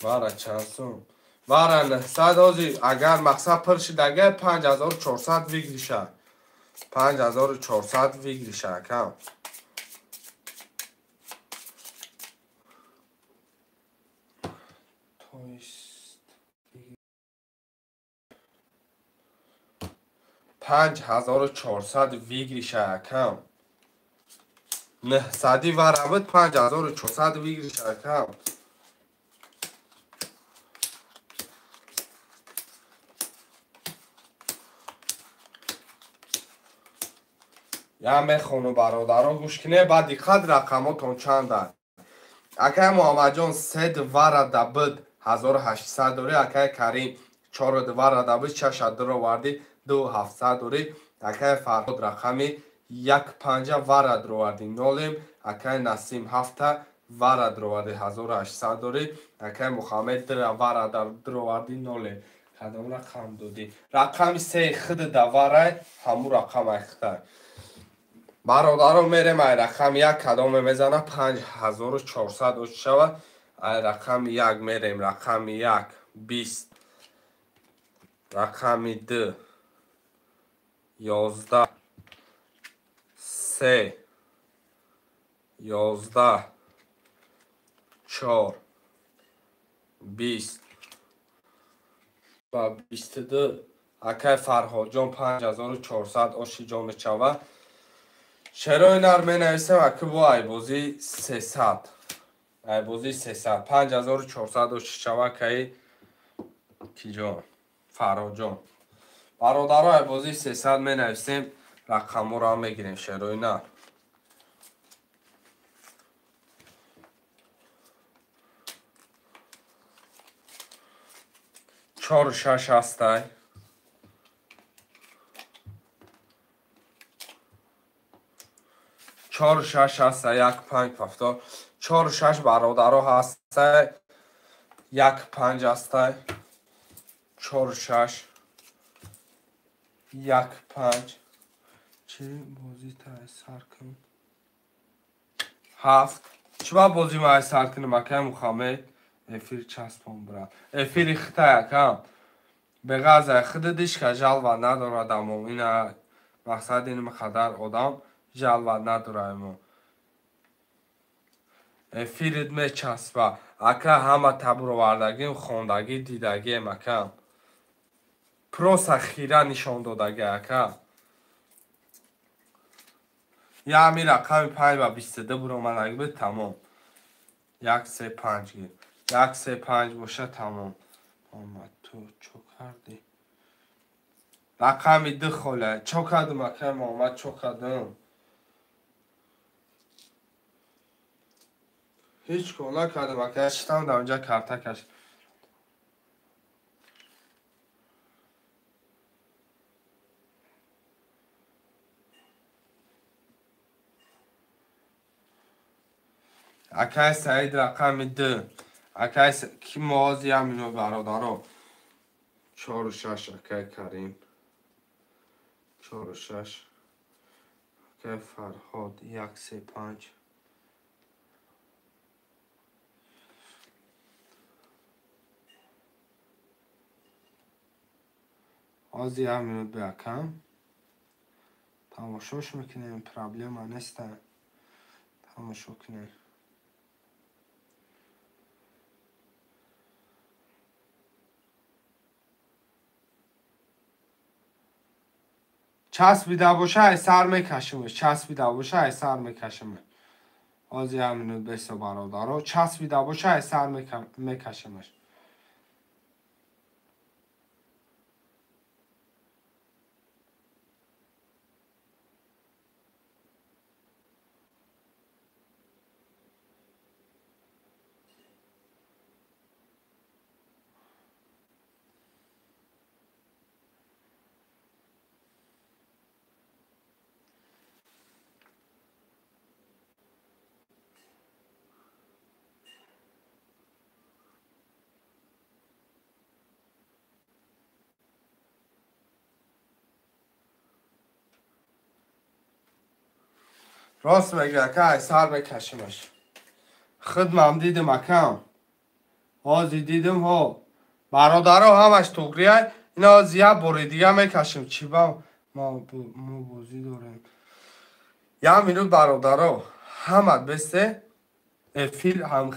باره چانسون باره 900 آزی اگر مقصد پرشید اگر 5400 ویگریشه 5400 ویگریشه اکای پنج 5400 ویگریشه اکای 900 و رابط 5400 ویگریشه اکای یا میخونو برادران گوش کنه بعد دقت رقماتون چنده اکای محمد جان 3 ورد بود 1800 دوری اکای کریم 4 ورد بود 6 درو وردی 2700 دوری اکای فرهاد رقمی 15 ورد رو وردی نولیم اکای نسیم 7 ورد رو وردی 1800 دوری اکای محمد 3 ورد رو وردی نولیم کدام رقم دودی رقم 3 خود دوره همون رقم اخته برادران میریم ای رقم یک کدام میزنه 5400 شود ای رقم یک میریم رقم یک 20 رقم 2 11 3 11 4 20 و 22 اکای فرهاد جان 5400 آشی جان شود شروع نر می نویسم اکه با ای بازی 300 ای بازی 300 5400 شود که کی جان فرهاد جان برادرها ای بازی 300 می نویسیم رقم را هم میگیریم شروع نر 4 و 6 هست 4 و 6 هست 1 5 هفتاد 4 و 6 برادرها هست 1 5 هست 4 و 6 یک پنج چی بازی تا سر کن هفت چی با بازی ما سر کنم اکه مخامه افیر چسبان برم افیر خطا یکم به غازه خود دیش که جلوه ندارد اما این مقصد این مقدر آدم جلوه نداره اما افیرت می چسبه اکه همه تبرو وردگیم خوندگی دیدگی مکم پروس خیره نشان دادگی اکه یا امی رقم 5 و 22 برو من اگه به تمام 1 3 5 گیر 1 3 5 باشه تمام آمد تو چو کردی رقمی 2 خوله چو کردم اکه آمد چو کردم هیچ کلا کردم اکه شتم در اونجا کرتکش اکه سعید رقم 2 اکه کی موازی همینو برادارو 4 و 6 اکه کریم 4 و 6 اکه فرهاد 1 3 5 آزی همینو بکم تماشاش میکنیم پرابلم نیست تماشا کنیم چسبیده باشه ای سر میکشمش چسبیده باشه ای سر میکشمش آزی همینو بسته برادارو چسبیده باشه ای سر میکشمش راست میگه که ای سر میکشمش خودم دیدم اکم آزی دیدم ها برادرها همش توگریه این آزیه بوری دیگه میکشم چی با ما بازی داریم یه منو برادرها همه بسته فیل هم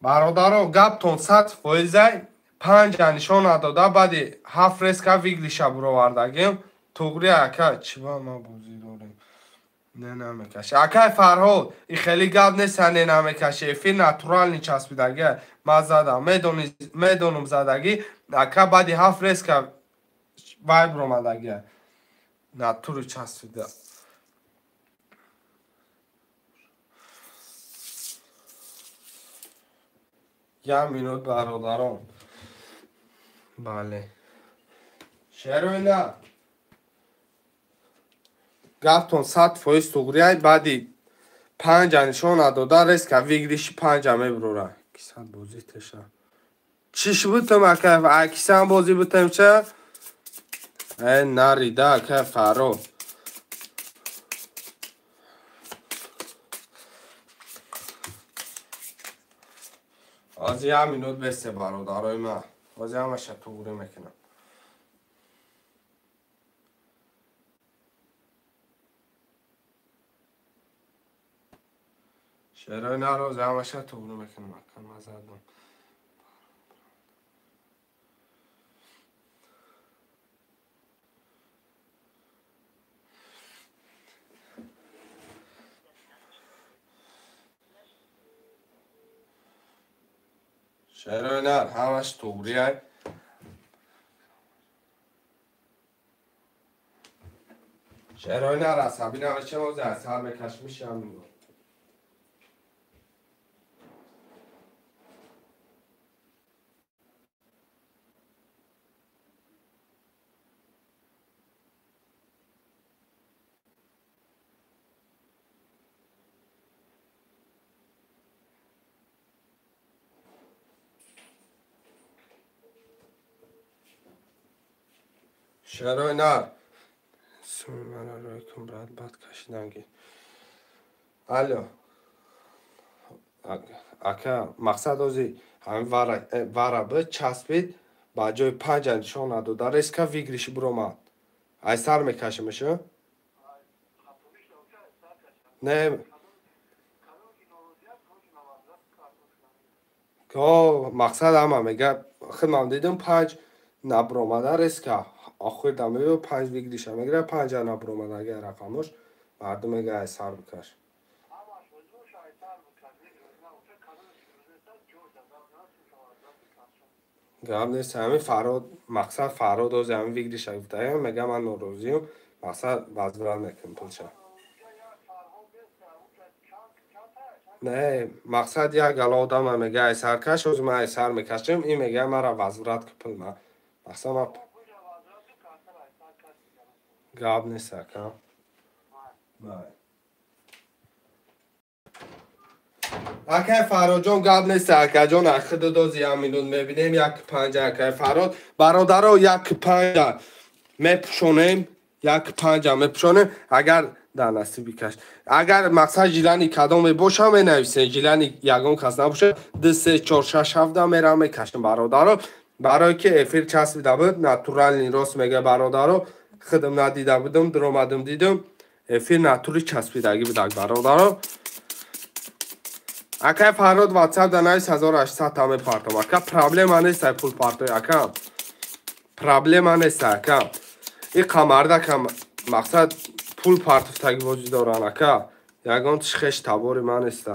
برادرها گپ تون 100% 5 نشان نداده بعدی 7 ریسکا ویگلیشه برو وردگیم توگریه اکه چی با ما بازی داریم نه نمیکشه اکه فرهاد این خیلی گپ نیست نه نمیکشه فیل نتورال نی چسبیدگی ما زدم میدونم زدگی اکه بعدی 7 ریسکا وای برامدگی نتوری چسبیده یه مینوت برادران بله شروع نه گفتون 100% توگریه بعدی 5 نشان نداده ریسک ویگلیشی 5 میبروره کسان بازی تشه چیش بودم اکه اکیسان بازی بودم چه ای نریده اکه فرو آزی هم مینوت بسته برادرای من آزی همه شد توگری میکنم شعرهای نروز همه شد توگری میکنم اکن مزدم شعرهای نر همش توگری های شعرهای نر عصبی نمیشه موزه از هر بکشمیشی هم میگو چرا نه سوی من روی کن بد کشیدم گیر الو اکا مقصد اوزی همین واره به چسبید با جای 5 نشان نداده ریسکا ویگریشی برومد ای سر میکشمشو نه که مقصد همه میگه خیلی دیدم 5 نبرومده ریسکا آخوی دمیو 5 ویگریشه میگه 5 نبرومده اگه رقمش مردم میگه ای سر بکش گام نیست همین فراد مقصد فراد از همین ویگری شگفته میگه من نوروزیم مقصد وزبران میکنم پلشه نه مقصد یک گل آدم میگه ای سرکش از من ای سر میکشم این میگه مرا وزبرات کپل من مقصد من گاب نیست کام اکه فراد جان گاب نیست اکه جان اخد دوزی همینون میبینیم 1.5 اکه فراد برادر رو 1.5 میپشونیم 1.5 میپشونیم اگر در نصیبی کش اگر مقصد جیلانی کدام باشه می نویسه جیلانی یگان کس نباشه 2 3 4 6 7 میرم میکشم برادر رو برای که افیر چسبیده بود ناتورال نیروس میگه برادر رو خودم ندیده بودم در اومدم دیدم افیر ناتوری چسبیدگی بود برادر رو اکه فراد واتساپ در 9800 تا میپارتم اکه پرابلم نیست پول پارتو اکه پرابلم نیست اکه این قمرده که مقصد پول پارتفتگی وجود دارن اکه یگان تشخیش تباری من است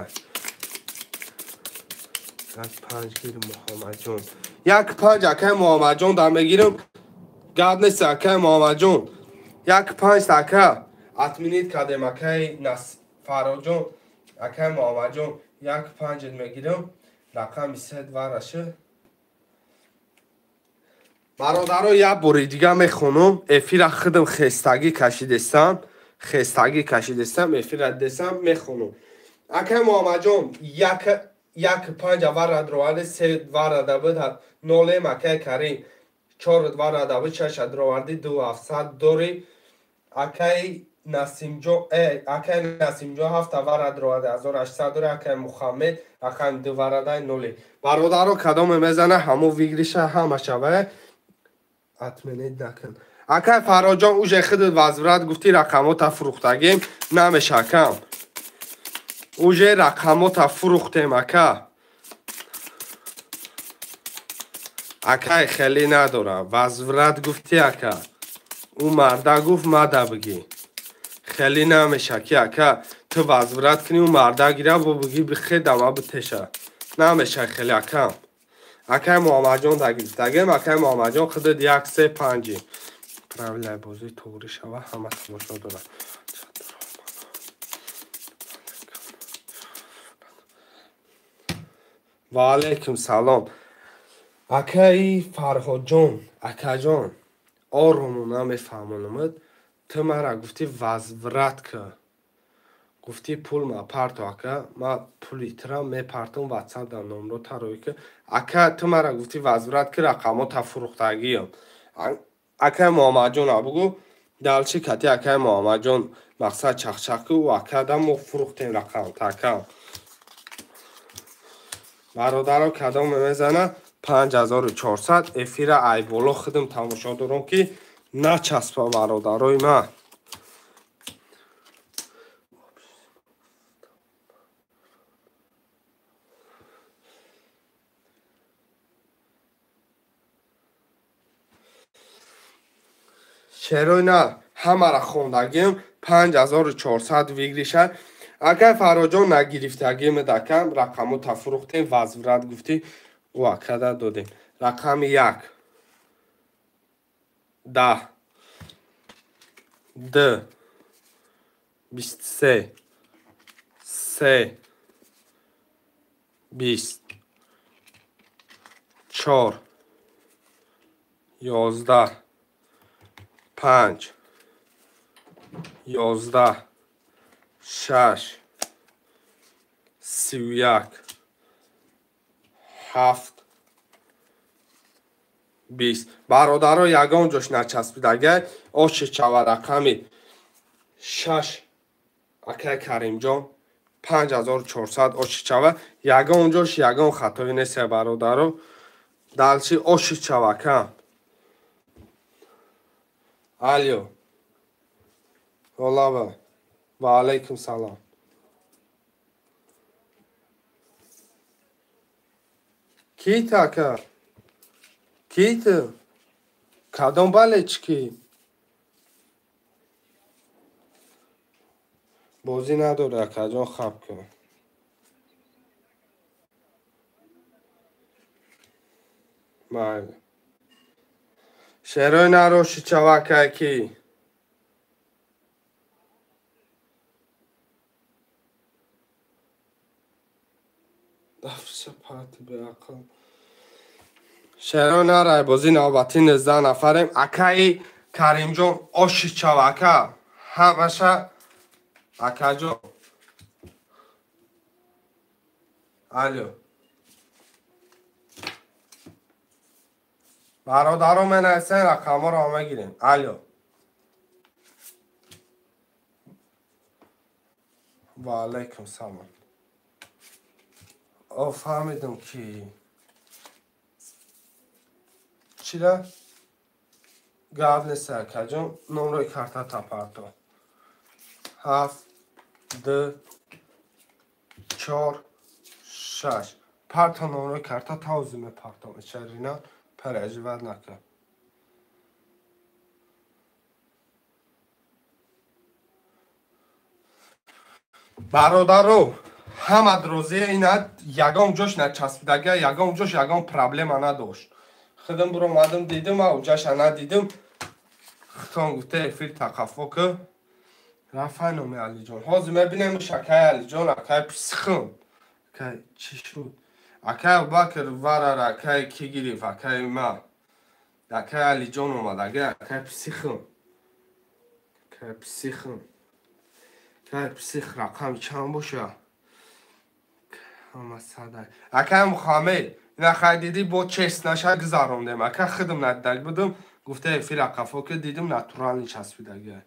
1.5 گیرم محمد جون 1.5 اکه محمد جون در میگیرم گاد نیست اکه محمد جون 1.5 اکه اتمینید کدیم اکه فراد جون اکه محمد جون 1.5 میگیرم رقم 3 ورشه برادر یک باری دیگه میخونم افیر خودم خستگی کشیدستم افیر دستم میخونم اکه محمد جان 1.5 ورد روالد 3 ورد بود نولیم اکه کریم 4 ورد بود 6 روالدی 2700 دوری اکه نسیم جو هفت ورد روالد 1800 دوری اکه محمد اکه 2 ورده نولی برادر رو کدام میزنه همو ویگریشه همه شوه اطمینید نکن اکه فراد جان اوژه خودت وزبرت گفتی رقمات فروختگیم نمیشه کم اوژه رقمات فروختیم اکه خیلی نداره وزبرت گفتی اکه او مرده گفت مده بگی خیلی نمیشه که اکه تو وزبرت کنی او مرده گیره و بگی بخی دمه بتشه نمیشه خیلی اکه محمد جان دگیم اکه محمد جان خودت 1.3.5 پرابلم بازی توری شوه همه تماشا داره و علیکم سلام اکه فرهاد جان اکه جان آرومو نمیفهمونمد تو مرا گفتی وزورت که گفتی پول ما پرتو اکه ما پولی ترم میپرتم واتساپ در نمرو تروی که اکه تو مرا گفتی وزورت که رقمات فروختگیم اکه محمد جان بگو دلچی کتی اکه محمد جان مقصد چخچخی و اکه دم فروختیم رقم تکم برادر کدام میزنه 5400 افیر ای بالا خودم تماشا دارم که نچسبه برادرای من چرا نه همه را خوندگیم 5400 ویگریشه اگر فراجان نگیرفتگیم دکم رقمو تفروختیم وزورت گفتی و اکده دادیم رقم 1 10 2 23 3 20 4 11 5 11 6 31 7 20. برادرها یگان جاش نچسبیدگه آش چوا رقمی 6 اکای کریم جان 5400 آش چوا یگان جاش یگان خطایی نیست برادرها دلچی آش چوا کم الو والله و علیکم سلام کی تاکا کی تو کدام بلچ کی بازی نداره کجا خب کن بله شروع نروشی چواکه کی دفش پاتی به اقل شروع نره بازی نوبتی 19 نفریم اکای کریم جان آشی چواکه همشه اکا جان الو برادران من هستن رقم ها رو همه گیریم الو و علیکم سلام او فهمیدم کی چی ده؟ گابل سرکه جان نمروی کارتا تپارتو 7 2 4 6 پارتا نمروی کارتا تاوزیمه پارتا چرینا پرجواد نکن برادرو همه دروزی اینا یگام جوش نچسبیدگه یگام جوش یگام پرابلم نداشت خودم برو اومدم دیدم و جاش ندیدم خطان گفته افیر تقفو که رفع نومی علی جان حاضر میبینم شکای علی جان اکای پسخم اکای چی شد اکای باکر ورر اکای کی گریف اکای ما اکای علی جان اومدگه اکای پسخم اکای پسخم اکای پسخ رقم چند باشه همه صده اکای مخامل اینا خیلی دیدی با چست نشه گذاروندم اکای خودم ندک بودم گفته افیر اقفو که دیدم نتورال نچسبیدگه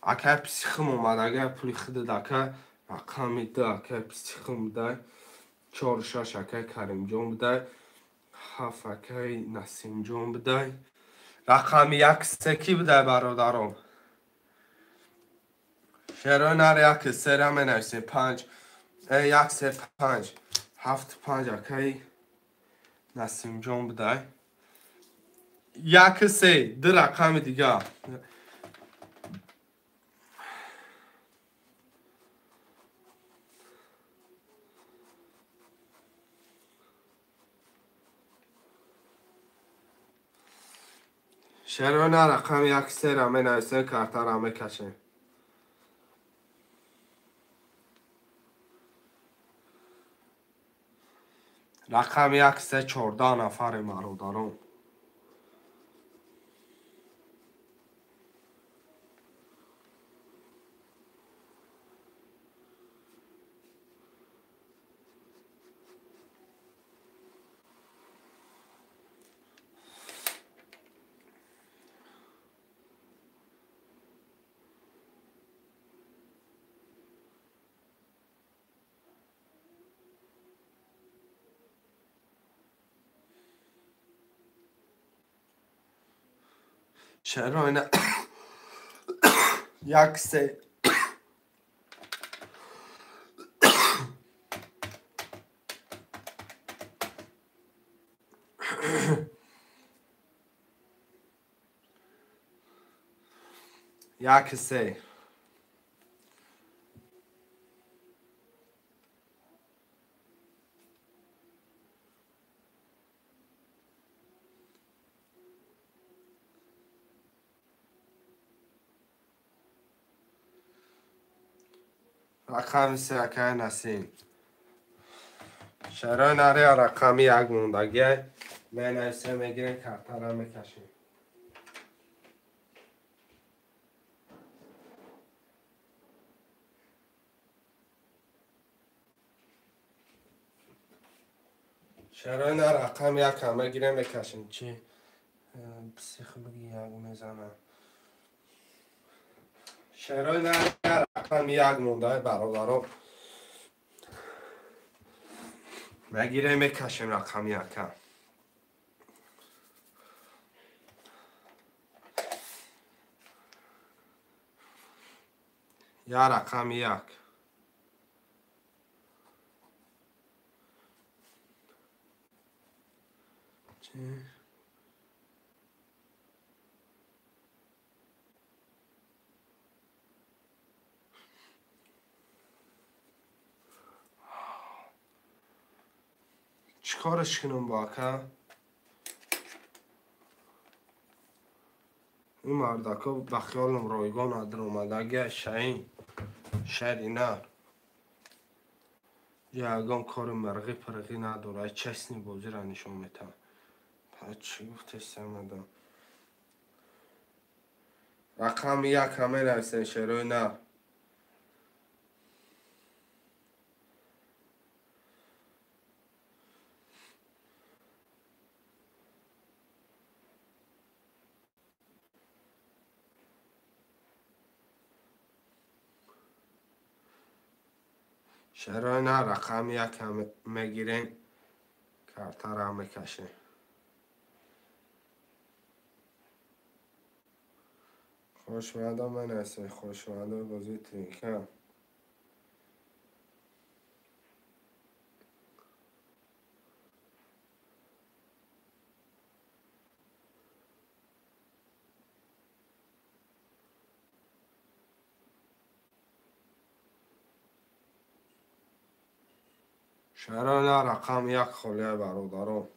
اکای پسیخم اومد اگر پولی خود دکه رقمی ده اکای پسیخم ده 4 6 اکای کریم جان بده 7 اکای نسیم جان بده رقمی 1 سکی بده برادرم شروع نره یک سر همه نویسیم 5 1 3 5 7 5 اکای نسیم جان بده 1 3 دو رقم دیگه شروع نه رقم 1 3 همه نویسیم کارتا همه کشیم رقم 1 3 14 نفر برادران چرا اینا 1 3 1 3 رقم 3 اکای نسیم چرا نره رقمی 1 موندگی من نویسه میگیریم کارتا را میکشیم شرای نه رقم یک همه گیرم بکشیم چی؟ بسیخ بگی یک میزنم شرای نه رقم یک مونده برادرم مگیرم بکشیم رقم یکم یا رقم یک چی؟ چیکارش کنم با که؟ این مردکا به خیالم رایگان ادر اومده شاین شری نه یگان کار مرغی پرغی نداره چسنی بازی را نشون میتم پس چی گفتش سمدم رقم یک همه نویسن شروع نه شروع نه رقم یک همه میگیرین کارتا را میکشین خوشمنده من هستم خوشمنده بازی تینکم شروع نه رقم یک خالیه برادرم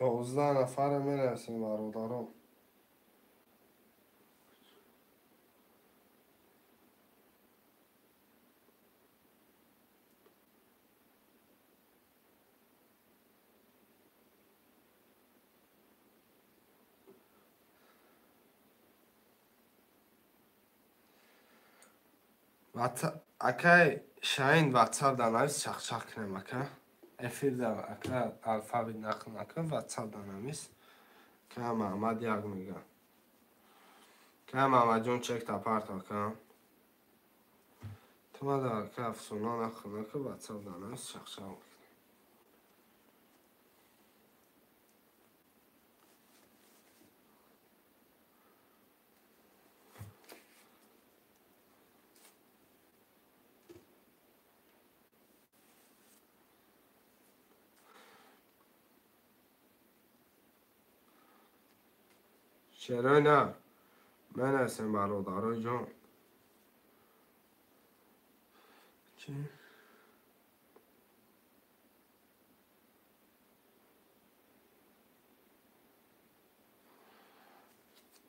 یازده نفر میرسیم برادرم اکای شاین واتساپ دانایست چخ کنم اکا افیر دا اکا الفابet نخون اکا واتساپ دانایست که محمد یک میگه که محمد جون چک تا پارت اکا تو ما دا اکا افسونا نخون اکا واتساپ دانایست چخ چرا نه من هستم برادر جان چی؟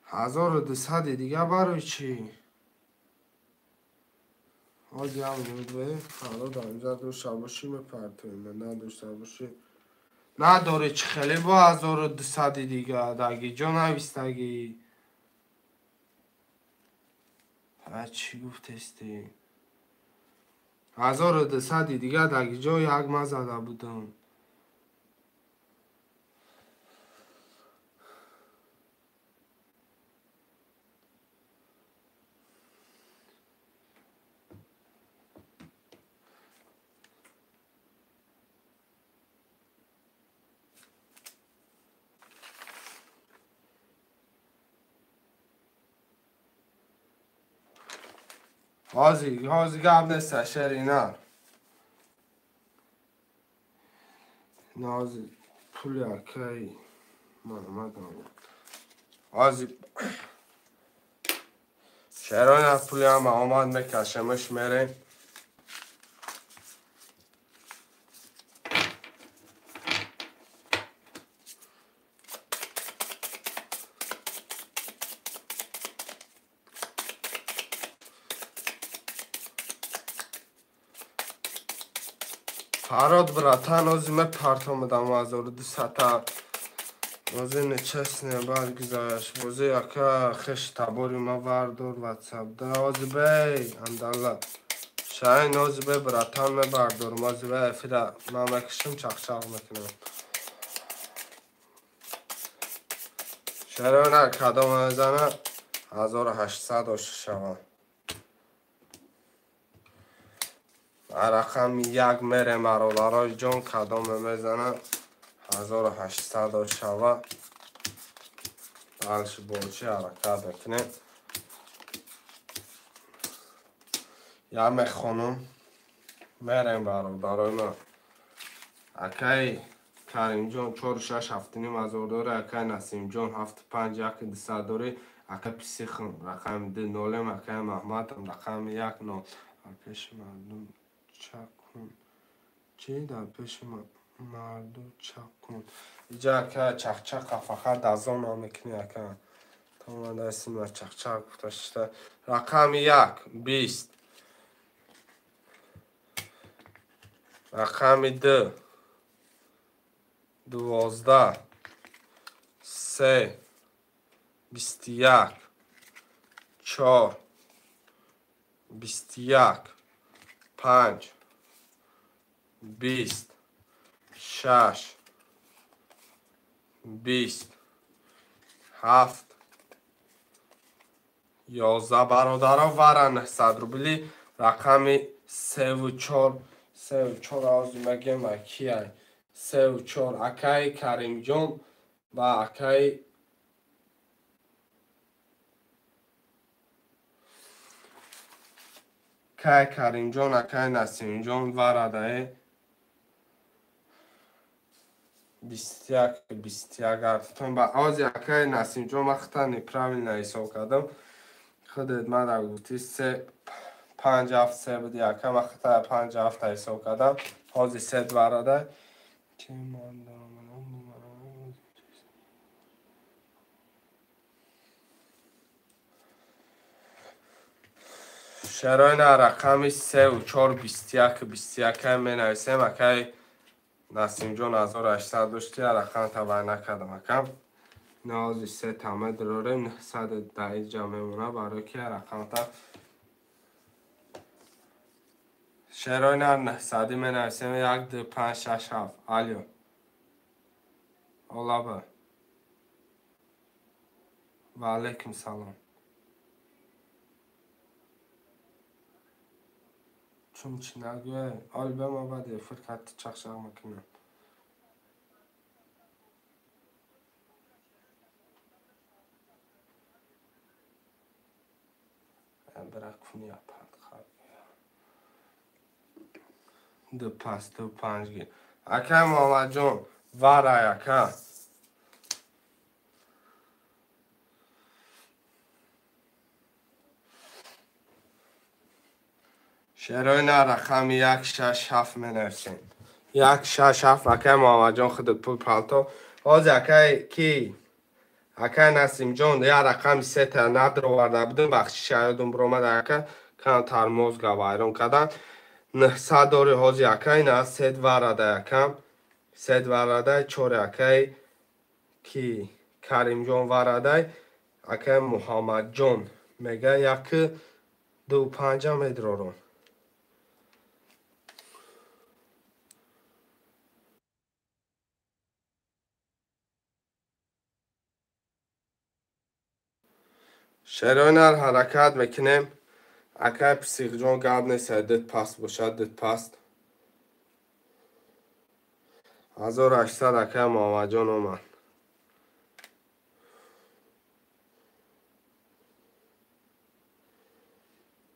1200 دیگه برای چی؟ آجی هم نمیدوه حالا در اینجا دوشته باشی میپرتویم من نداشته باشی نداره چی خیلی با 1200 دیگه داگی جا نویستگی چی گفتستی 1200 دیگه داگی جا یک ما زده بودم هازی گب نسته شری نه نازی پولی اکی من آمدم هازی شهران پولی هم آماد میکشمش میریم. فراد براتن آزمه پرتام دام از او دو سطح بازی نچسنه برگزارش بازی اکا خش تباری ما وردور واتساپ ده آزبه اندالا شاین آزبه براتن می بردور ما آزبه افیده ما مکشم چاق میکنم شهران کدام میزنه 1800 شوان رقم یک میره مرادرای جان کدام میزنه 1800 شوه حالش بولچی حرکت بکنه یه خانم میریم برادرای ما اکی کریم جان 4-6 هفته نیم از داره اکی نسیم جان 7-5 یک دسته داره اکی پیسی خون رقم 2 نولم اکی محمد رقم 1 نول پیش مردم چک کن چی در پیش مردم چک کن اینجا اکی چک فقط دزان هم میکنی اکی تا من دستیم چک کتاشته رقم 1 20 رقم 2 12 3 21 4 21 5 20 6 20 7 11 برادرها ورن 100 روبلی رقم 3 و 4 از مگم اکیای 3 و 4 اکای کریم جان و اکای کریم جان اکای نسیم جان ورده 21 گرفتم با آزی اکای نسیم جان وقتا نپراویل نیسا کردم خودت من را گفتی 5 هفت 3 بودی اکا وقتا 5 هفت نیسا کردم آزی 3 ورده چه من دارم شراین رقم 3 و 4 21 می نویسیم اکای نسیم جان 1800 داشتی رقم تبایی نکردم اکم نازی 3 تامه دراریم 900 دهی جمعه مونه برای که رقم تا شراین 900 می نویسیم 1 2 5 6 7 آلیو الله و علیکم سلام چون چی نگوه آل به ما بده فرکت چخشق مکنم برا کنی اپرد خواب 2 پس 2 5 گیر اکه محمد جان وره اکه شراین رقم 167 می نویسیم 167 اکه محمد جان خودت پول پالتو آز اکه کی اکه نسیم جان یا رقم 3 تا ندر ورده بودن بخشی شایدون برومد اکه کان ترموز گوایرون کدن 900 داری حاضی اکه نه 3 ورده اکم 3 ورده 4 اکه کی کریم جان ورده اکه محمد جان میگه یک 2 5 میدرارون شراین حرکت میکنیم اکه پسیخ جان گرد نیست دید پست باشد دید پست 1800 اکه محمد جان اومد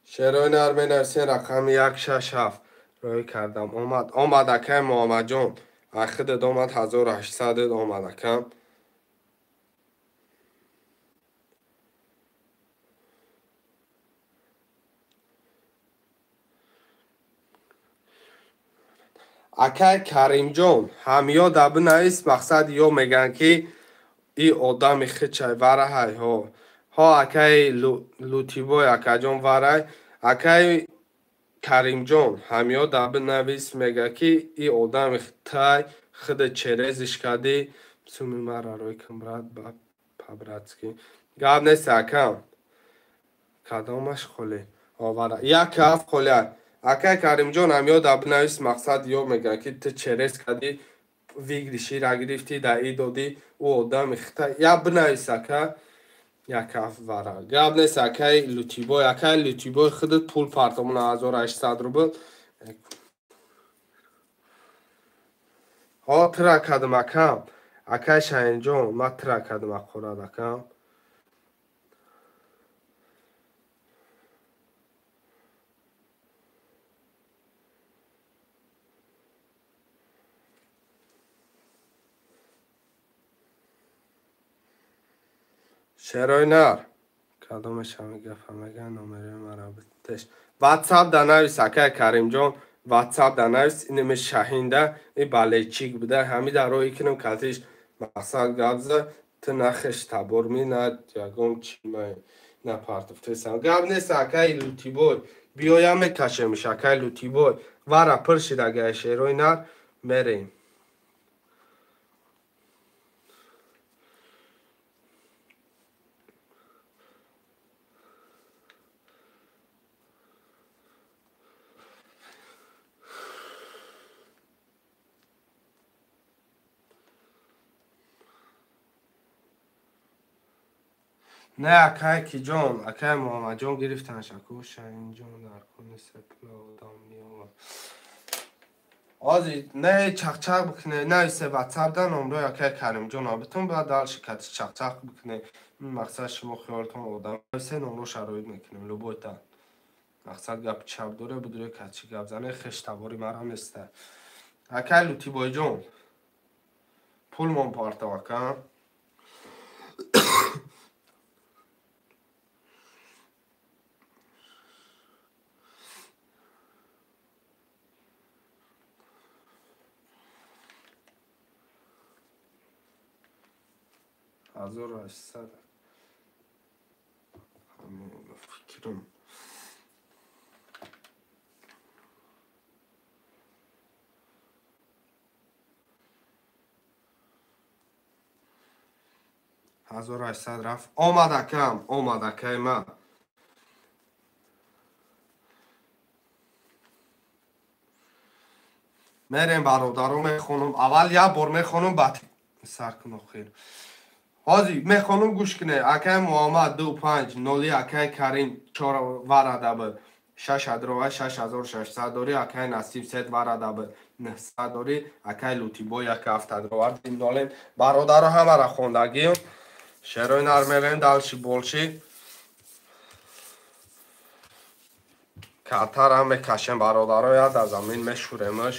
شراین می نرسی رقم 167 روی کردم اومد اکه محمد جان اخید اومد 1800 اومد اکم акай Каримҷон ҳамёда бинавис мақсад ё мегӯянд ки и одами хичай вараҳай ҳо акай Лутибой акаҷон варай акай Каримҷон ҳамёда бинавис мегӯяд ки и одами тай хиди черезиш кади суми мараро камрад ба пабрацки гап нест акам кадомаш холе овара як каф холе акай Каримҷон ҳамёда бинавис мақсад ё мегӯяд ки ту через кади вигришира гирифти да и доди ӯ одами хитай я бинавис акай як каф вара гап нест акай Лутибой худут пул партомона 1800 рубл ҳо тира кадим акам акай Шаҳинҷон ма тира кадим ақорад акам шерои нар кадомаш ҳами гафа мегӯянд номераи маро битеш ватсап да навис акай Каримҷон ватсап да навис иними шаҳинда и балечик буда ҳамида роҳи кинам катиш мақсад габза ту нахеш таборми на ягон чимай на партуфтесам гап нест акай Лутибой биёя мекашемиш акай Лутибой вара пиршида гая шерои нар мерем не акай киҷон акай муҳаммадҷон гирифтан шаку Шаҳинҷон дар куни сепла одам меомад ҳозир не чақчақ бикуне нависе ватсапда номрои акай Каримҷон абитон баъд далши кати чақчақ бикуне мақсад шумо хиёлтон одам нависе номро шароит мекунем любойта мақсад гапи чап доре будуре качи гап зане хеш табори мара неста акай Лутибойҷон пулмон партовакам 1800 фикрим 1800 рафт омад акам омад акай ма мерем бародаро мехонум аввал як бор мехонум баъд саркунохир ҳозир мехонум гӯш кунед акай Муҳаммад 25 акай Карим 4 варадаби 6600 дори акай Насиб 3 варадаби 900 дори акай Лутибой 1700 нолем бародаро ҳамара хондагием шерои нар мерем далши болши катарам мекашем бародаро я дар замин мешӯремаш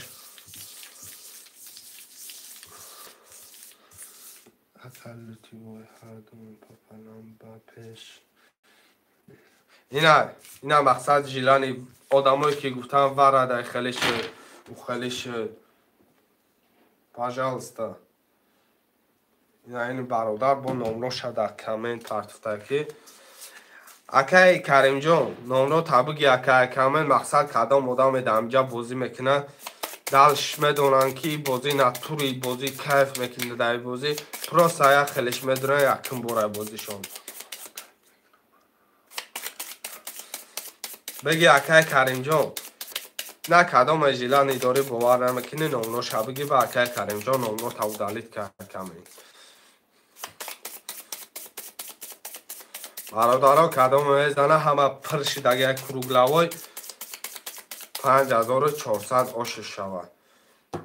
ина мақсад жилани одамое ки гуфтам варадай хелиш пожалуйста ина ин бародар бо номро шада комент партуфтаки акай Каримҷон номро табиги акай комент мақсад кадом одаме дамҷа бозӣ мекуна далш медонанд ки бозӣ натури бозӣ кайф мекунда дар бозӣ просто як хелиш медонанд якум бора бозишон беги акай Каримҷон на кадоме жилани дори бовар намекунӣ номро шабиги ба акай Каримҷон номро тавдалит каме бародаро кадоме мезана ҳама пиршидаги як круглавой 5400 оши шавад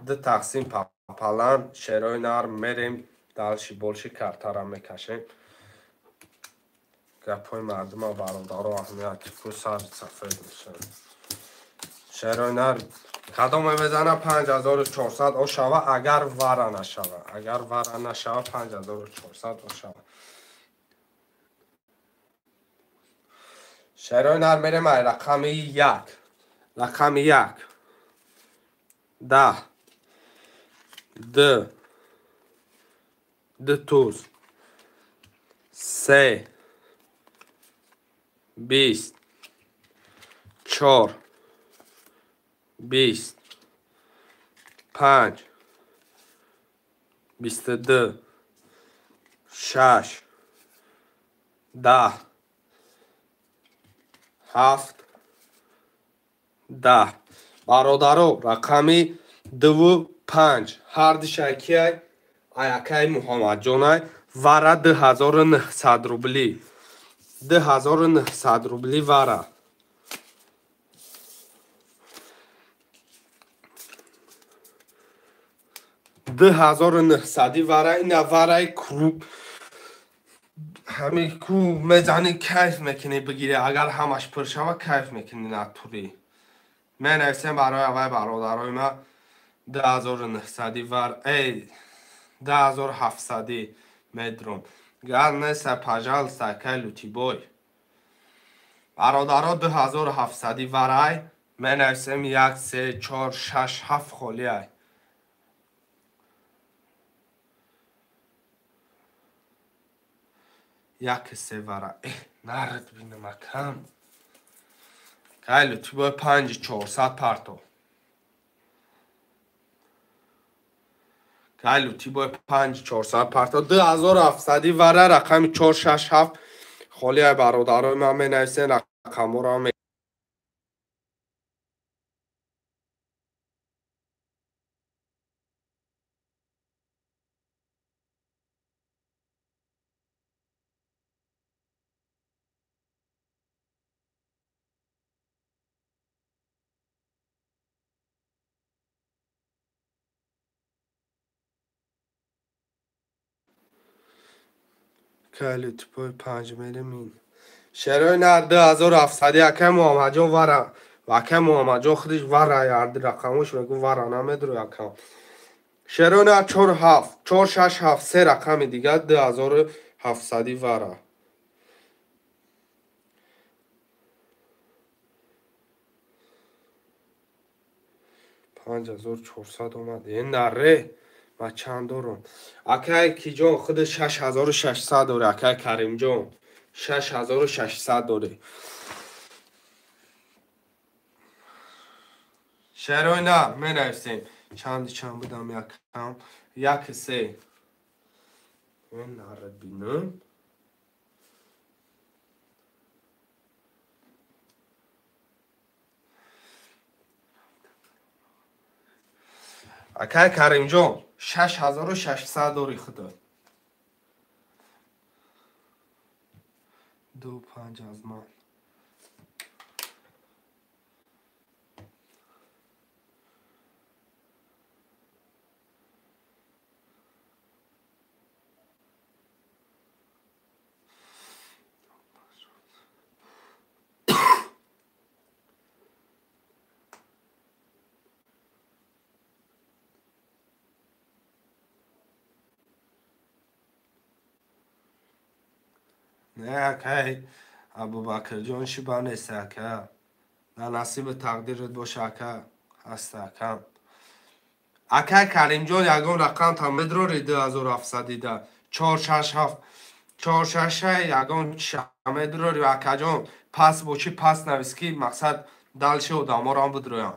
ду тақсим папалан шерои нар мерем далши болши картара мекашем гапҳои мардума бародаро аҳамияти ку сар сафед мешавад шерои нар кадоме мезана 5400 ошава агар вара нашава 5400 ошава шерои нар мерем ай рақами 1 10 د توز 3 20 4 20 5 22 6 10 7 10 برادرو رقمی 2 5 هر دشکی ایاکای محمد جانای وره 2900 روبلی 2900 روبلی وره 2900 وره این وره کروب همین کو میزانی کیف میکنی بگیری اگر همش پر شود کیف میکنی نتوری من نویسم برای اول برادرای ما 2900 ور ای 2700 میدرون گر نیست پجال سکه لوتی بای برادرها 2700 ورای من نویسم 1 3 4 6 7 خالی ای یک سه ورای نرد بینم کم که لوتی بای 5400 پرتو کلوتی با 5400 پرتا 2700 وره رقم 467 خالی برادرای من می نویسین رقم را می کلوتی با 5 میلیمین شروع نر 2700 یکم محمد جان وره وکم محمد جان خودش وره یارد رقمش میگو وره نمیدرو یکم شروع نر 47 467 سه رقم دیگه 2700 وره 5400 اومد این نره ما چند دارم اکای کی جان خود 6600 داره اکای کریم جان 6600 داره شروع نه می نویسیم چند بودم یکم یک سه این نره بینم اکای کریم جان 6600 داری خدا 2 5 از من نه اکای ابوبکر جان شبا نیست اکا نه نصیب تقدیرت باشه اکا هست اکا اکای کریم جان یکم رقم تا مدراری 2700 دیده 467 466 یکم شمه دراری اکا جان پس بوچی پس نویسکی مقصد دل شد اما رام بدرویم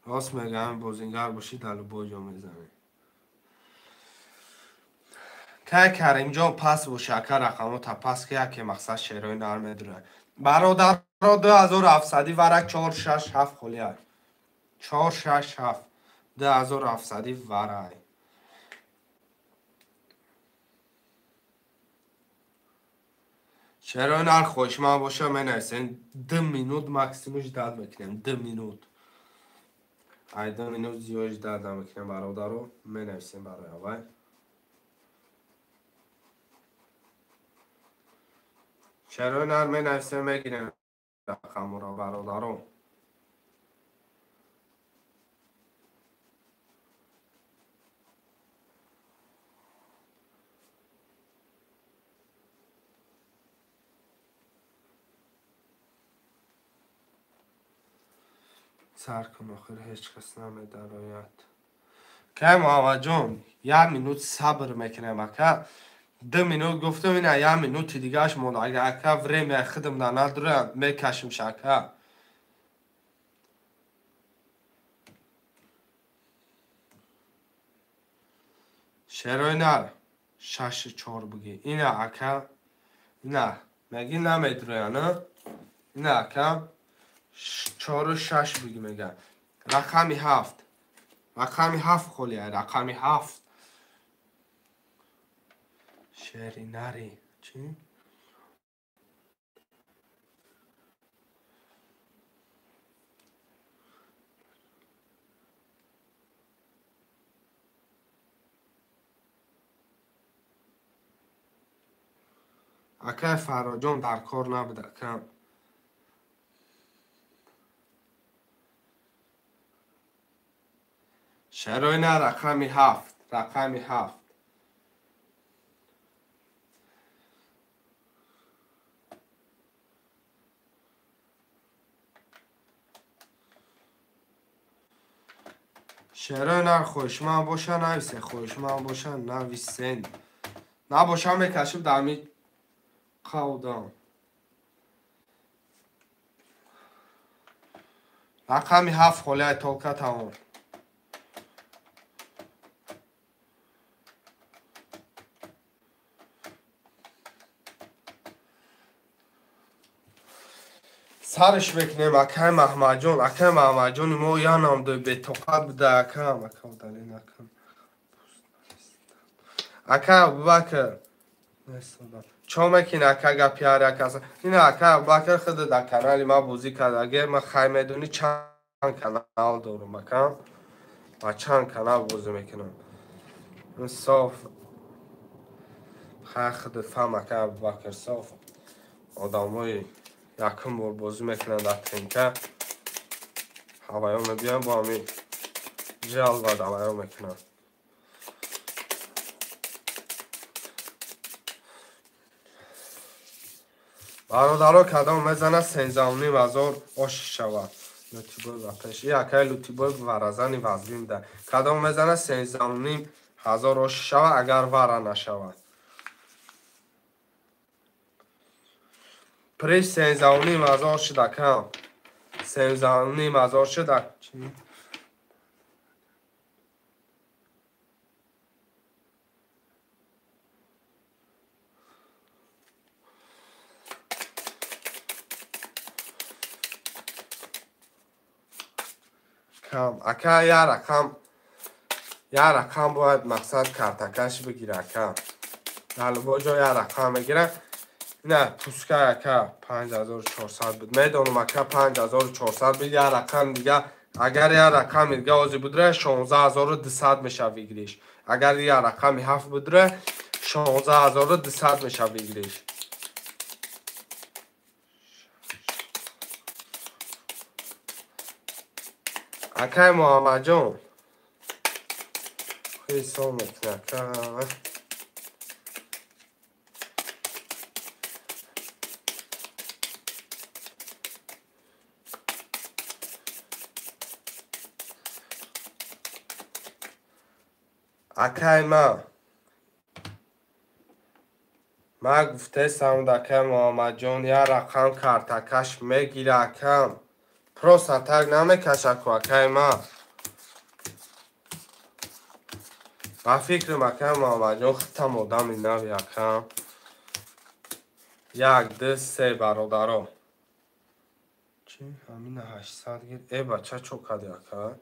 راست میگه همین بازینگر باشی دلو باجا میزنی که کریم جان پس و شکر رقمو تا پس که یکی مقصد شیرای نرمه داره برادر را 2700 ورک 467 خالی های 467 2700 ورای شیرای نر خوشمن باشه من نویسین 2 مینوت مکسیموش داد میکنم 2 مینوت ای 2 مینوت زیادش داد میکنم برادر رو من نویسین برای اول شیرای نر من نویسین میگیرم رقم را برادر رو سر کن آخر هیچ کس نمیده رایت که محمد جان 1 مینوت صبر میکنم اکا 2 مینوت گفتم اینه 1 مینوت دیگهش مونده اگه اکا وریم خودم در نداره میکشم شکا شروع نر 6-4 بگی اینه اکا نه مگی نمیدونه نه اینه اکا 4-6 بگی میگه رقمی 7 رقمی 7 خولیه رقمی 7 شعری نری چی؟ اکه فراجان در کار نبوده کم شروع نه رقمی 7 رقمی 7 شعرهای نر خوشمن باشن نویسه خوشمن باشن نویسین نباشن میکشم دمی قودان رقمی 7 خوله توکه تمام سرش بکنیم اکه محمد جون ما یا نام دوی به توقت بده اکه دلی نکن اکه بکر چومکین اکه گا پیاره اکه این اکه بکر خود در کانالی ما بوزی کرد اگر ما خواهی میدونی چند کانال دارم اکه و چند کانال بوزی میکنم این صاف خواهی خود فهم اکه بکر صاف آدم های یکم بار بازی میکنن در تنکه هوایان بیان با همی جل و هوایان میکنن برادرها کدام میزنه 13,500 آش شود لوتیبورگ و پیش این اکه لوتیبورگ ورزنی وزبیم ده کدام میزنه 13,500 آش شود اگر وره نشود پریش 13,500 شده کم 13,500 شده چی؟ کم اکه یه رقم باید مقصد کارتکش بگیره کم با جا یه رقم بگیره نه پوسکه اکه 5,400 بود میدونم اکه 5,400 بود یه رقم دیگه اگر یه رقم دیگه آزی بودره 16,200 میشه بگیریش اگر یه رقم 7 بودره 16,200 میشه بگیریش اکه محمد جان خیلی سال میکنه اکه اکه ما گفته سمود اکه محمد جان یه رقم کارتکش میگیره اکم پروسا تگ نمیکشه که اکه ما فکرم اکه محمد جان ختم آدمی نوی اکم 1 2 3 برادرها چی؟ همین 800 گیر ای بچه چوکدی اکه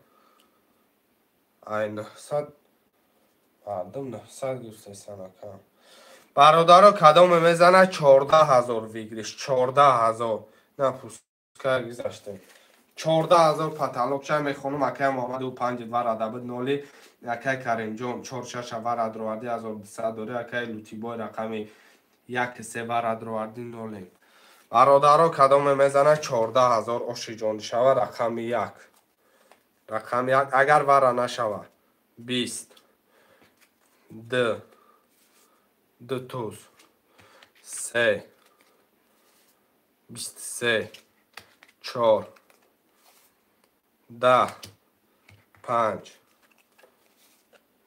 ای 900 مردم 900 گیر سیسن اکه برادرها کدام میزنه 14,000 ویگریش 14,000 نه پوسکه گذاشته 14,000 پتالوک چه میخونم اکه محمد و 5 ورد عبد نولی اکه کریم جان 4-6 ورد رو وردی 1,200 داره اکه لوتی بای رقمی 1-3 ورد رو وردی نولی برادرها کدام میزنه 14,000 آشی جان شوه رقمی 1 رقمی 1 اگر وره نشوه 20 2 2 3 23 4 10 5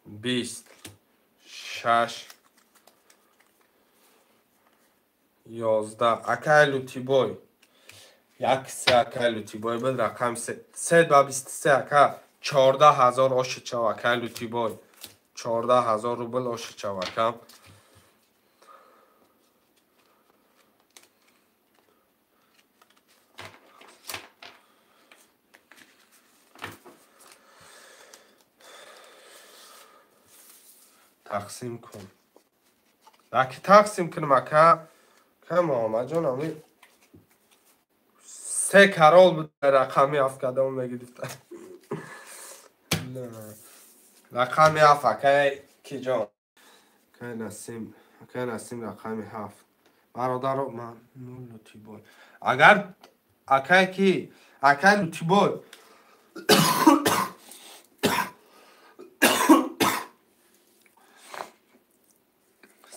20 6 11 اکای لوتی بای یک سه اکای لوتی بای بد رقم 3 و 23 اکا 14,000 آش چو اکای لوتی بای 14,000 روبل آش چو اکا تقسیم کن لکی تقسیم کنم اکا کم آمد جانم 3 کرال بود رقمی افکده اون میگیدیفتن رقمی 7 اکای کی جان اکای نسیم رقمی 7 برادر من لوتی بای اگر اکای کی اکای لوتی بای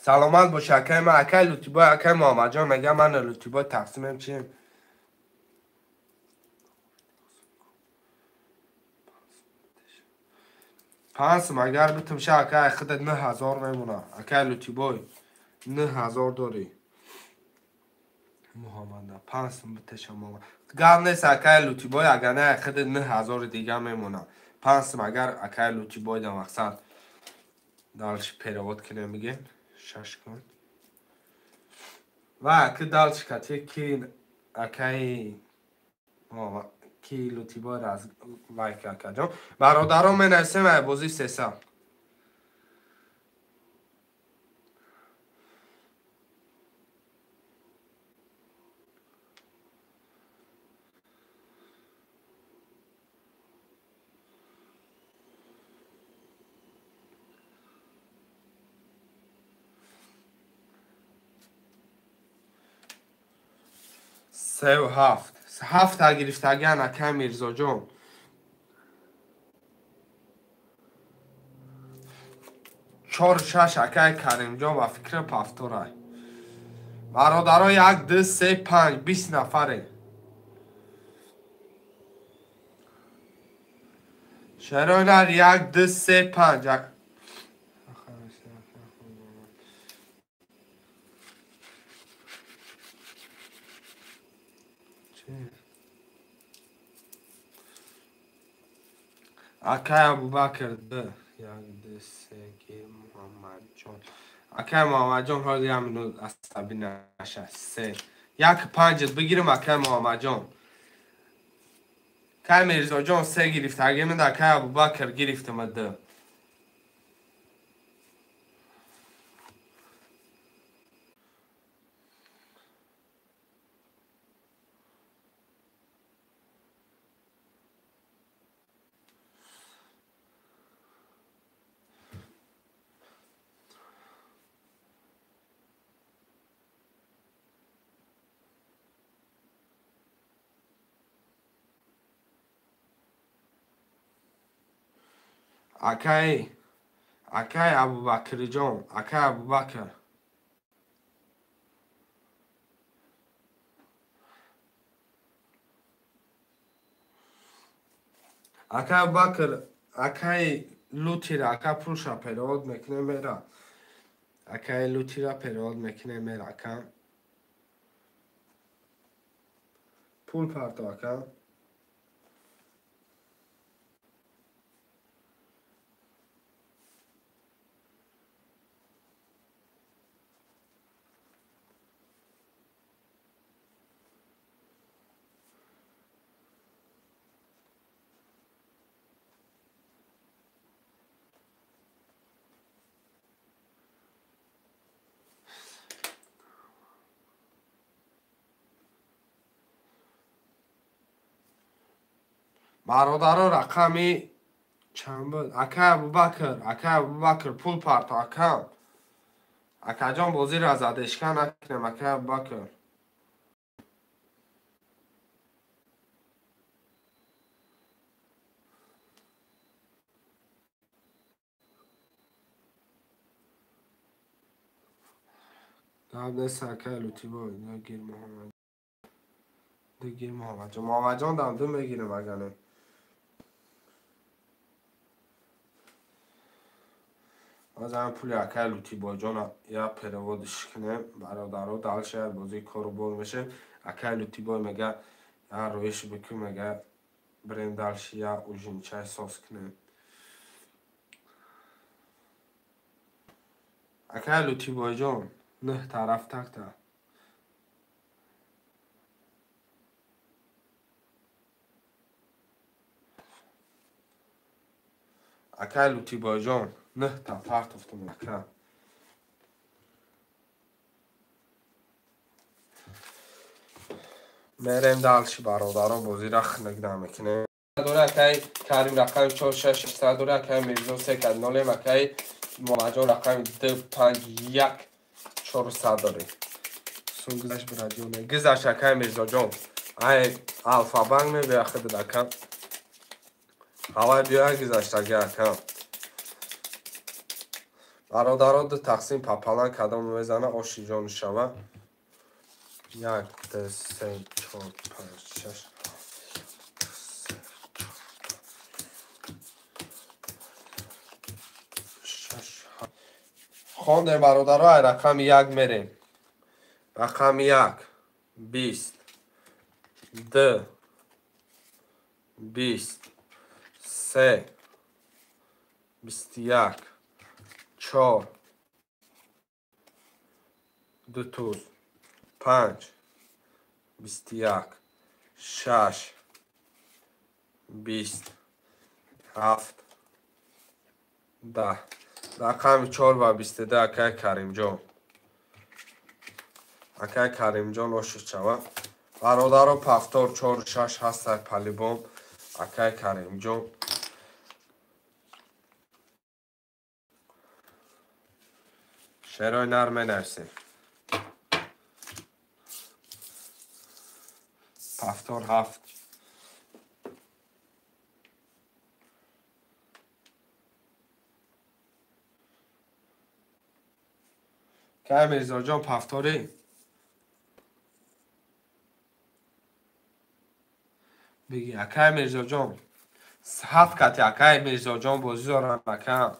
سلامت باشه اکای من اکای لوتی بای اکای محمد جان میگه من لوتی بای تقسیمم چیم پس مگر بتم شه اکای خودت 9,000 میمونه اکای لوتی بای 9,000 داری محمد پس بتشم محمد گم نیست اکای لوتی بای اگر نه خودت 9,000 دیگه میمونه پس مگر اکای لوتی بای در مقصد دالش پیروت کنه میگه شش کن و که دالش کتی کی اکای کی لوتی بای از وایک اکا جان برادران من نسیم بازی 300 37 7 تا گرفتگان اکای میرزا جان 4 6 اکای کریم جان و فکر پفتوره برادران 1 2 3 5 20 نفره شراینا 1 2 3 5 اکای ابوبکر 2 1 2 3 محمد جان اکای محمد جان حالی همینو عصبی نشه 3 1 5 بگیرم اکای محمد جان اکای میرزا جان 3 گرفت اگه من اکای ابوبکر گرفتم 2 اکای ابوبکر جان اکای ابوبکر اکای ابوبکر اکای لوتی را اکای پروشا پیرواد میکنه میره اکای لوتی را پیرواد میکنه میره اکای پول پرتو اکای برادران رقمی چند بود اکای ابوبکر پول پرتو اکای اکای جان بازی را زد اشکا نکنم اکای ابوبکر داد دست اکای لوتی بود نگیر محمد جان محمد جان دم دو میگیرم اگر نه از همین پول اکای لوتی با جان یا پروادش کنه برادرها دال شاید بازی کارو بول میشه اکای لوتی با میگه یا رویش بکن میگه بریم دالش یا اوژین چای ساس کنه اکای لوتی با جان نه طرف تک تا اکای لوتی با جان نه تا پارت افتم اکای میریم دالش برادران بازی را نگاه میکنه دوره که کریم رقم 46 دوره که میرزو 3 کد ناله مکای مامجان رقم 251 400 داره سون گذشت برادیونه گذشت که میرزا جان ای الفا بانگ می به اخد دکم هوای بیای گذشت اگر کم برادران دو تقسیم پاپالان کدام میزنه آشی جان شوه 1 2 3 4 5 6 خانده برادرای رقم 1 میریم رقم 1 20 2 20 3 21 4 2 5 21 6 20 7 10 رقم 4 و 22 اکای کریم جان اکای کریم جان آشد شوه برادر پفتار 4 6 هست پلیبام اکای کریم جان شعرهای نرمه نرسیم پفتار 7 که میرزا جان پفتاری بگی اکای میرزا جان 7 کتی اکای میرزا جان بازی دارم اکای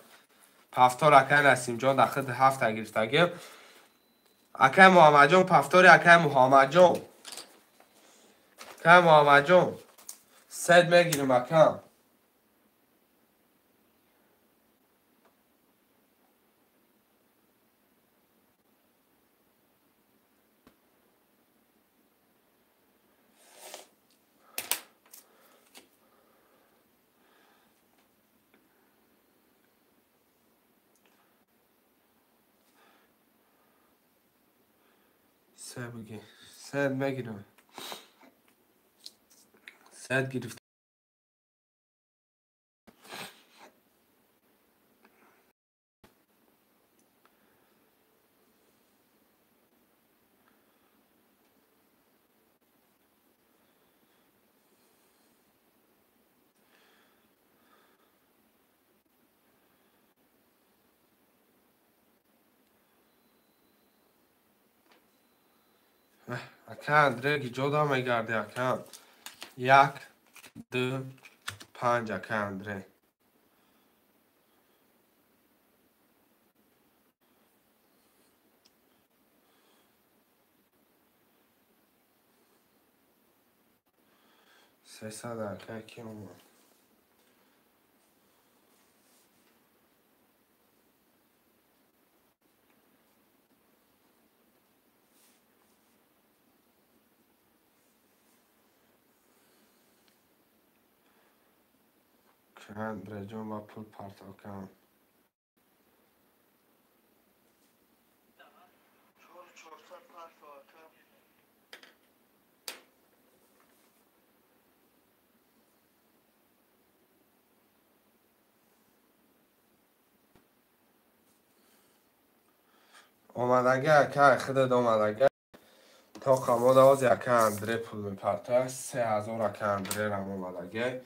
پفتار اکای نسیم جان داخل 7 گرفتگی اکای محمد جان پفتاری اکای محمد جان اکای محمد جان 3 میگیریم اکای سه بگی 3 میگیرم 3 گرفت اکای اندره جدا میگرده اکای 1 2 5 اکای اندره سه صد اکای کی اومد که اندره جان با پول پرتاو کن اومدگه اکای خودت اومدگه تا کاماد آز اکای اندره پول میپرتاو 3000 اکای اندره رم اومدگه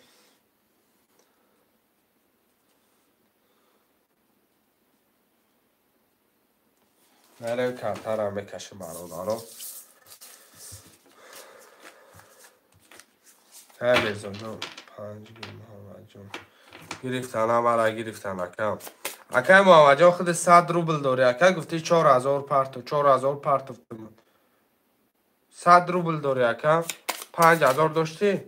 میریم کمتر هم بکشیم برادران خیلی زن جان 5 محمد جان گرفتن هم برای گرفتن اکم اکای محمد جان خود 100 روبل داری اکای گفتی 4000 پارتو 4000 پارتو 100 روبل داری اکا 5000 داشتی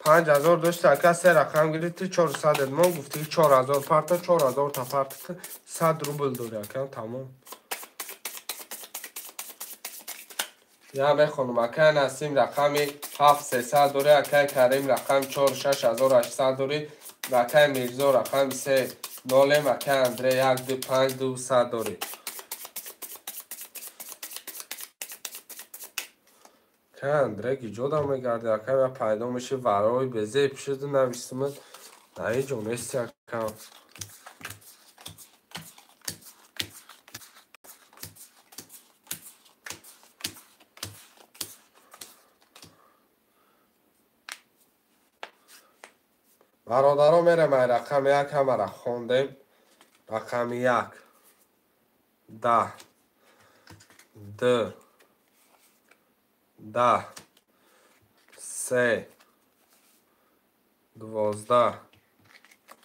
5000 داشتی اکا سه رقم گرفتی 400 ادمان گفتی 4000 پارتو 4000 تا پارتو 100 روبل داری اکا تمام یا بخونم اکای نسیم رقمی 7300 داری اکای کریم رقم 46800 داری و اکای میرزا رقم 3 نولم اکای اندره 1 2 5 2 100 داری که اندره جدا میگرده اکای و پیدا میشه ورای بزه پیشتو نویستم نه جونستی اکا برادرها میره من رقم 1 همه را خوندیم رقم 1 10 2 10 3 12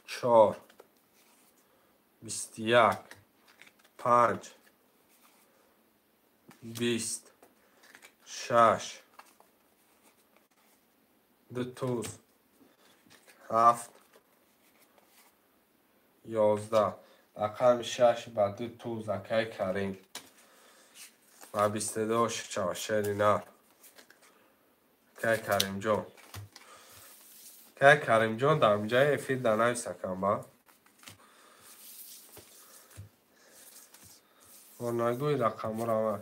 4 21 5 20 6 دو توز 7 11 رقم 6 با 2 توز اکای کریم و 22 شرینا اکای کریم جان اکای کریم جان در اینجای افید در نویسکم با و نگوی رقم را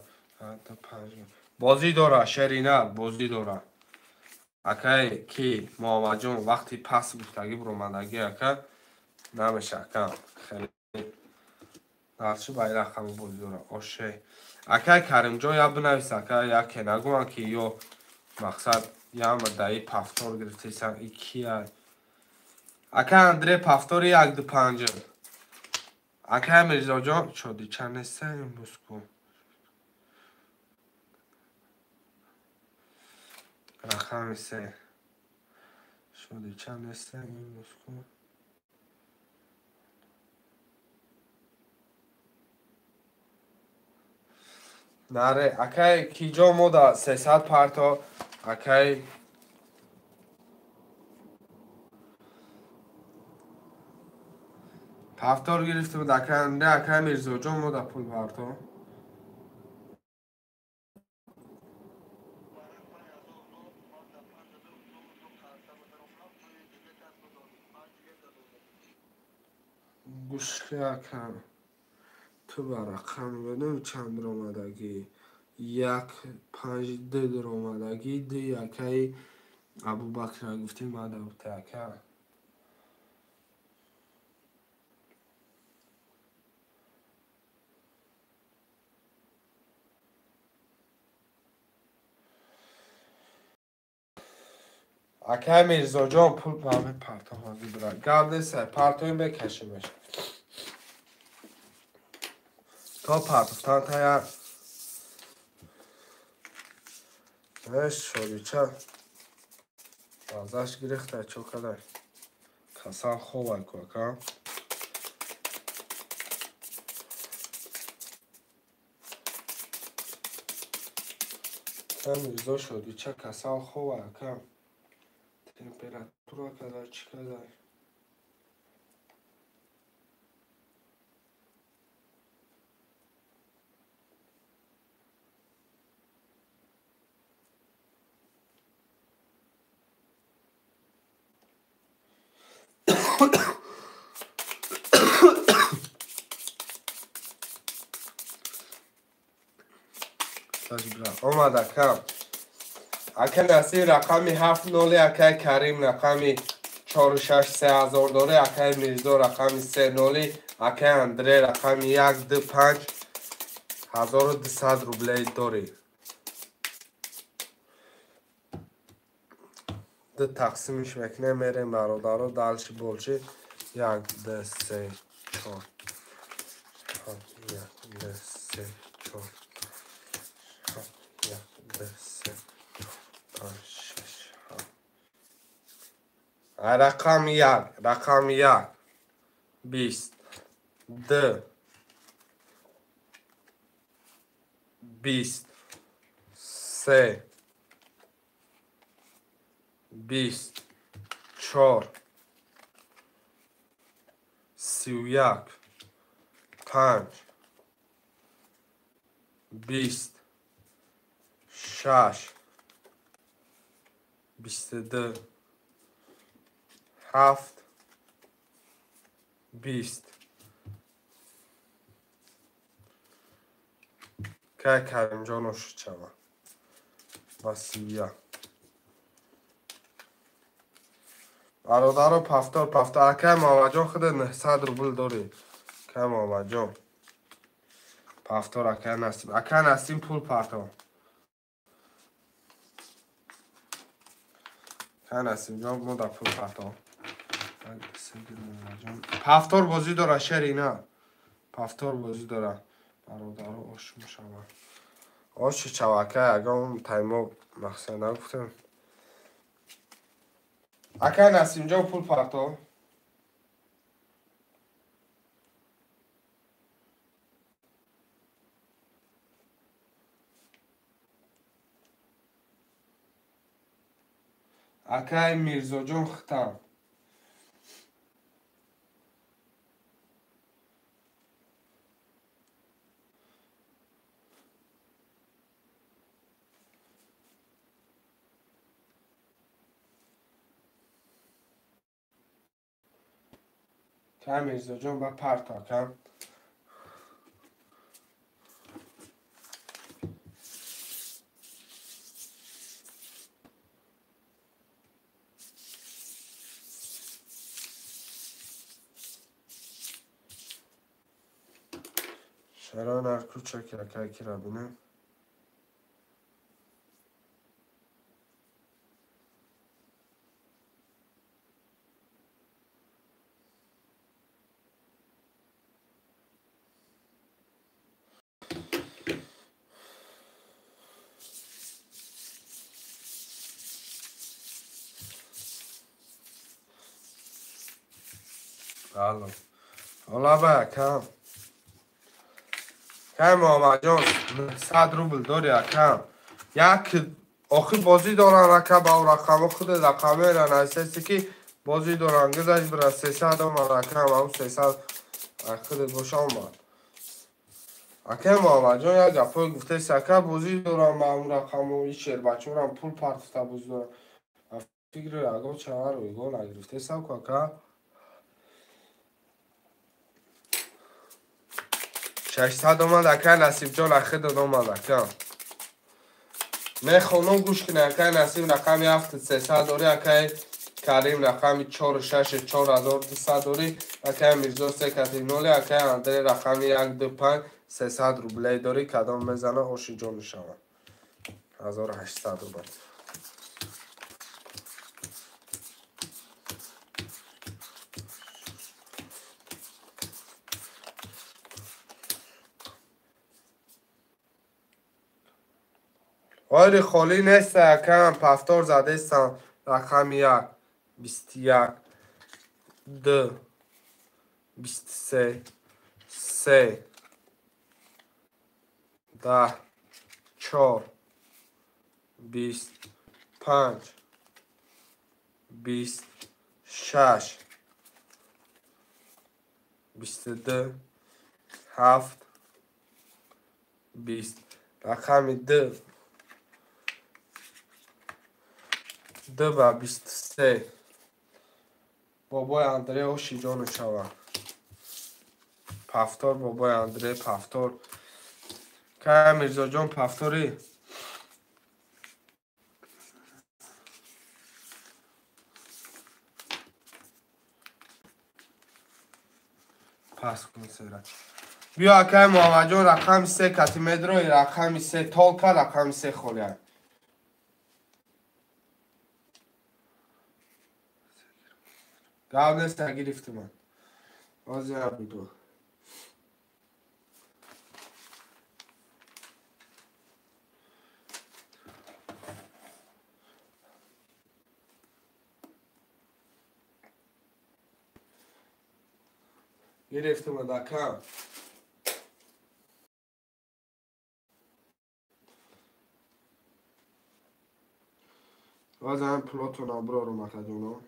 بازی داره شرینا بازی داره اکای کی محمد جان وقتی پس گفتگی برومندگی اکا نمیشه کم خیلی نرچه بای رقم بازی داره آشه اکای کریم جان یا بنویس اکا یا که نگوان که یا مقصد یا مدعی پفتار گرفته سن ای کیه اکا اندره پفتار 1 2 5 اکا میرزا جان شدی چند نسته این بسکو رقم 3 شدی چند نسته این بسکو نره اکای کی جا مودا 300 پارتا اکای پفتار گرفته بود اکای میرزا جان مودا پول پارتا گوش کن تو برقم بدون چند در آمدگی 1 5 2 در آمدگی 2 یکی ابوبکر گفتی ماده و تکه اکای میرزا جان پول پامه پرتا بازی برای گرده سه پرتوی بکشیمش تا پرتفتان تایر نش شدی چه بازش گرفته چو کده کسان خوبه که میرزا شدی چه کسان خوبه که تمپراتورا کده چی کده اومده کم اکه نصیر رقمی 7 نولی اکه کریم رقمی 4 6 3 هزار داره اکه میرزا رقمی 3 نولی اکه اندره رقمی 1 2 5 1200 روبله داری دو تقسیمش میکنه میریم برادرها دلچی بولچی 1 2 3 4 1 2 3 4 1 2 3 5 6 رقم یک 20 دو 20 سه 24 31 5 20 6 22 7 20 که کریم جانو شد شما واسیه برادر پفتار که محمد جان خود 900 روبل داری که محمد جان پفتار اکه نسیم پول پرتام که نسیم جان مو در پول پرتام پفتار بازی داره شری نه پفتار بازی داره برادر آش مشاور آش چوکه اگه اون تایما مخصوصا نگفتم اکه نسیم جان پول پرتام اکه میرزا جان ختم که میرزا جان با پرتا کم شران هر کوچک یکی را بینم حالا با کم محمد جان 100 روبل داری کم یک آخی بازی دارن رکب او رقم خود رقمه را نسیستی که بازی دارن گذاشت برای 300 اومد رکم او 300 خودت باشه اومد اکه محمد جان یک گفای گفته سکه بازی دارن با اون رقم و این شیر بچه هم پول پرتفته بازی دارن فکر اگه چهار روی گل نگرفته سب که 600 اومد اکه نصیب جان اخی داد اومد اکه نه خانم گوش کنه اکه نصیب رقم 7300 داری اکه کریم رقم 46 4200 داری اکه میرزا 3 کتی نولی اکه اندر رقم 125 300 روبله داری کدام بزنه آشی جان شود 1800 روبله آیری خالی نیست اکم پفتار زده ایستم رقم 1 21 2 23 3 10 4 25 26 22 7 20 رقم 2 و 23 بابای اندره هوشی جان شود پفتار بابای اندره پفتار که میرزا جان پفتاری پس کن سیره بیا که محمد جان رقم 3 کتی مدروی رقم 3 تالکه رقم 3 خولیه گاو نیست گرفت من بازی نبودو گرفتم دکم بازم پلاتون ابرا رو مکدونم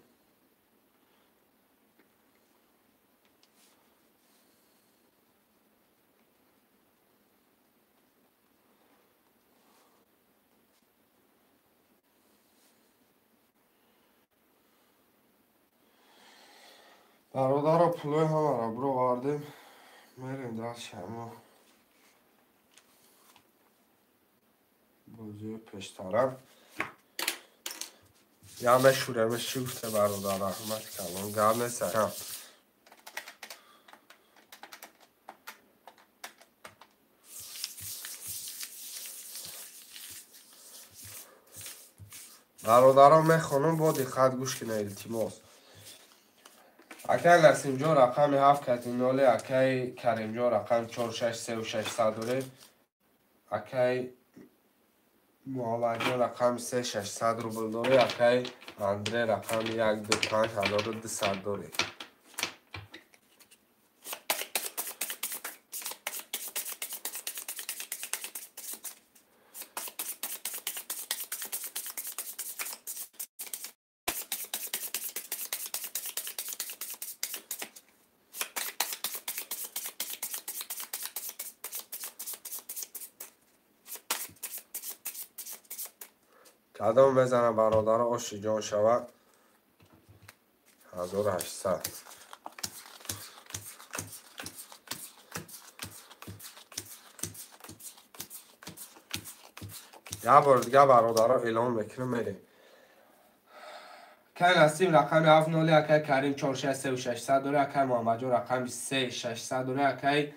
برادر پلوی همه را برو واردیم میریم در شما بازی پیشترم یا مشورمش چی گفته برادر رحمت کلام گرم سرم برادران میخوانم با دقت گوش کنه التماس اکی نسیم جان رقم 7 کتیناله اکی کریم جان رقم 4636 داره اکی محمد جان رقم 3600 روبل داره اکی اندره رقم 125,200 داره قدم بزنم برادر آشی جان شود 1800 یه بار دیگه برادر اعلام میکنم میریم که نسیم رقم 7 نولی اکی کریم 4636 داره اکی محمد جان رقم 3600 داره اکی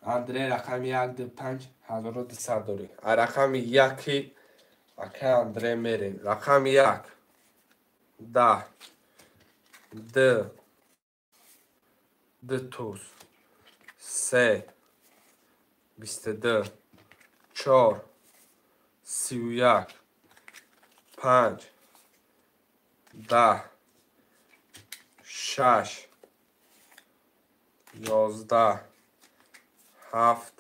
اندره رقم 125,200 داره رقم یکی اکی اندره میریم رقم 1 10 2 توز 3 22 4 31 5 10 6 11 7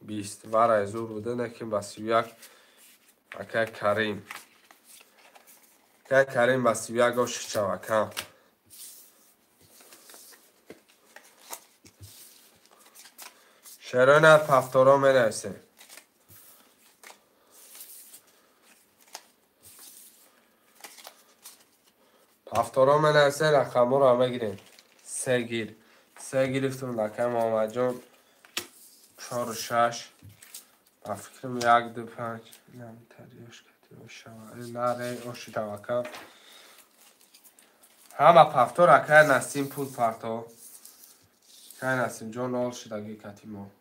20 ورای زور بوده نکیم با 31 اکی کریم اکی کریم با 31 گوش چوکم شرایط پفتارا می نویسیم پفتارا می نویسیم رقم رو همه گیریم 3 گیر 3 گرفتم لکه محمد جان 4 و 6 با فکرم 1 2 5 نمی تریاش کتی شواره نره اوشی توکم همه پفتار اکه نسیم پول پرتا که نسیم جان آل شدگی کتی ما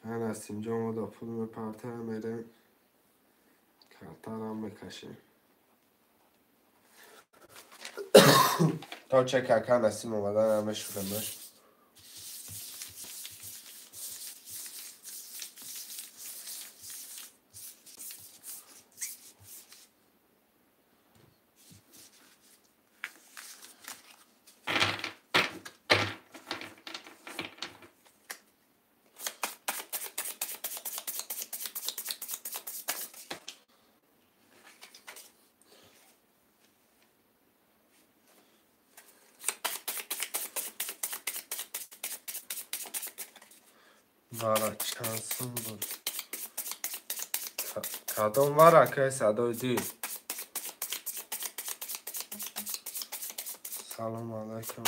من هستیم جا ما دا پول میپرته میریم کارتر هم میکشیم تا چه که هستیم اومدن همه شدمش برای چانسون بود کدام برای که صدای دی سلام علیکم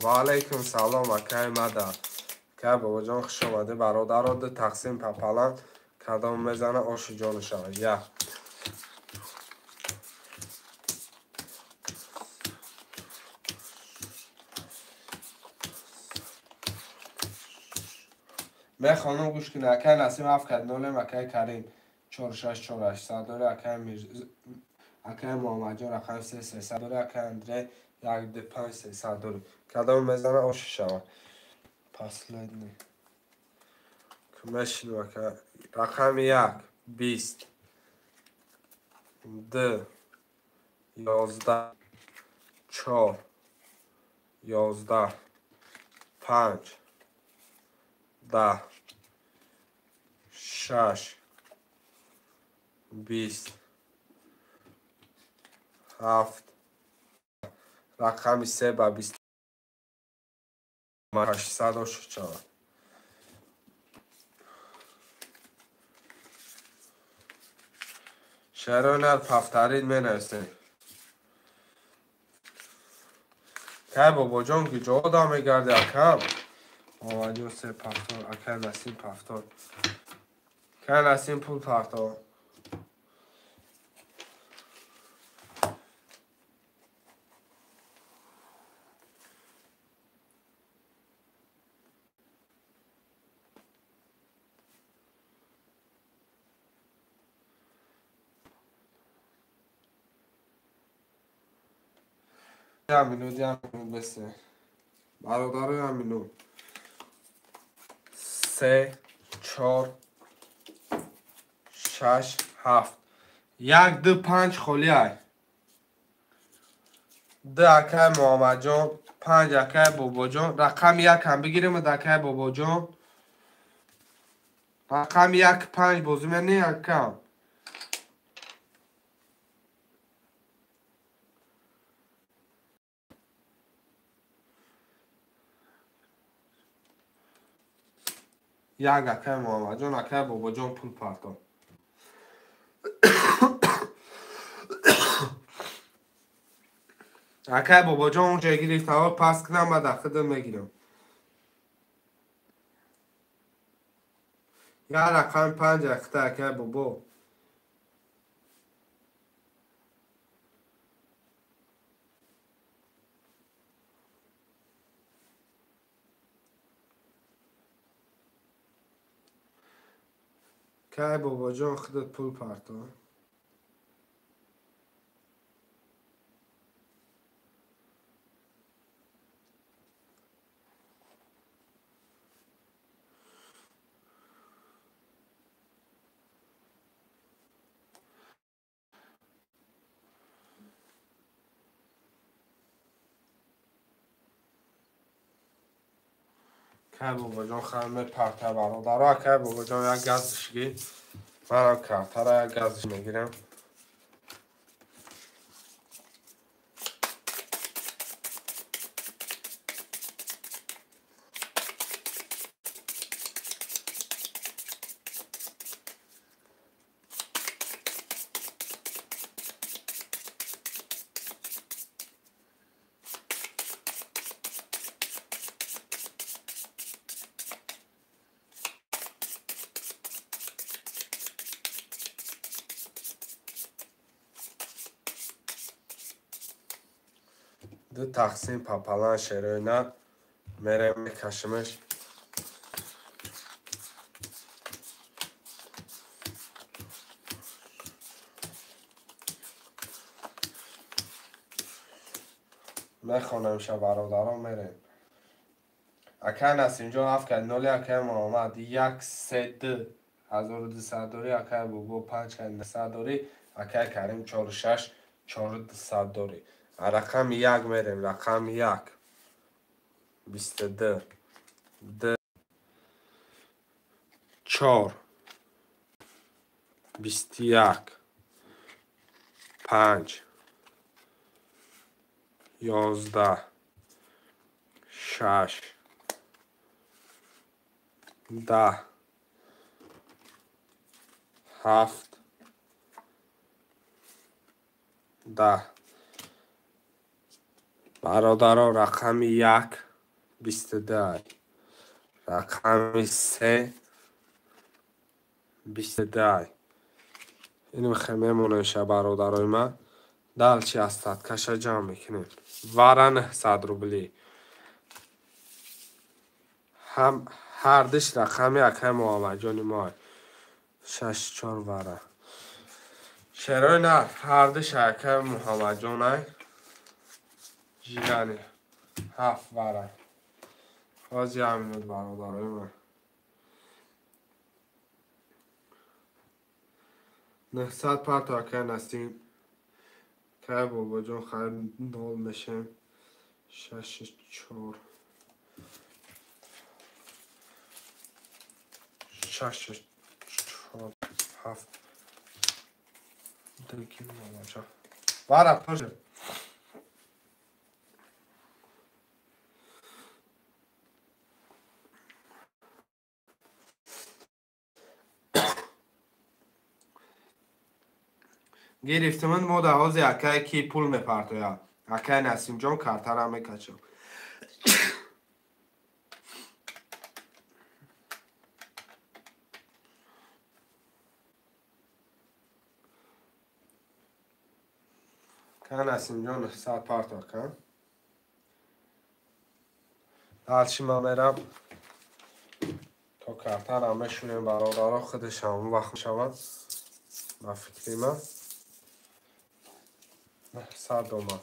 و علیکم سلام اکی مدر که بابا جان خوش آمده برادر را ده تقسیم پپلن کدام میزنه آشو جان شود یه من خانم گوش کنه اکی نسیم هفت کد نولم اکی کریم 46400 داره. اکای محمد جان رقم 3300 داره. اکای اندره 12500 داره. کدام میزنه آش شود. Последний. Кмешин вака. Рақам 1 20 д 11 4 11 5 10 6 20 7 رقم 3 با 20 800 شد. شهرانر پفترین می نویسیم. که بابا جان که جادا می گرده اکم آمدی و سه پفتار اکم نسیم پفتار که نسیم پول پفتار دیامینو بسه برادر امینو 3 4 6 7 1 2 5 خالی های 2 اکای محمد جان 5 اکای بابا جان رقم 1 هم بگیریم اکای بابا جان رقم 1 5 بازی من نه اکم یک اکای محمد جان اکای بابا جان پول پرتان اکای بابا جان اونجا گیریفت اول پس کنم و در خدم میگیرم یک رقم 5 اکای بابا که بابا جان خودت پول پرتان که بابا جان خیلی پرته برادر که بابا جان یک گازش گیر من هم کرده را یک گازش میگیرم دو تقسیم پاپالان شیرینه میره میکشمش میخونم شب برادران میریم اکن است اینجا هفت که نولی اکن محمد 1 3 2 1200 داری اکن بابا 5 که 900 داری اکن کریم 4 6 4200 داری رقم 1 میریم رقم 1 22 2 4 21 5 11 6 10 7 10 برادران رقم 1 22 رقم 3 22 اینو میخوایم میمونه شب برادرای من دل چی هستد کشه جمع میکنیم وارن 100 روبلی هم هر دش رقم اکای محمد جان ما 6 4 واره شرای نه هرد شکر محمد جانه جیگانی 7 واره بازی همین بود برادرای من 900 پر تاکه نستیم که بابا جان خیلی نال میشه 6 4 6 4 7 دیگه بابا جان واره پشه گرفتم ما در حوض اکای کی پول میپرتویا اکای نسیم جان کارتر هم میکچم که نسیم جان 100 پرتو کن دلچی ما میرم تا کارتر هم میشونیم برادرها خودش هم وقت شود با فکری من 100 دومن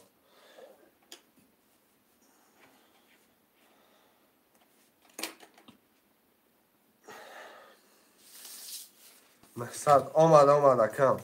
محصد آمده کم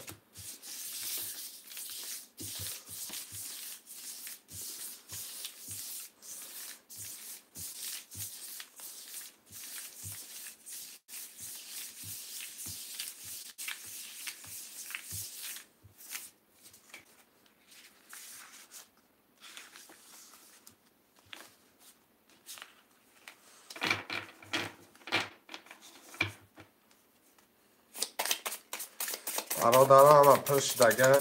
برادرها همه پشت دگه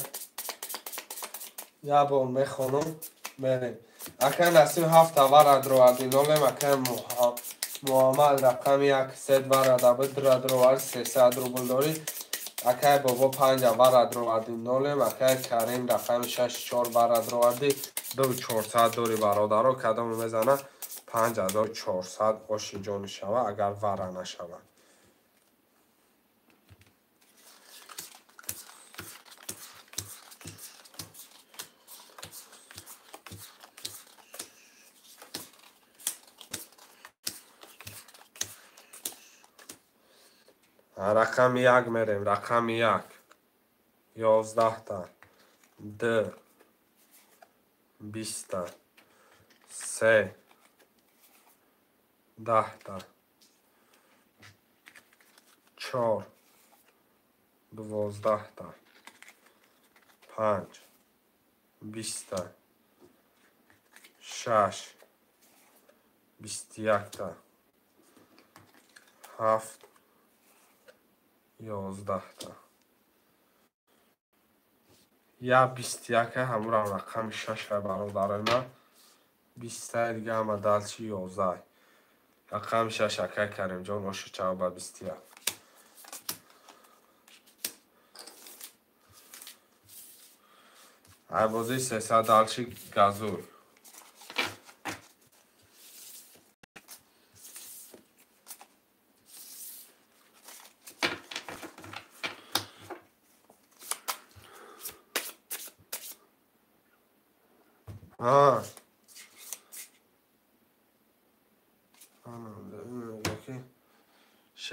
یا بار میخونم میریم اکن نسیم 7 ورد رو اردینولیم اکن محمد رقم 1 سید ورد عبد ورد 300 روبل داری اکای بابا 5 ورد رو اردینولیم اکای کریم رقم 6 4 ورد رو اردی 2400 داری برادرها کدام میزنه 5400 آشی جان شوه اگر وره نشوه رقم 1 میریم رقم 1 11 تا 2 20 تا 3 10 تا 4 12 تا 5 20 تا 6 21 تا 7 11 تا یا 21 همون رقم 6 برادرای من 20 دیگه همه دلچی 11 رقم 6 اکای کریم جان آشو چاو با 21 عبازی 300 دلچی گازور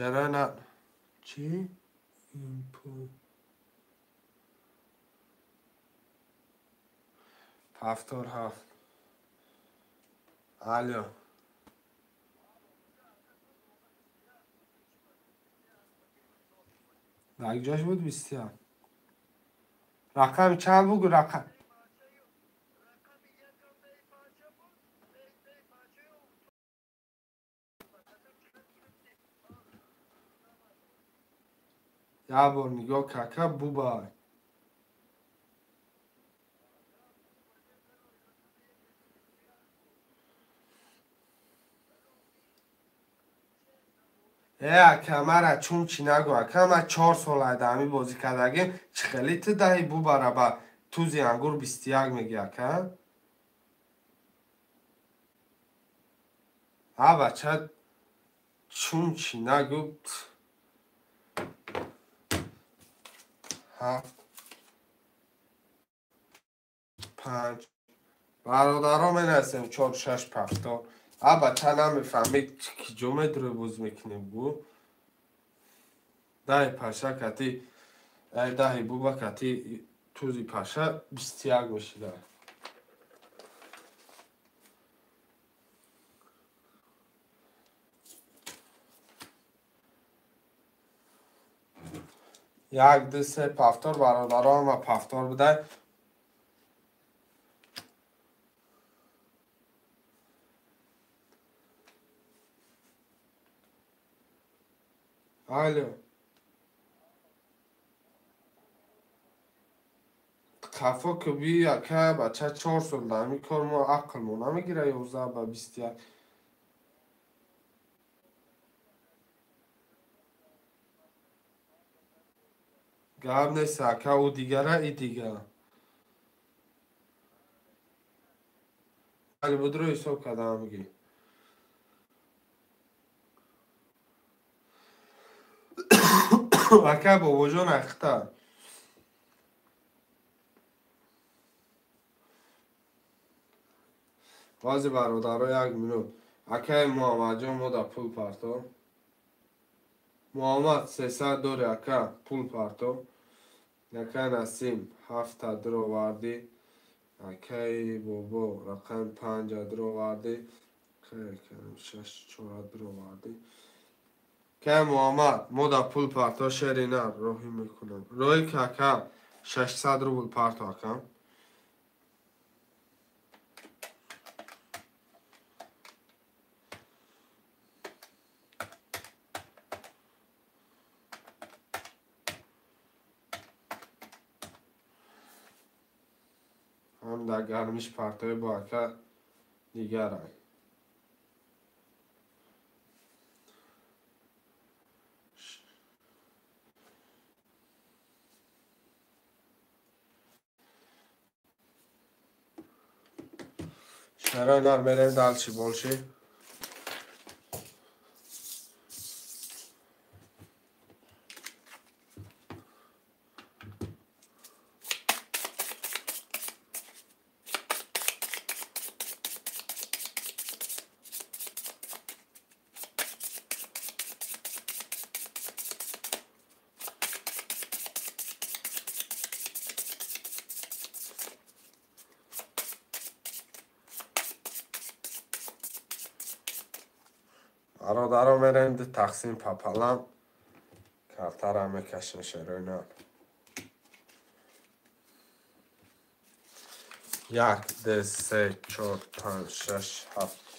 چرا نه چی؟ این پول 77 الو یک جاش بود 20 رقم چند بگو رقم یا بار نگاه ککه بو بای کمره چون چی نگو کمه 4 سال دامی بازی کردگیم چه خیلی تو دهی بو بره با توزی انگور 21 میگی که ها بچه چون چی نگو 7 5 برادرها می نسیم 4 6 پفتار بچه نمیفهمید که جمعه رو بوز میکنیم بو ده پشه کتی ده بو کتی توزی پشه 21 میشیده یک دو سه پفتار برادرها هم پفتار بوده الو خفا که بی که بچه 4 سال دمی کار ما عقل ما نمیگیره 11 به 21 گرم نیست که او دیگره ای دیگه ولی بود رو حساب کده میگی وکه بابا جان اخته بازی برادر یک منوت اکه محمد جان ما در پول پرتو محمد 300 دوری اکه پول پرتو اکه نسیم 7 درو وردی اکه بابا رقم 5 درو وردی خیلی کنم 6 4 درو وردی که محمد ما در پول پرتو شری نه روحی میکنم روی که اکه 600 رو پول پرتو اکم هم در گرمش پرتوی با اکه دیگر های شرای نار میریم دلچی بولشی برادرها میریم ده تقسیم پپلم کفتر هم میکشن شروع نه یک دو سه چهار پنج شش هفت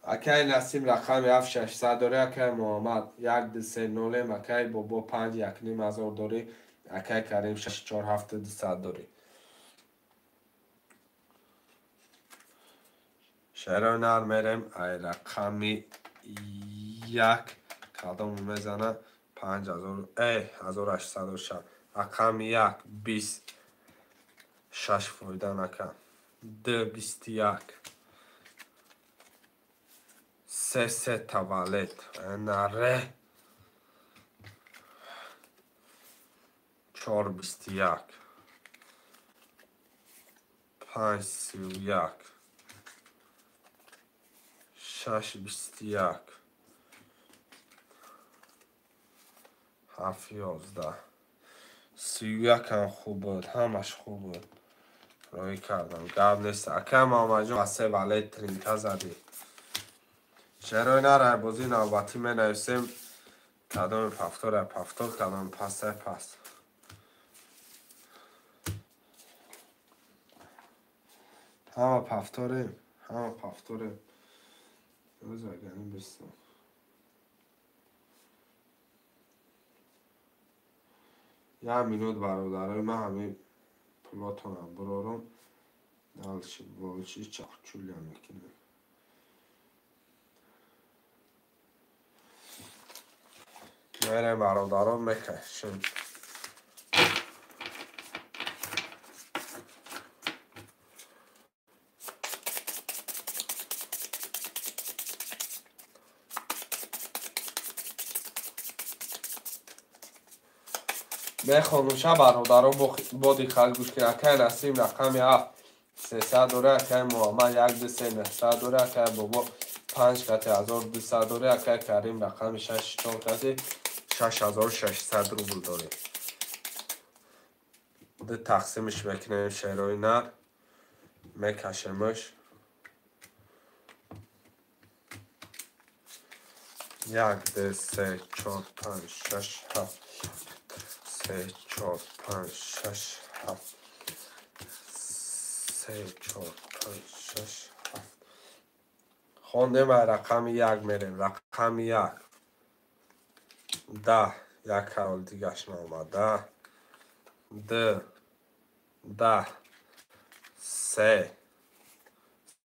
اکی نسیم رقم 7600 داره اکی محمد 1 2 3 0 اکی بابا 5 1 نیم هزار داره اکی کریم 6 4 7 200 داره شهر نر میریم ای رقمی 1 کدام میزنه 5000 1860 رقم 1 20 6 فایده نکن 2 21 سه تولد نره 4 21 5 31 6 21 7 11 31 هم خوب بود همش خوب بود روی کردم گرد نیست اکم آمد جان سه ولی ترینکا زدی شهرهای نره بازی نوبتی می نویسیم کدام پفتار کدام پس همه پفتاریم روز اگریم بستم یه مینوت برادرهای من همه پلاتونم برارم نالچی بالچی چاقچولی هم میکنه میرم برادرها میکشیم میخوانم شب برادرها با دقت گوش کنید. اکای نسیم رقم 7 300 دوره، اکای محمد 1 2 3 900 دوره، اکای بابا 5 کتی 1200 دوره، اکای کریم رقم 6 4 کتی 6600 روبل داره. ده تقسیمش بکنیم شیرای نر میکشمش 1 2 3 4 5 6 7 3 4 5 6 7 3 4 5 6 7 خوندیم رقم 1 میریم. رقم 1 10 یک کرال دیگهش نامده 2 10 3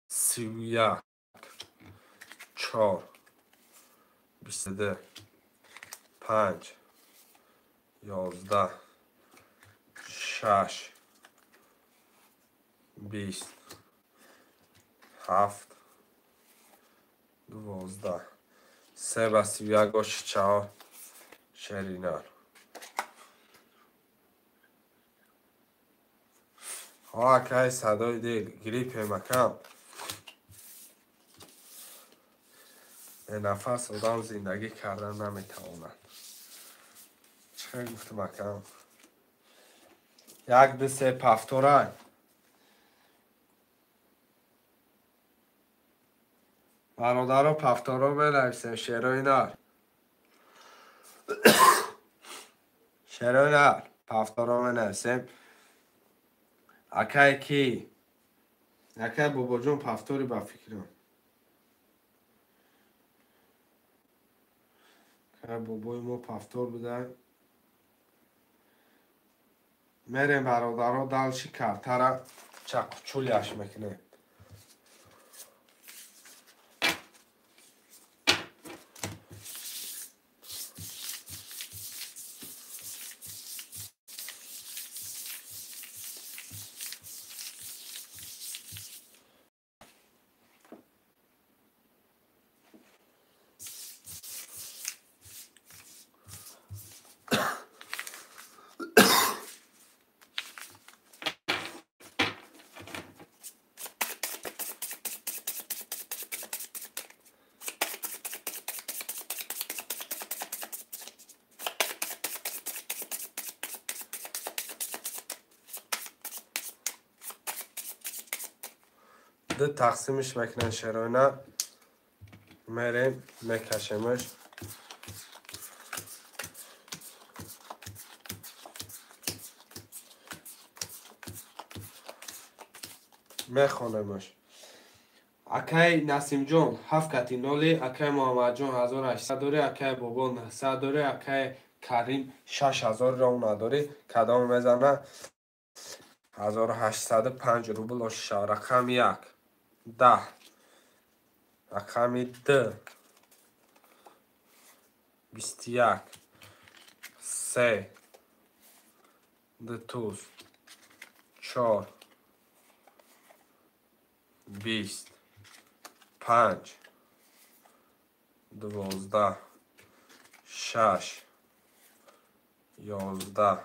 31 4 22 5 11 6 20 7 12 3 و 31 گوش 4 شرینار. ها که صدای دیل گریپ مکم به نفس آدم زندگی کردن نمیتواند. چه گفتم مکم 1 2 3 پفتوره برادر پفتورا بنویسیم. شیرای نر شیرای نر پفتورا بنویسیم. اکای کی اکای بابا جون پفتوری با فکرم که بابای ما پفتور بودن. میریم برادرها دلشی کرتره چولیش میکنه. ده تقسیمش میکنن شراینا میریم میکشمش. میخونمش. اکای نسیم جون 7 کتی نولی، اکای محمد جون 1800 دوره، اکای بابا 900 دوره، اکای کریم 6000 را نداره. کدام میزنه 1805 روبل و شش. رقم 1 10 رقم 2 21 3 2 4 20 5 12 6 11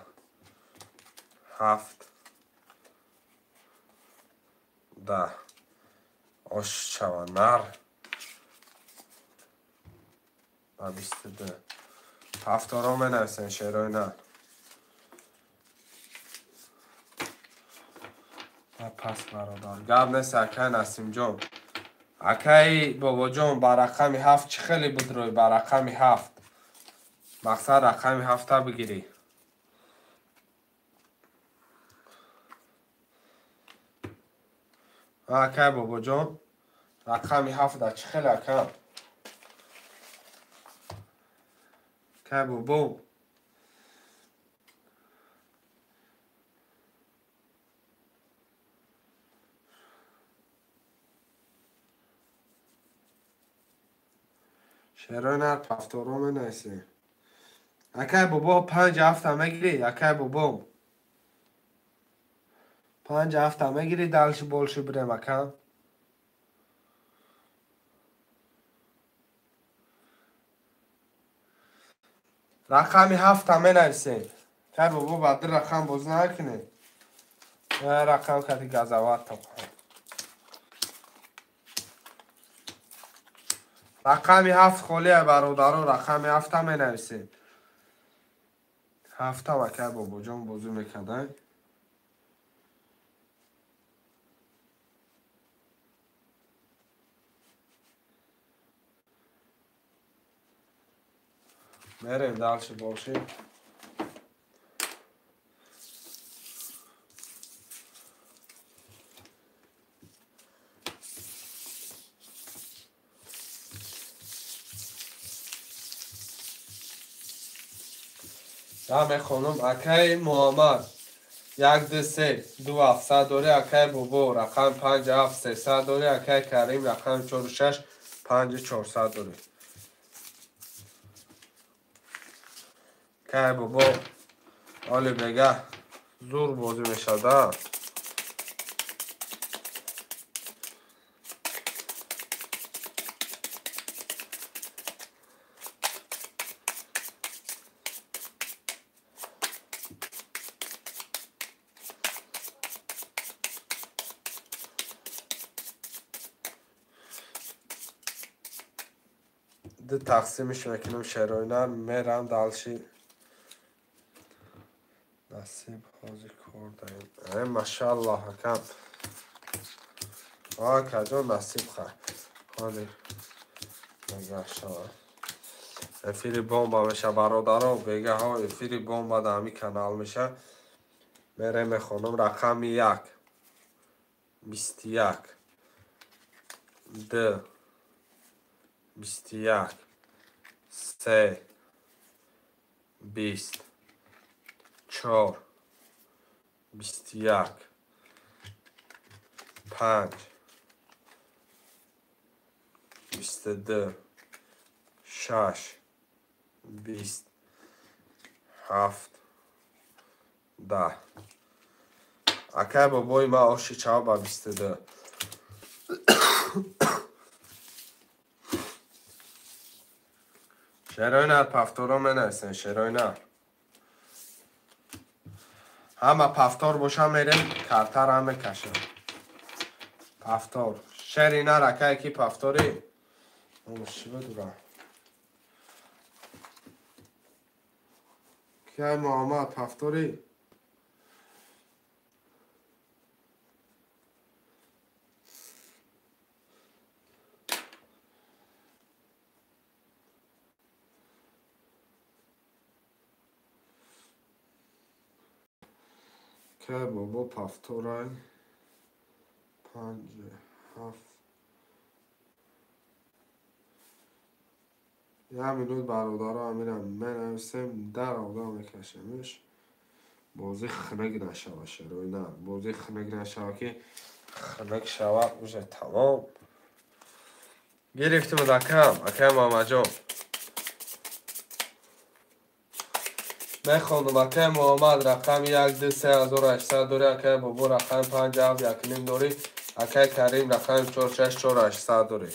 7 10 آش چوانر و 22 هفتارا می نویسن شیرای نه و پس برادر گب نیست. اکای نسیم جون اکای بابا جون با رقم 7 چی خیلی بود روی با رقم 7 مقصد رقم 7 بگیری. اکای بابا جون رقم 7 در چی خیلی اکای اکای بابا شیرای نه پفتارا می نویسه. اکای بابا 5 هفته میگیری. اکای بابا 5 هفته میگیری دلش بولش بریم اکای رقم 7 می نویسیم. که بابا بعد رقم باز نکنه رقم کتی گذوات تا رقمی 7 خولیه برادران رقمی 7 هم نویسیم 7 هم که بابا جان بازی میکنه میریم دالش باشیم دم خانم اکای محمد 1 2 3 2 700 داری اکای بابا رقم 5 7 300 داری اکای کریم رقم 4 6 5 400 داری که بابا حالی بگه زور بازی میشده ده تقسیمش میکنم شراینا میرم دالشی نصیب حاضی کرده ماشاءالله حکم کجا نصیب خواه حالی بگه شما افیری بومبا میشه برادران بگه ها افیری بومبا در همی کنال میشه میره میخونم رقم 1 21 2 21 3 20 4 21 5 22 6 20 7 10 اکای بابای ما آشی چاو با 22 شراینا پفتورا منرسن شراینا همه پفتار باشه میریم کارتر هم میکشم پفتار شرینا رکه کی پفتاری چی بدورم که محمد پفتاری که بابا پفتورای 5 7 یه مینوت برادرها میرم من نویسیم در آدم میکشمش بازی خنک نشوه شروع نه بازی خنک نشوه که خنک شوه میشه تمام گرفتیم اکم محمد جان میخوندم اکم محمد رقم 1 2 3 1800 داری اکم بابا رقم 5 7 1 داری اکم کریم رقم 4 6 4 800 داری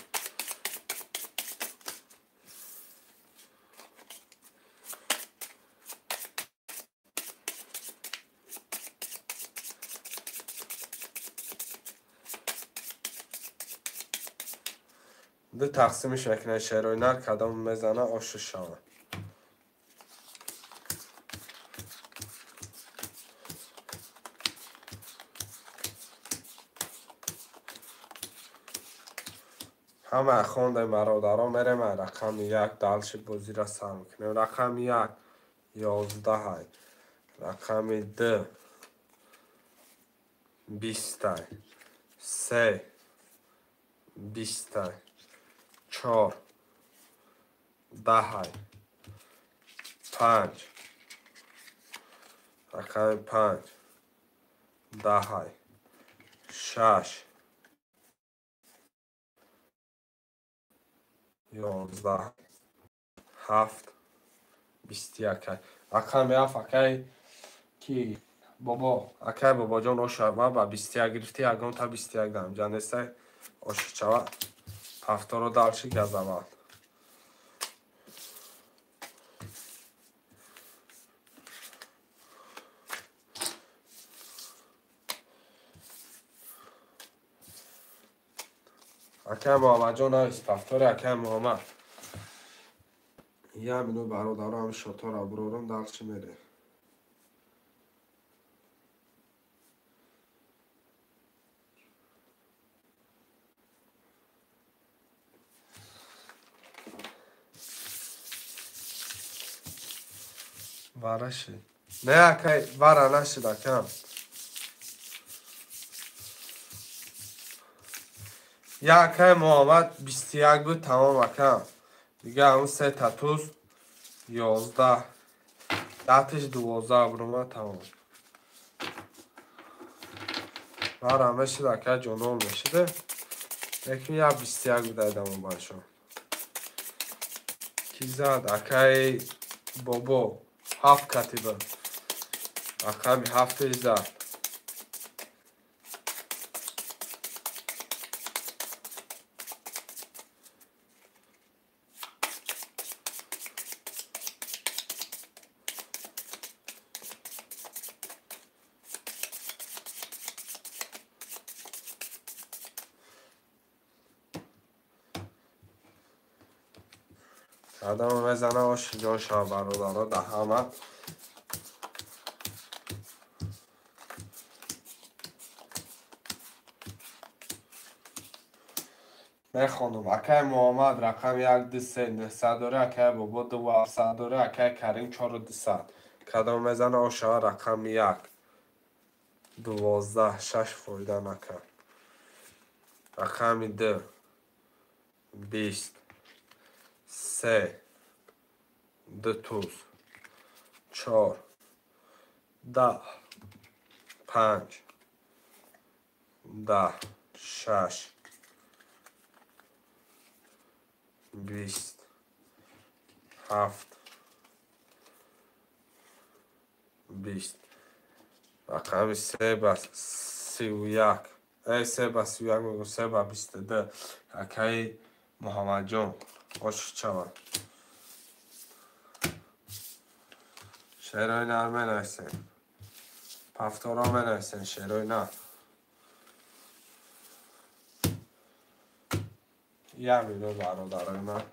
ده تقسیمش میکنه شروینر کدام میزنه آش شوه همه خونده مرادرها میرم رقم 1 دالش بازی را سر میکنیم رقم 1 11 های رقم 2 20 های 3 20 های 4 10 های 5 رقم 5 10 های 6 11 7 21 رقم 7 اکای کی بابا اکای بابا جان آشارما با 21 گرفتی اگان تا 21 دام جان است آش چوا پفتارو دالشی گزاوات اکه محمد جان هست پفتار اکه محمد یه همینو برادر هم شطور ابرورم دلچی میره ورشی نه اکه وره نشید اکه یه اکه محمد 21 بود تمام اکه دیگه همون 3 تاتوز 11 دهتش 12 ابرومه تمام وره میشید اکه جنون میشیده لیکن یه 21 بود ایدمون باشم کی زد اکه بابا 7 کتیبه اکه می 7 زد آدم میزنه آش جاش ها برادرها ده همه میخونم اکه محمد رقم 1 2 3 900 داره اکه بابا 2 700 داره اکه کریم 4 200 کدام میزنه آش ها رقم 1 12 6 فایده نکرد رقم 2 20 3 2 توز 4 10 5 10 6 20 7 20 رقم 3 بس 31 ای 3 بس 31 میگو 3 بس 22 اکه محمد جان خوش چوان شعرهای نرمه نایسن پفتارا می نایسن شعرهای نه یه میلو برادرهای من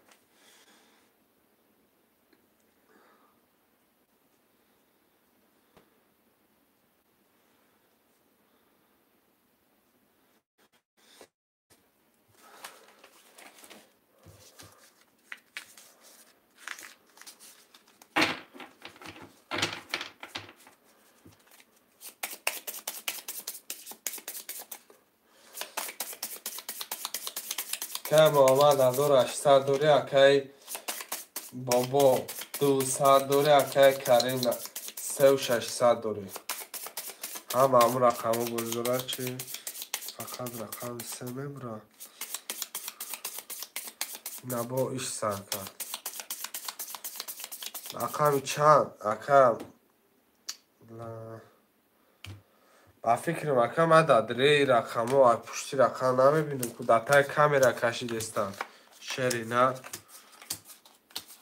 که محمد 1800 دوری اکه بابا 200 دوری اکه کریم 3600 دوری هم همون رقم بزرگ چی فقط رقم 3 میبرا نبا ایش سر کرد رقم چند اکه با فکرم اکه من دادره رقم ها پشتی رقم نمیبینم که دتای کامیرا کشید استم شری نه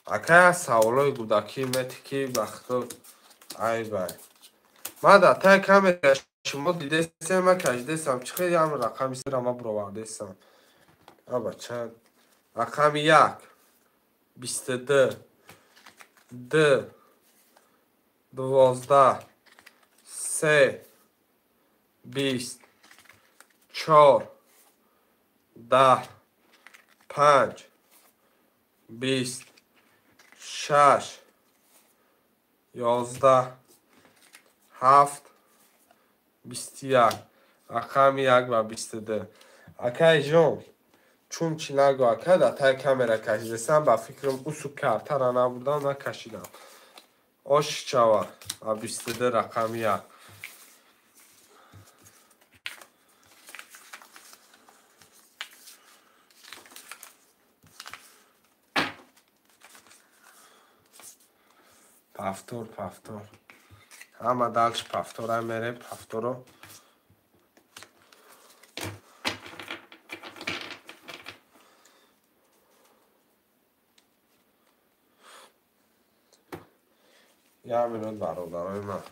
اکه سوالای گودکی میتی که وقتا ای بای من دتای کامیرا شما دیده سیم من کشیده استم چه خیلی هم رقمی سر ما برآورده استم ابا چند رقم 1 22 2 12 3 20 4 10 5 20 6 11 7 21 رقم 1 و 22 اکه جان چون چی نگو اکه در تای کامera کشیدستم با فکرم او سو کارتر نبودم نکشیدم آش چوا و 22 رقم 1 پفتور همه دلش پفتور هم میره پفتور رو یه منوت برادرهای من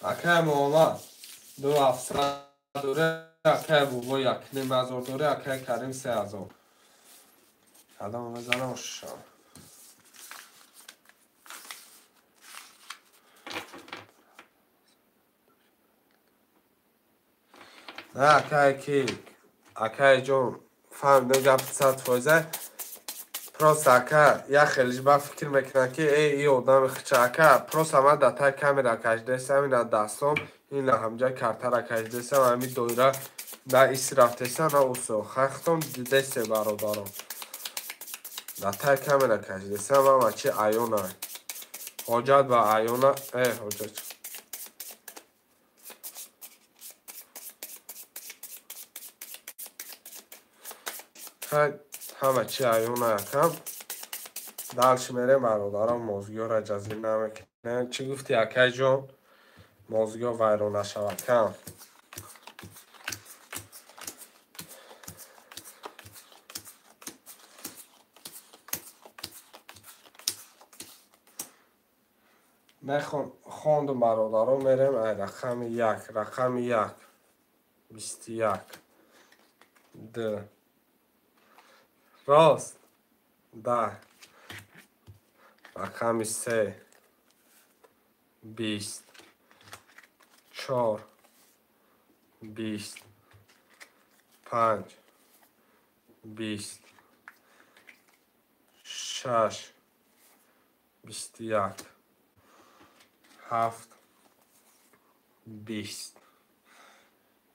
اکه محمد 2700 دوره اکه بابا 1,500 دوره اکه کریم 3000 قدم بزنم شام نه اکه جون فهم نگه 100% پروست اکه یا خیلیش با فکر میکنه که ای آدم خچه اکه پروست همه دتای کمیرا کش دستم این دستم این همجا کارتر کش دستم همین دویره نه ایسی رفتستم نه اوسو خختم دسته برادارم دتای کمیرا کش دستم همه چی ایونه حاجت با ایونه حاجت همه چی ایونه یکم دلش میره برادرم موضوع را جزیر نمیکنه چی گفتی اکه جون موضوع ویرون نشود کم خوندم برادرم میرم رقم 1 رقم 1 21 ده راست ده رقم 3 20 4 20 5 20 6 21 7 20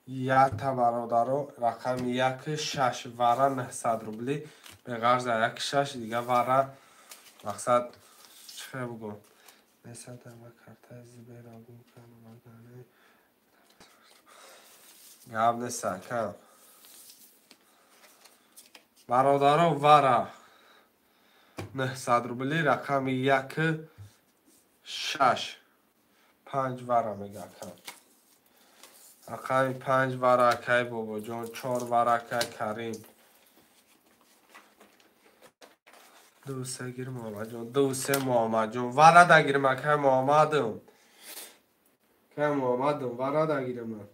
یک تا برادرو رقم 1 6 وره 900 روبلی به غرض 1 6 دیگه وره مقصد چه بگم مثلا ما کارت زیبه را بگم گاب نیست کم برادرو وره 900 روبلی رقم 1 6 5 وره میگه کم رقم 5 وره که بابا جان 4 وره که کریم دو سه گیر محمد جان دو سه محمد جان وره دا گیرم که محمدم که محمدم وره دا گیرم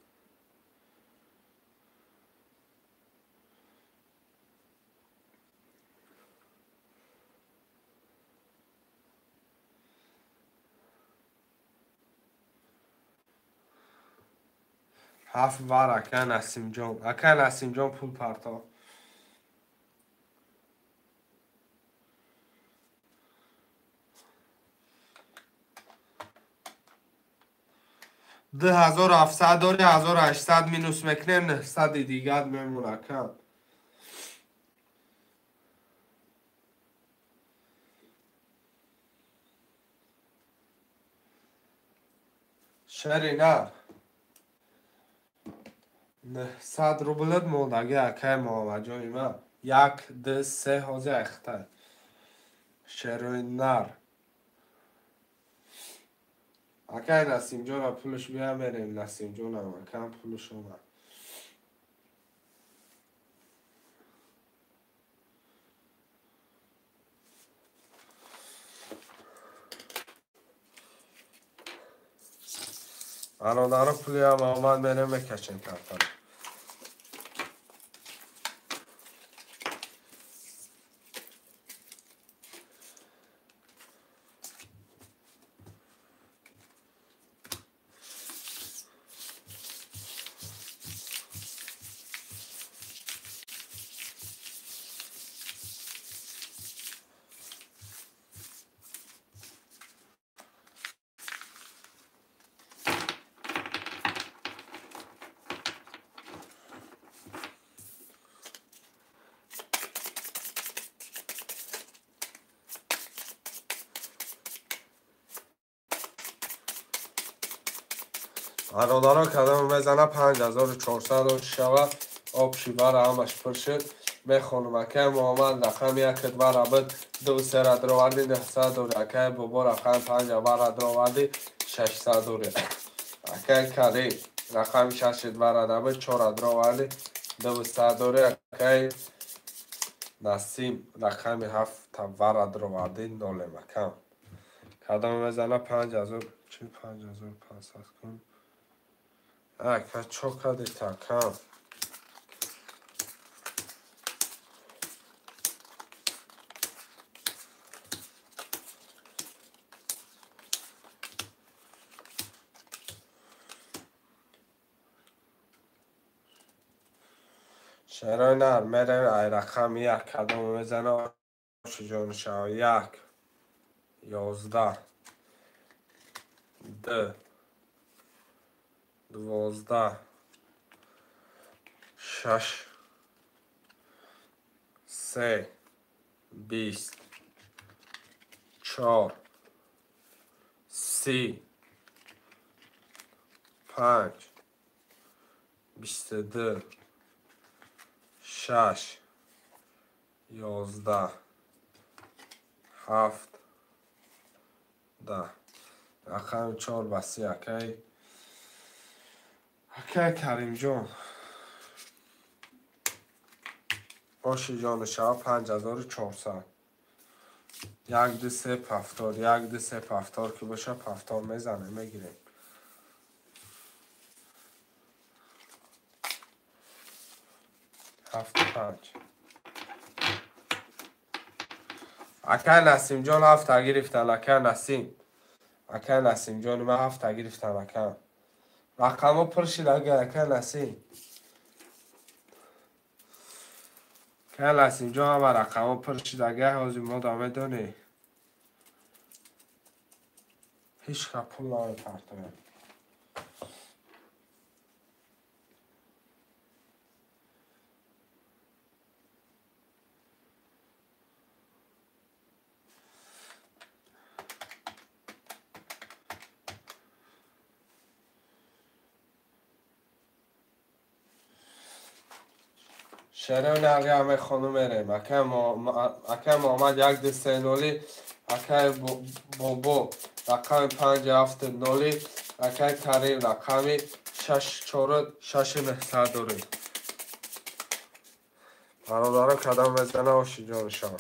7 وره که نسیم جان اکه نسیم جان پول پرتا 2700 داری 1800 مینوس میکنیم 900 دیگر میمونه کم شری نه 900 روبلت موندگی اکه محمد جانی من 1 2 3 حاضی اخته شروع نر اکه نسیم جان پولش بیا میریم نسیم جان هم اکه پولش اومد برادر پولی هم آمد میریم بکشیم کارتر برادرها کدام بزنه 5400 شود آب شیبر همش پر شد میخونم اکه محمد رقم 1 بر بود 2 3 را دروردی 900 دوری اکه بابا رقم 5 بر دروردی 600 دوری اکه کریم رقم 6 بر بود 4 دروردی 200 دوری اکه نسیم رقم 7 بر دروردی 0 مکم کدام بزنه چی 5500 کن اکا چوکا دی تاکم شرای نر میره ای رقم یک کدام میزنه جان شو 1 11 2 12 6 3 20 4 30 5 22 6 11 7 10 رقم 4 بسی اکی کریم جان باشی جان شب 5400 1 2 3 پفتار 1 2 3 پفتار که باشه پفتار میزنه میگیریم 75 اکا نسیم جان 7 گرفتن اکا نسیم جان من 7 گرفتن اکا رقم ها پرشید اکا نسیم اکا نسیم جان همه رقم ها پرشید اگه حاضی ما دامه دونه هیچ که پول نامه پرتوه شهر نقی همه خانو میریم اکا محمد 1 2 3 0 اکا بابو رقم 5 7 0 اکا کریم رقم 6 4 6 900 داره برادرم کدام بزنه آشی جان شما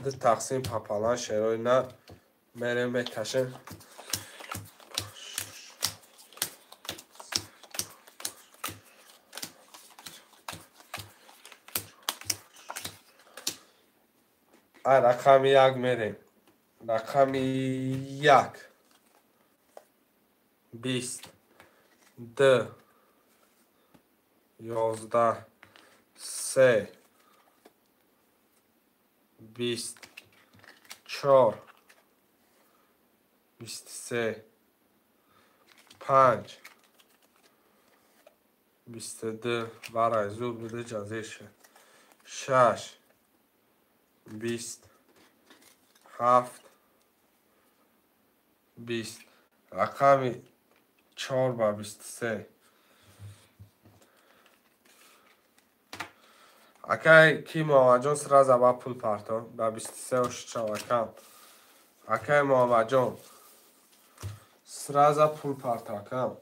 ده تقسیم پاپالان شهرهای نه میریم بکشیم رقم 1 میریم رقم 1 20 2 11 3 24 23 5 22 برای زور بوده جزیش 6 20 7 20 رقم 4 با 23 اکای کی محمد جان سر از با پول پرتا با 23 و 6 اکام اکای محمد جان سر از پول پرتا اکام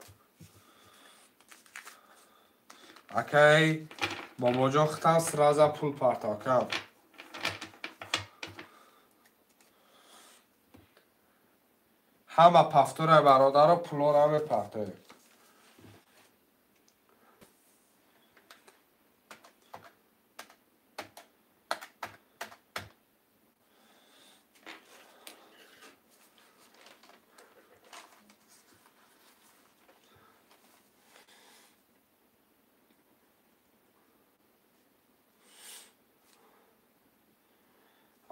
اکای بابا جان ختم سر از پول پرتا اکام همه پفتور برادر و پولار همه پرتایی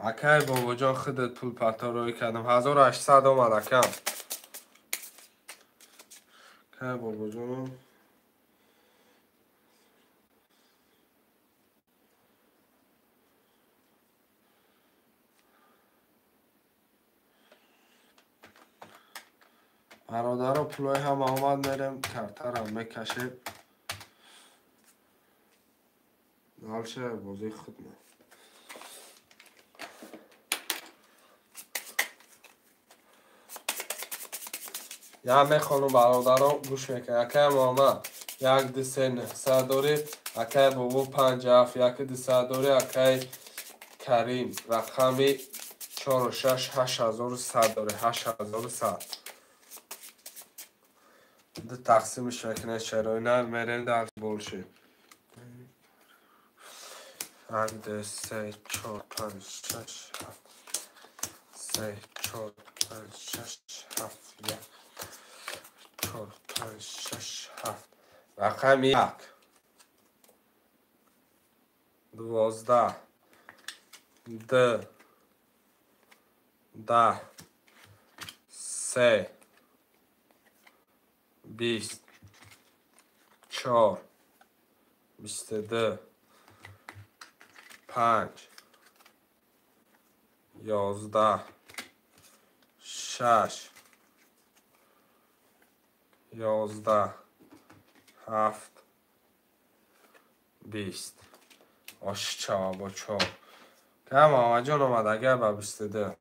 اکای بابا جان خودت پول پرتا روی کردم 1800 اومد اکم اکای بابا جان برادر و پولای هم آمد میرم کرتر هم میکشیم نالشه بازی خود نه یا میخوانم برادران گوش میکنه اکای محمد 1 2 3 900 داری اکای بابو 5 7 1 2 3 داری اکای کریم رقم 4 و 6 8100 داره. 8100 ده تقسیمش میکنه چرا نه میریم در بولشه 1 2 3 4 5 6 7 3 4 5 6 7 1 4 5 6 7 رقم 1 12 2 10 3 20 4 22 5 11 6 11 7 20 آشچا با چار کم آمد جان آمد اگر با 22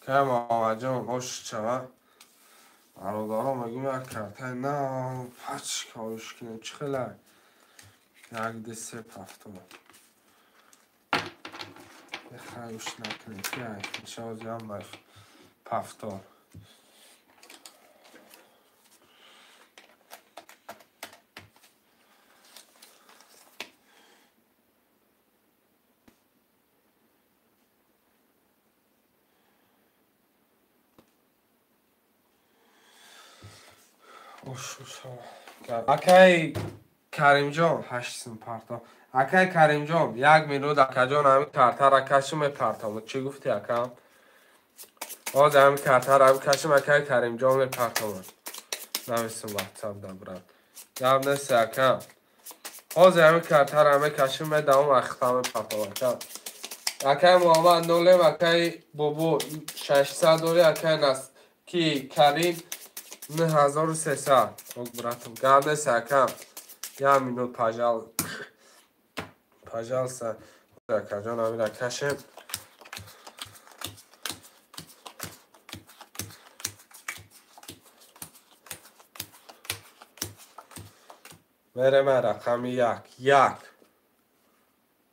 کم آمد جان آشچا برادارم مگه یک کرده نه پچ کارش کنیم چه خیلی یک ده سه پفتون بخیرش نکنیم که شازی هم باید پفتون اکای کریم جان 8 سیم پرتام اکای کریم جان 1 میلیون اکا جان همین کارتا را کشم پرتام چی گفتی اکا باز همین کارتا را کشم اکای کریم جان پرتام نمیستم واتساپ دبرم یاد نسی اکا باز همین کارتا را کشم به دوام اختام پرتام اکای محمد نولم اکای بابو 600 دوری اکای نست کی کریم 1300 براتم گرده سکم یا مینوت پاجال سا اکا جان همین را کشم میره من رقم 1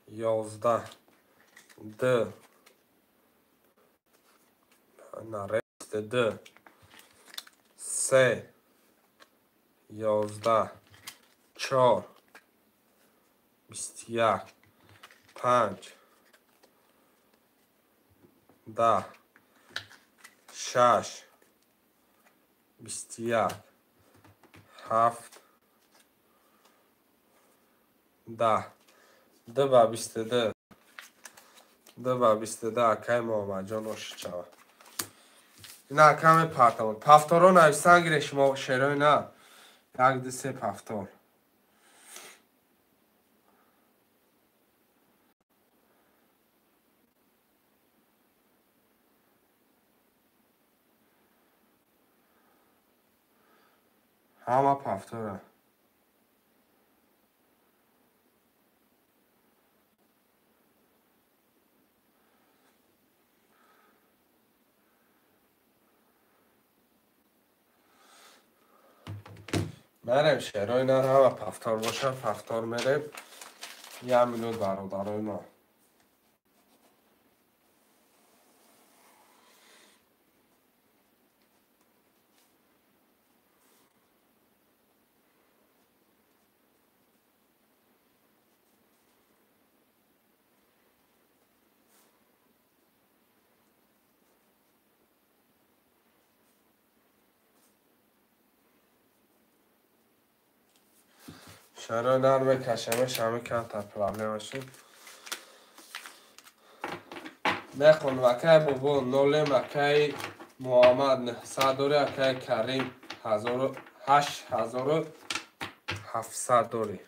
11 2 نرست 2 3 11 4 21 5 10 6 21 7 10 2 با 22 2 با 22 اکای محمد جان روش چاوه این اکام پرتامون پفتارو نویستن گیره شما شیروی نه 1 2 3 پفتار همه پفتاره میریم شیروی نه همه پفتار باشه پفتار میریم 1 میلیون برادرای ما شیروی نرمه کشمش همه کن تا پرابلمشون میخون وکای بابو نولم اکای محمد 900 دوری اکای کریم 8700 دوری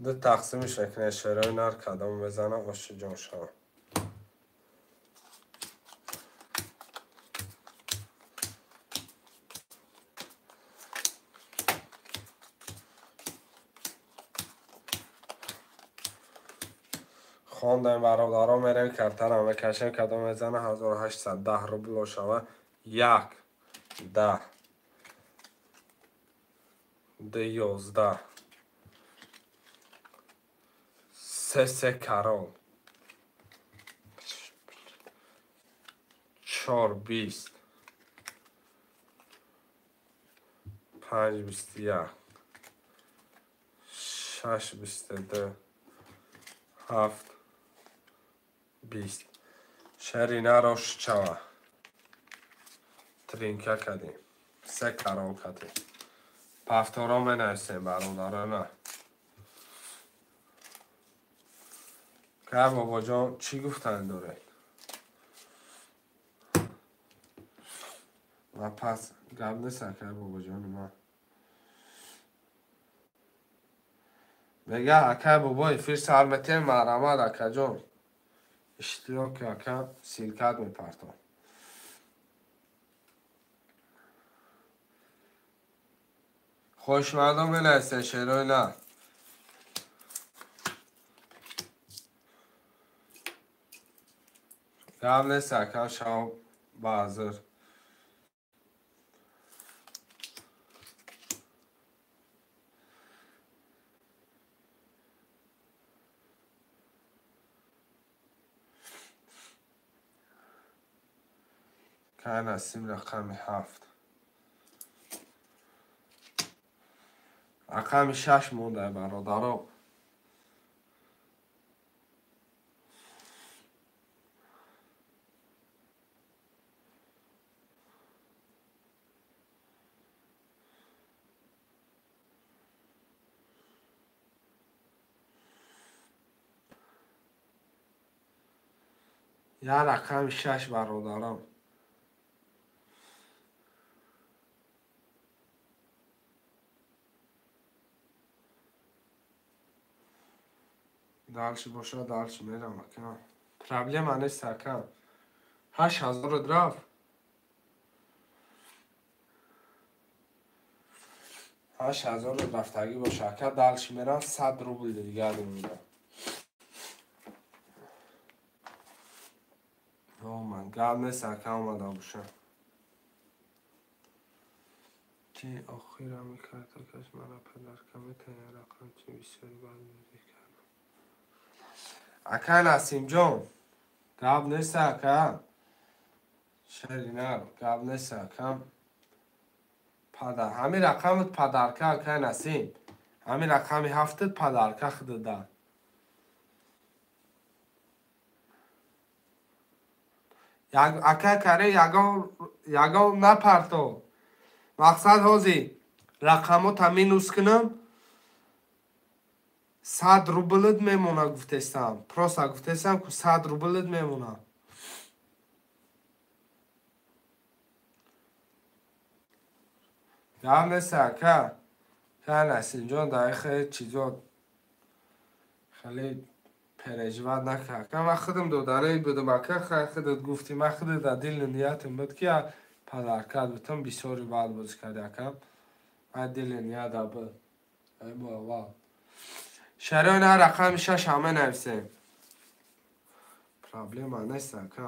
ده تقسیمش نکنه شیروی نر کدام بزنه آش جان شما خواندن برادران میرن کارتر هم کشن کدام میزنه 1810 روبل شوه 1 10 11 3 کرال 4 20 5 21 6 22 7 20 شرینا روش چوا ترینکه کدیم 3 کرال کدیم پفتارا می نویسیم برادرانه که بابا جان چی گفتن داره و پس گب نیستن که بابا جان ما میگه اکه بابای فیر سالمتی مرمد اکه جان اشتراک اکه سیلکت میپرتم خوشمردم بنویسین شعرهای نه گب نیست اکه شما بازر که نسیم رقم 7 رقم 6 مونده برادران یا رقم 6 برادران دالچی باشه دالچی میرم اکه پرابلم نیست اکه 8000 درافت 8000 رفتگی باشه اکه دالچی میرم 100 روبل دیگه میدم او من گل نیست اکه آمده باشه چی آخیر هم میکرد کش مرا پدر کمی تنه رقم چی بسیاری باید میزی کردم اکه نسیم جان گل نیست اکه شری نرو گل نیست اکه پدر همین رقمت پدرکه اکه نسیم همین رقمی هفتت پدرکه خود ده اکه کره یگان نپرتو مقصد هازی رقمو تامین نوز کنم 100 روبلت میمونه گفتستم پروسا گفتستم که 100 روبلت میمونه گم نیسته که نسیم جان در خیلی چیزا خیلی پرجوت نکرد که من خودم دوداره بودم که خودت گفتی من خودت در دل نیتم بود که پدرکت بودم بسیاری بعد بوز کرده که من دل نیت بود ای بابا شرایط نه رقم 6 همه نویسیم پرابلم ها نیست که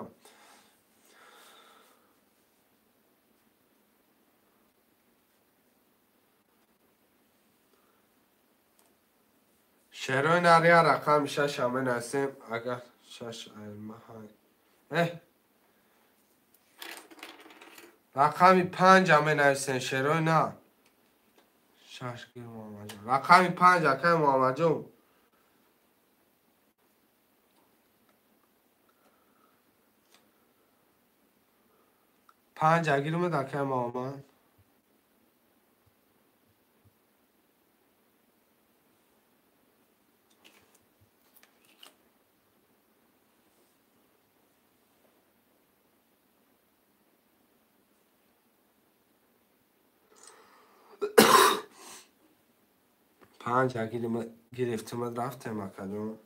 شرایط نه رقم 6 همه نویسیم اگر 6 علمه های رقم 5 همه نویسیم شرایط نه 6 گیر محمد جان رقم 5 اکه محمد جان 5 اگیر اومد اکه محمد 5 اگیر گرفتم رفتم اکه جان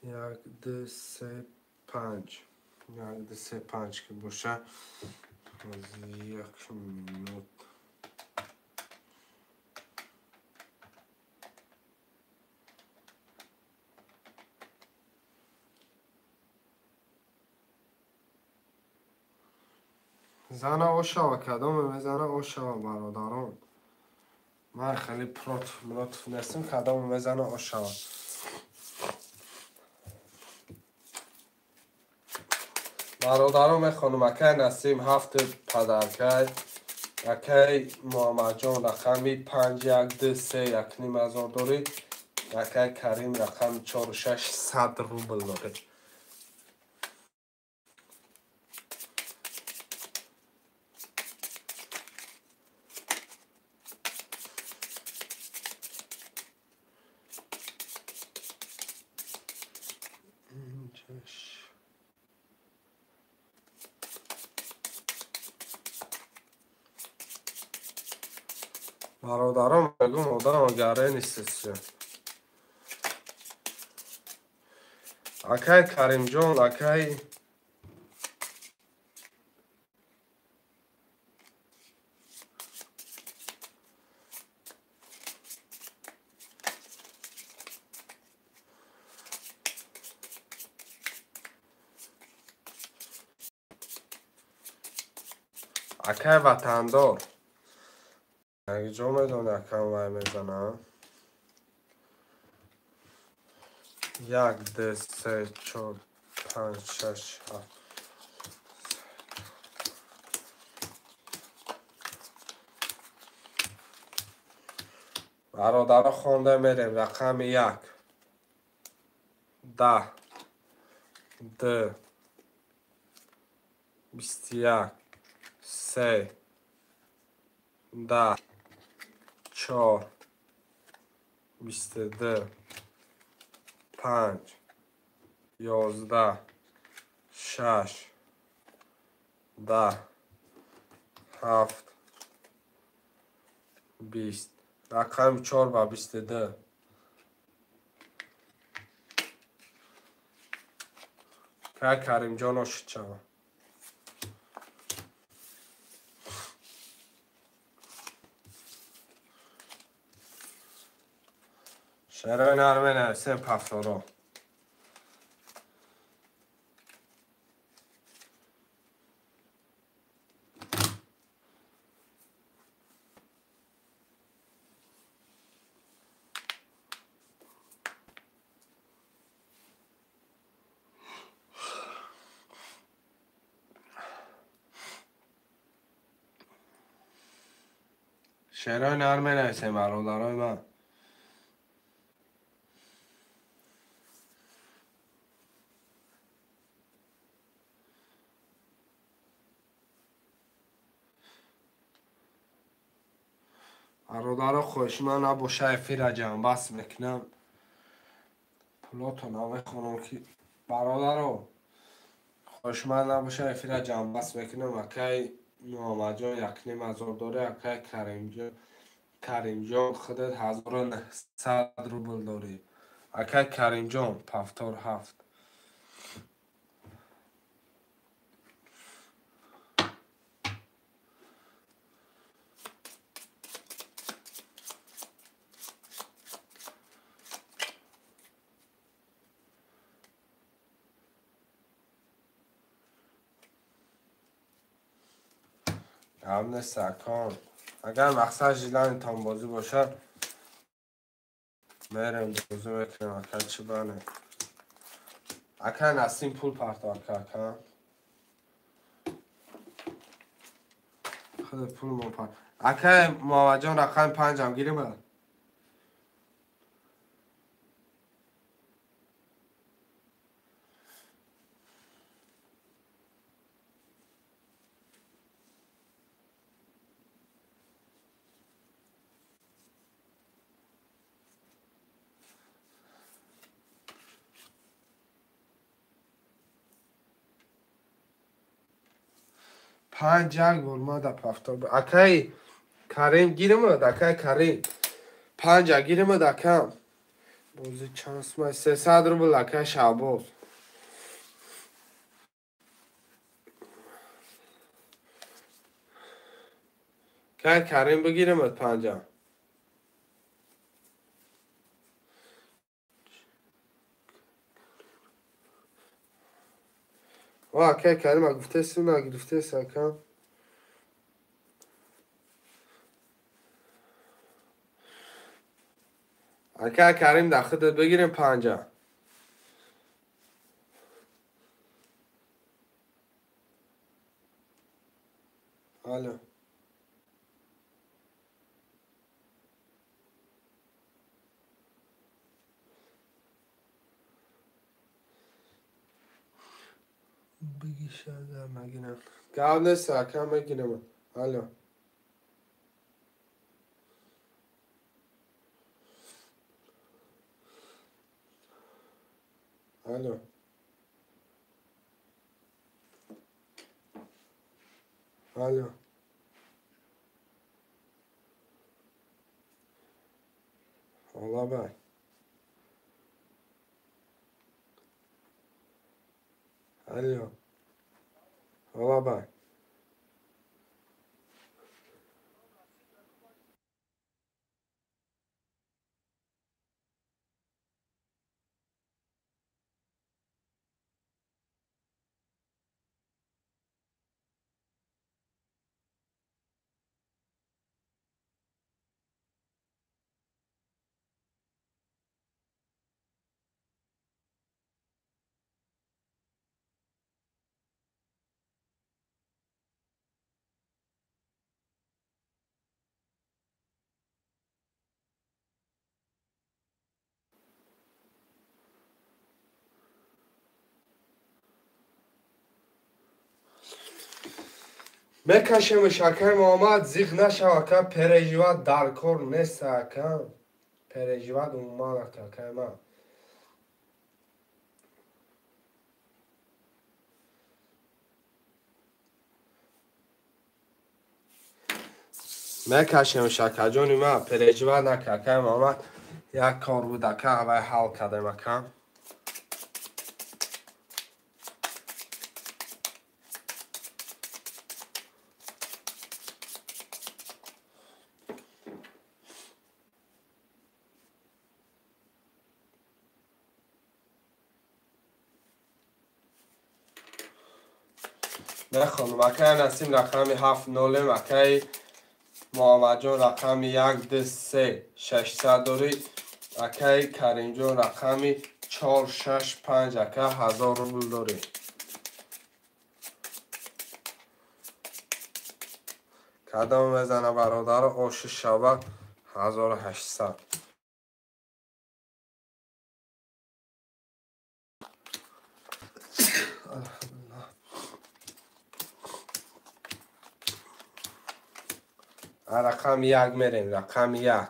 1 2 3 5 یک 3-5 که باشه از 1 minut زنه آشا و کدام میزنه آشا و برادران من خیلی ملطف نیستم کدام میزنه آشا برادران میخوانم اکی نسیم 7 پدرکی اکی محمد جان رقمی 5 1 2 3 1,500 داری اکی کریم رقم 4 6 100 روبل داری برادران میگم آدم گره نیست اکی کریم جان اکی اکی وطندار اگه جا میدونه اکم وای میزنه 1 2 3 4 5 6 7 برادر خوانده میریم رقم 1 10 2 21 3 10 4 22 5 11 6 10 7 20 رقم 4 و 22 که کریم جان آشد شود شعرهای نرمه نویسیم پفتارا شعرهای نرمه نویسیم برادرای من برادر خوش من نباشه افیر جمع بس میکنم پلاتو نامه خونم که برادر خوش من نباشه افیر جمع بس میکنم اکی محمد جان 1,500 داره اکی کریم جان خودت 1900 روبل داری اکی کریم جان پفتار 7 هم سکان اگر مقصد جیلان تان بازی باشه میرم بازی میکنم اکر چی بانه اکر نسیم پول پرتار اکر خود پول ما پر اکر محمد جان رقم 5 هم گیریم پنج جنگ ولما در پفتار اکی کریم گیرم اکی کریم 5 گیرم اکم بازی چانس ما 300 روبل اکی شعباز که کریم بگیرم از 50. که کریم ها گفته سونا گرفته سکم. که کریم در خودت بگیریم 50. الو بگی شاید در نگیرم گرد نیست سکم بگیرم. الو الو الو والله بای الو والله بای میکشیم شکر محمد زیغ نشوه که پریجوات در کار نیست که پریجوات اومد که من میکشیم شکر جونی من پریجوات نکه که محمد یک کار بوده که اوه حال کردیم که نخونم اکی نسیم رقمی 7 نوله اکی محمد جون رقمی 1 2 3 600 دوری اکی کریم جون رقمی 4 6 5 اکی 1000 روبل دوری کدام بزنه برادر آش شبه 1800 رقم 1 میریم رقم 1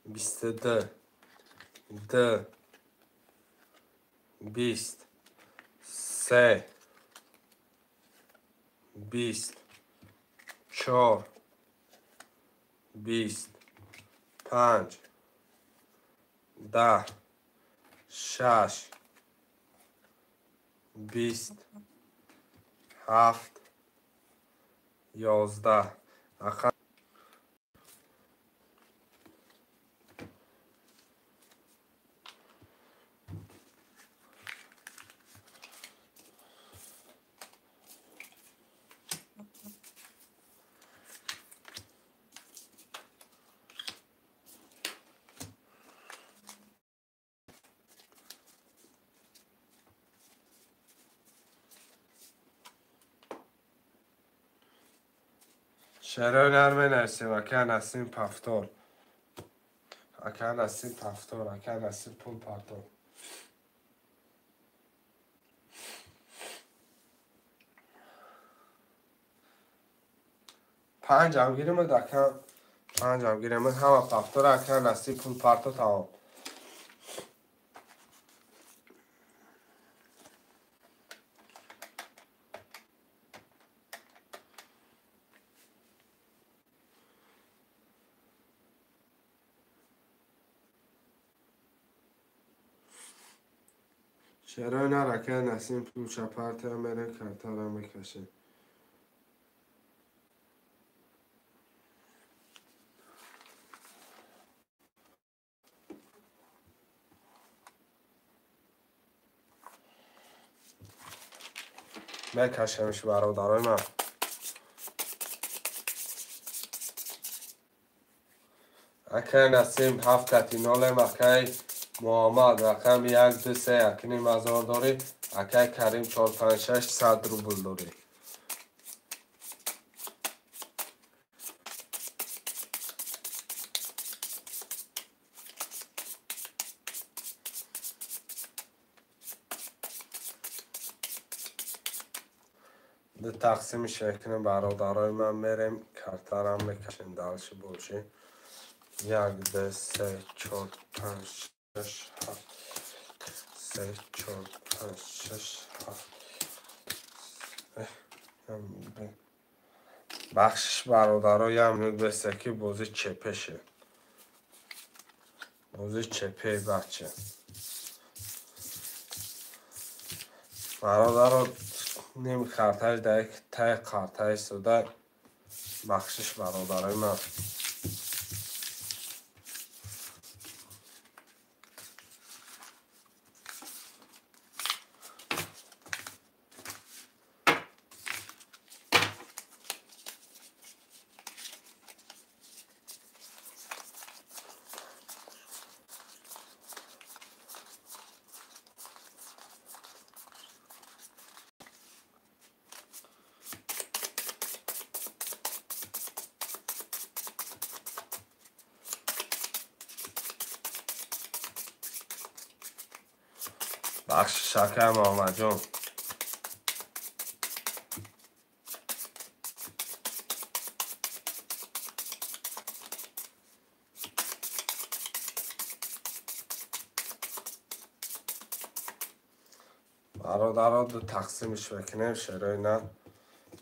22 2 20 3 20 4 20 5 10 6 20 7 11 رقم شعرهای نرمه نرسیم اکه نسیم پفتور اکه نسیم پفتور اکه نسیم پول پفتور 5 هم گیریم اکه 5 هم گیریم همه پفتور اکه نسیم پول پفتور تمام شعرهای نرکه نسیم پول شپرت میره کرتر میکشه میکشمش برادرای من. اکی نسیم 7 کتینال اکی محمد رقم 1 2 3 اکنی مزار داری. اکی کریم 4 5 6 100 روبل داری. ده تقسیم شکل برادرای من میریم. کارترم میکشیم دلش باشی. 1 2 3 4 5 6 7 3 4 5 6 7 بخشش برادرای هم بسته که بازی چپشه. بازی چپه بچه برادر نیم کارتاش در تای کارتاش سوده. بخشش برادرای من. بخش شکر محمد جان. برادرها دو تقسیمش بکنیم. شروع نه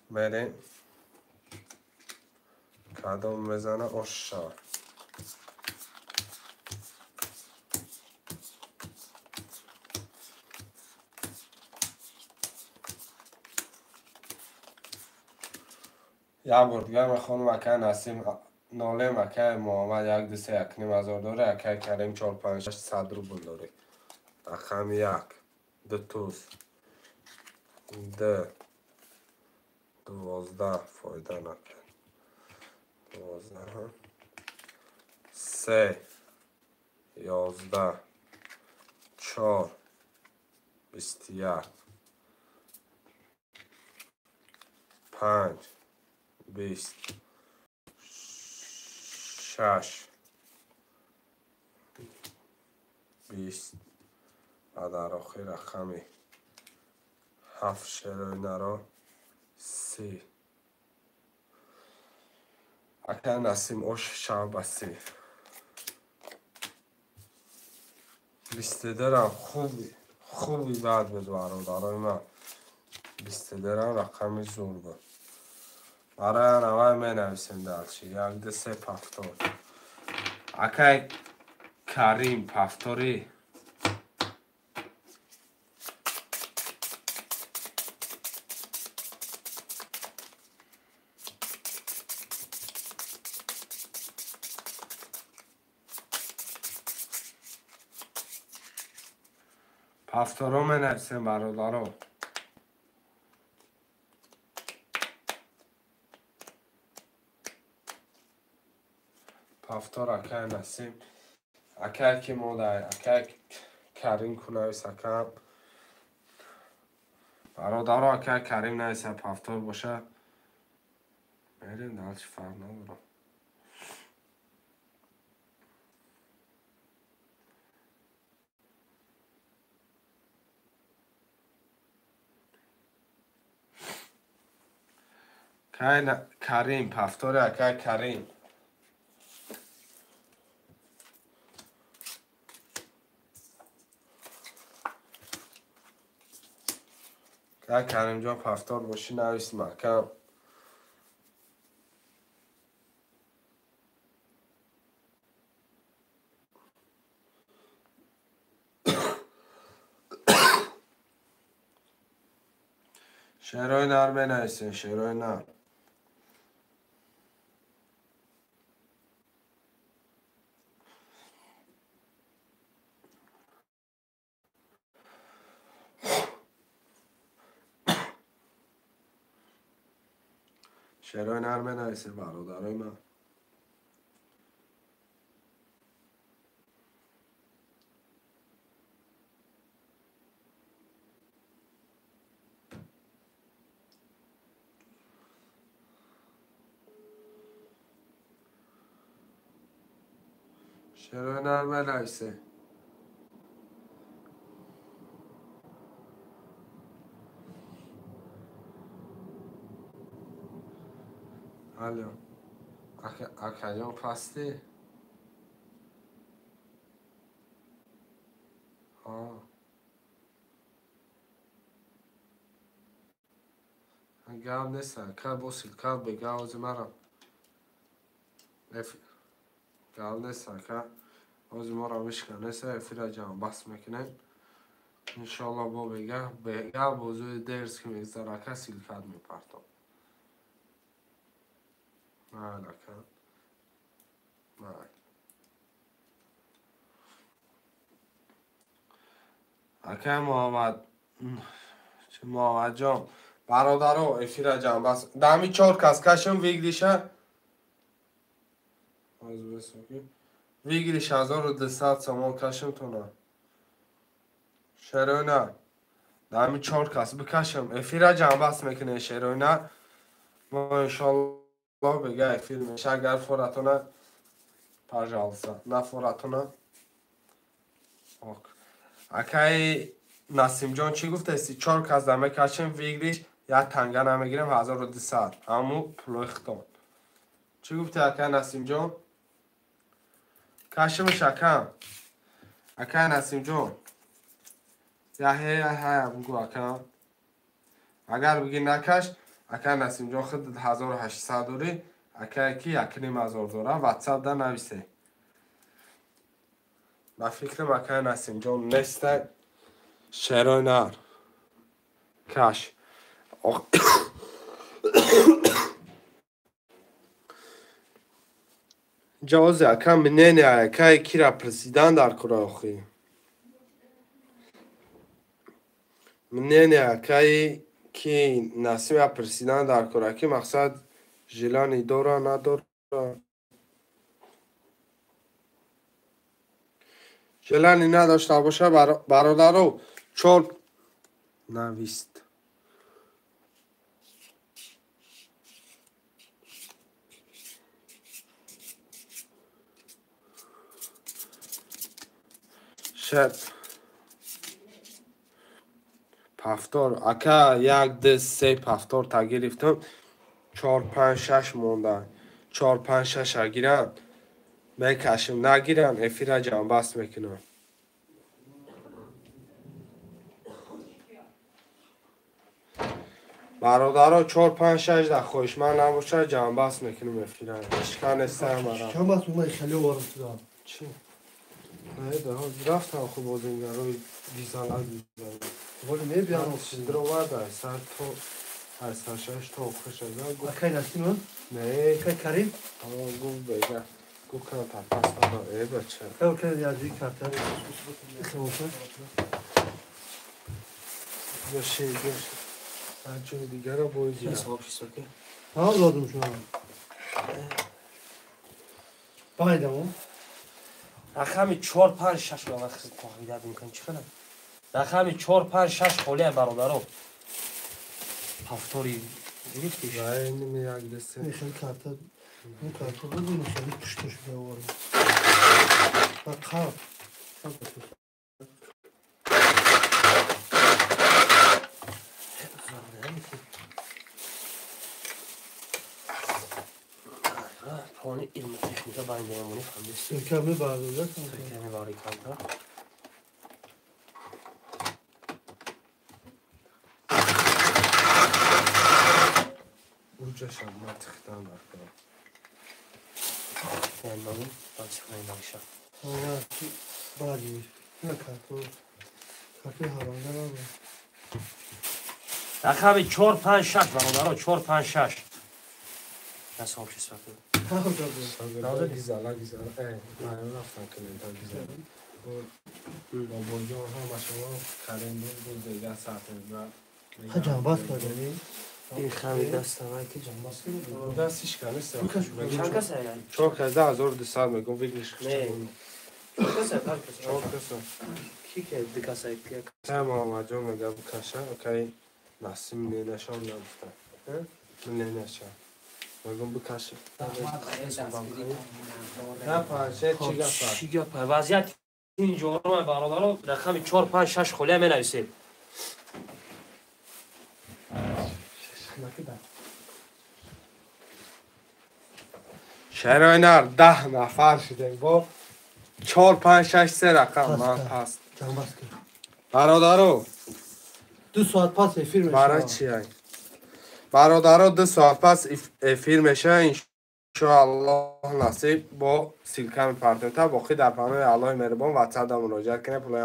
میریم کدوم میزنه اشا. یک بار دیگر میخوانم. اکی نسیم نالیم اکی محمد 1 2 3 اکنیم هزار داره. اکی کریم 4 5 6 100 روبل داره. رقم 1 دو توز 2 12 فایده نکن 12 3 11 4 21 5 20 6 20 و در آخر رقمی 7 شروع نرا 30 اکی نسیم اوش شب بسی. بیستدرم خوبی بعد بود برادرای من. بیستدرم رقم زور بود. برای نوای می نویسیم دلچی 1 2 3 پفتار. اکی کریم پفتاری. پفتارا می نویسیم برادرها. پفتار اکی نسیم اکی که مادر اکی کریم کنه نویسه کم برادرها. اکی کریم نویسه پفتار باشه میریم دلچی فرق ندارم. کریم پفتار اکی کریم که کریم جان پفتار باشی نویس محکم. شعرهای نر بنویسین. شعرهای نر شعرهای نرم نویسه برادرای من. شعرهای نرم نویسه. الو اکجان پستی؟ گام نیستن که بوسیل که بگه آزی مرا گام نیستن که آزی مرا بشکن نیسته افیره جان بس میکنن انشالله با بگه بوزوی درس که میگذاره که سیلکت میپرتم مالکن اکه محمد جان برادرو افیره جان بس دمی 4 کس کشم ویگلیشه ویگلیش 1200 سامان کشم تو نه شروع دمی 4 کس بکشم افیره جان بس میکنه شروع نه ما انشالله بگه افیر میشه اگر فورتونه پاجالسا نه فورتونه اکه نسیم جان چی گفته استی 4 کس دمه کشم ویگلیش یا تنگه نمیگیرم 1200 امو پلوختان چی گفته اکه نسیم جان کشمش اکه نسیم جان یا هی بگو اکه اگر بگی نکش اکه نسیم جان خود 1800 دوری اکه کی اکنیم هزار دوره واتساپ ده نویسه با فکرم اکه نسیم جان نسته شعرهای نر کش جوازه اکه منینه اکه کی را پرسیدن در کره خوی منینه اکه کی نسیم را پرسیدن در کره کی مقصد جلانی داره نداره جلانی نداشته باشه برادرو 4 نویست شد پفتار اکه 1 2 3 پفتار تا گرفتم 4 5 6 مونده 4 5 6 گیرن میکشم نگیرن افیره جان بست میکنم برادرها 4 5 6 ده خوش من نباشه جان بست میکنم افیره اشکان استر مرا چند بس اومد خیلی وارم شدم چی؟ نه ده ها رفتم خوب بازنگرهای دیزالا دیزالا ولی میبیارم در اومده سر تو از سرشش تا خوش شده اکه نسیم نه اکه کریم گفت بگه گفت کنم تا پس بدا ای بچه اکه یادی کرده باشه هر جور دیگر رو بایدی ها دادم شما بایدم رقم 4 5 6 رو وقت تغییر میکنم چی کنم رقم 4 5 6 خاله برادرو هفتاری گرفتیش نه اینم یک دسته خیلی کرده این کرده بودیم خیلی پشتش بیاورم بقیه پانی علم تکنیکا باید نمونی فهمیدی کمی بردازه کمی باری کنم اونجا شد من تختم برکنم یعنی بگیم با چی کنیم باشه بردی نه کرده حرانده نبود رقم 4 5 6 برادرها 4 5 6 دست هم چیز بکنم نازه دیزالا اه من رفتم کنیم تا دیزالا با بایجان ها ما شما کلیم بود دیگه ساعت جنباز کردنی این خمی دست اولی که جنباس کنید. دستش کنیست. چند کسه یعنی؟ 14,200 میگم ویگلیش نه. چند کسه هر کسه؟ 4 کسا. کی که دی کسه که؟ Tamam hocam da bu kaşa. Okay. Nasıl ne nişan yaptı? Ne nişan? Bakın bu kaşa. Ne parça çıkar. چی گپ وضعیت این جوانان برادران رقم 4 5 6 خله می نویسیم. Şeraynar 10 نفر شدیم با 4 5 6 3 رقم من پس جنباز که برادرو 2 ساعت پس فیلم برای چی هست؟ برادرها 2 ساعت پس افیر میشه انشاءالله نصیب با سیلکم پرتنتا باقی در پناه الله مهربان و مراجعت کنه پولای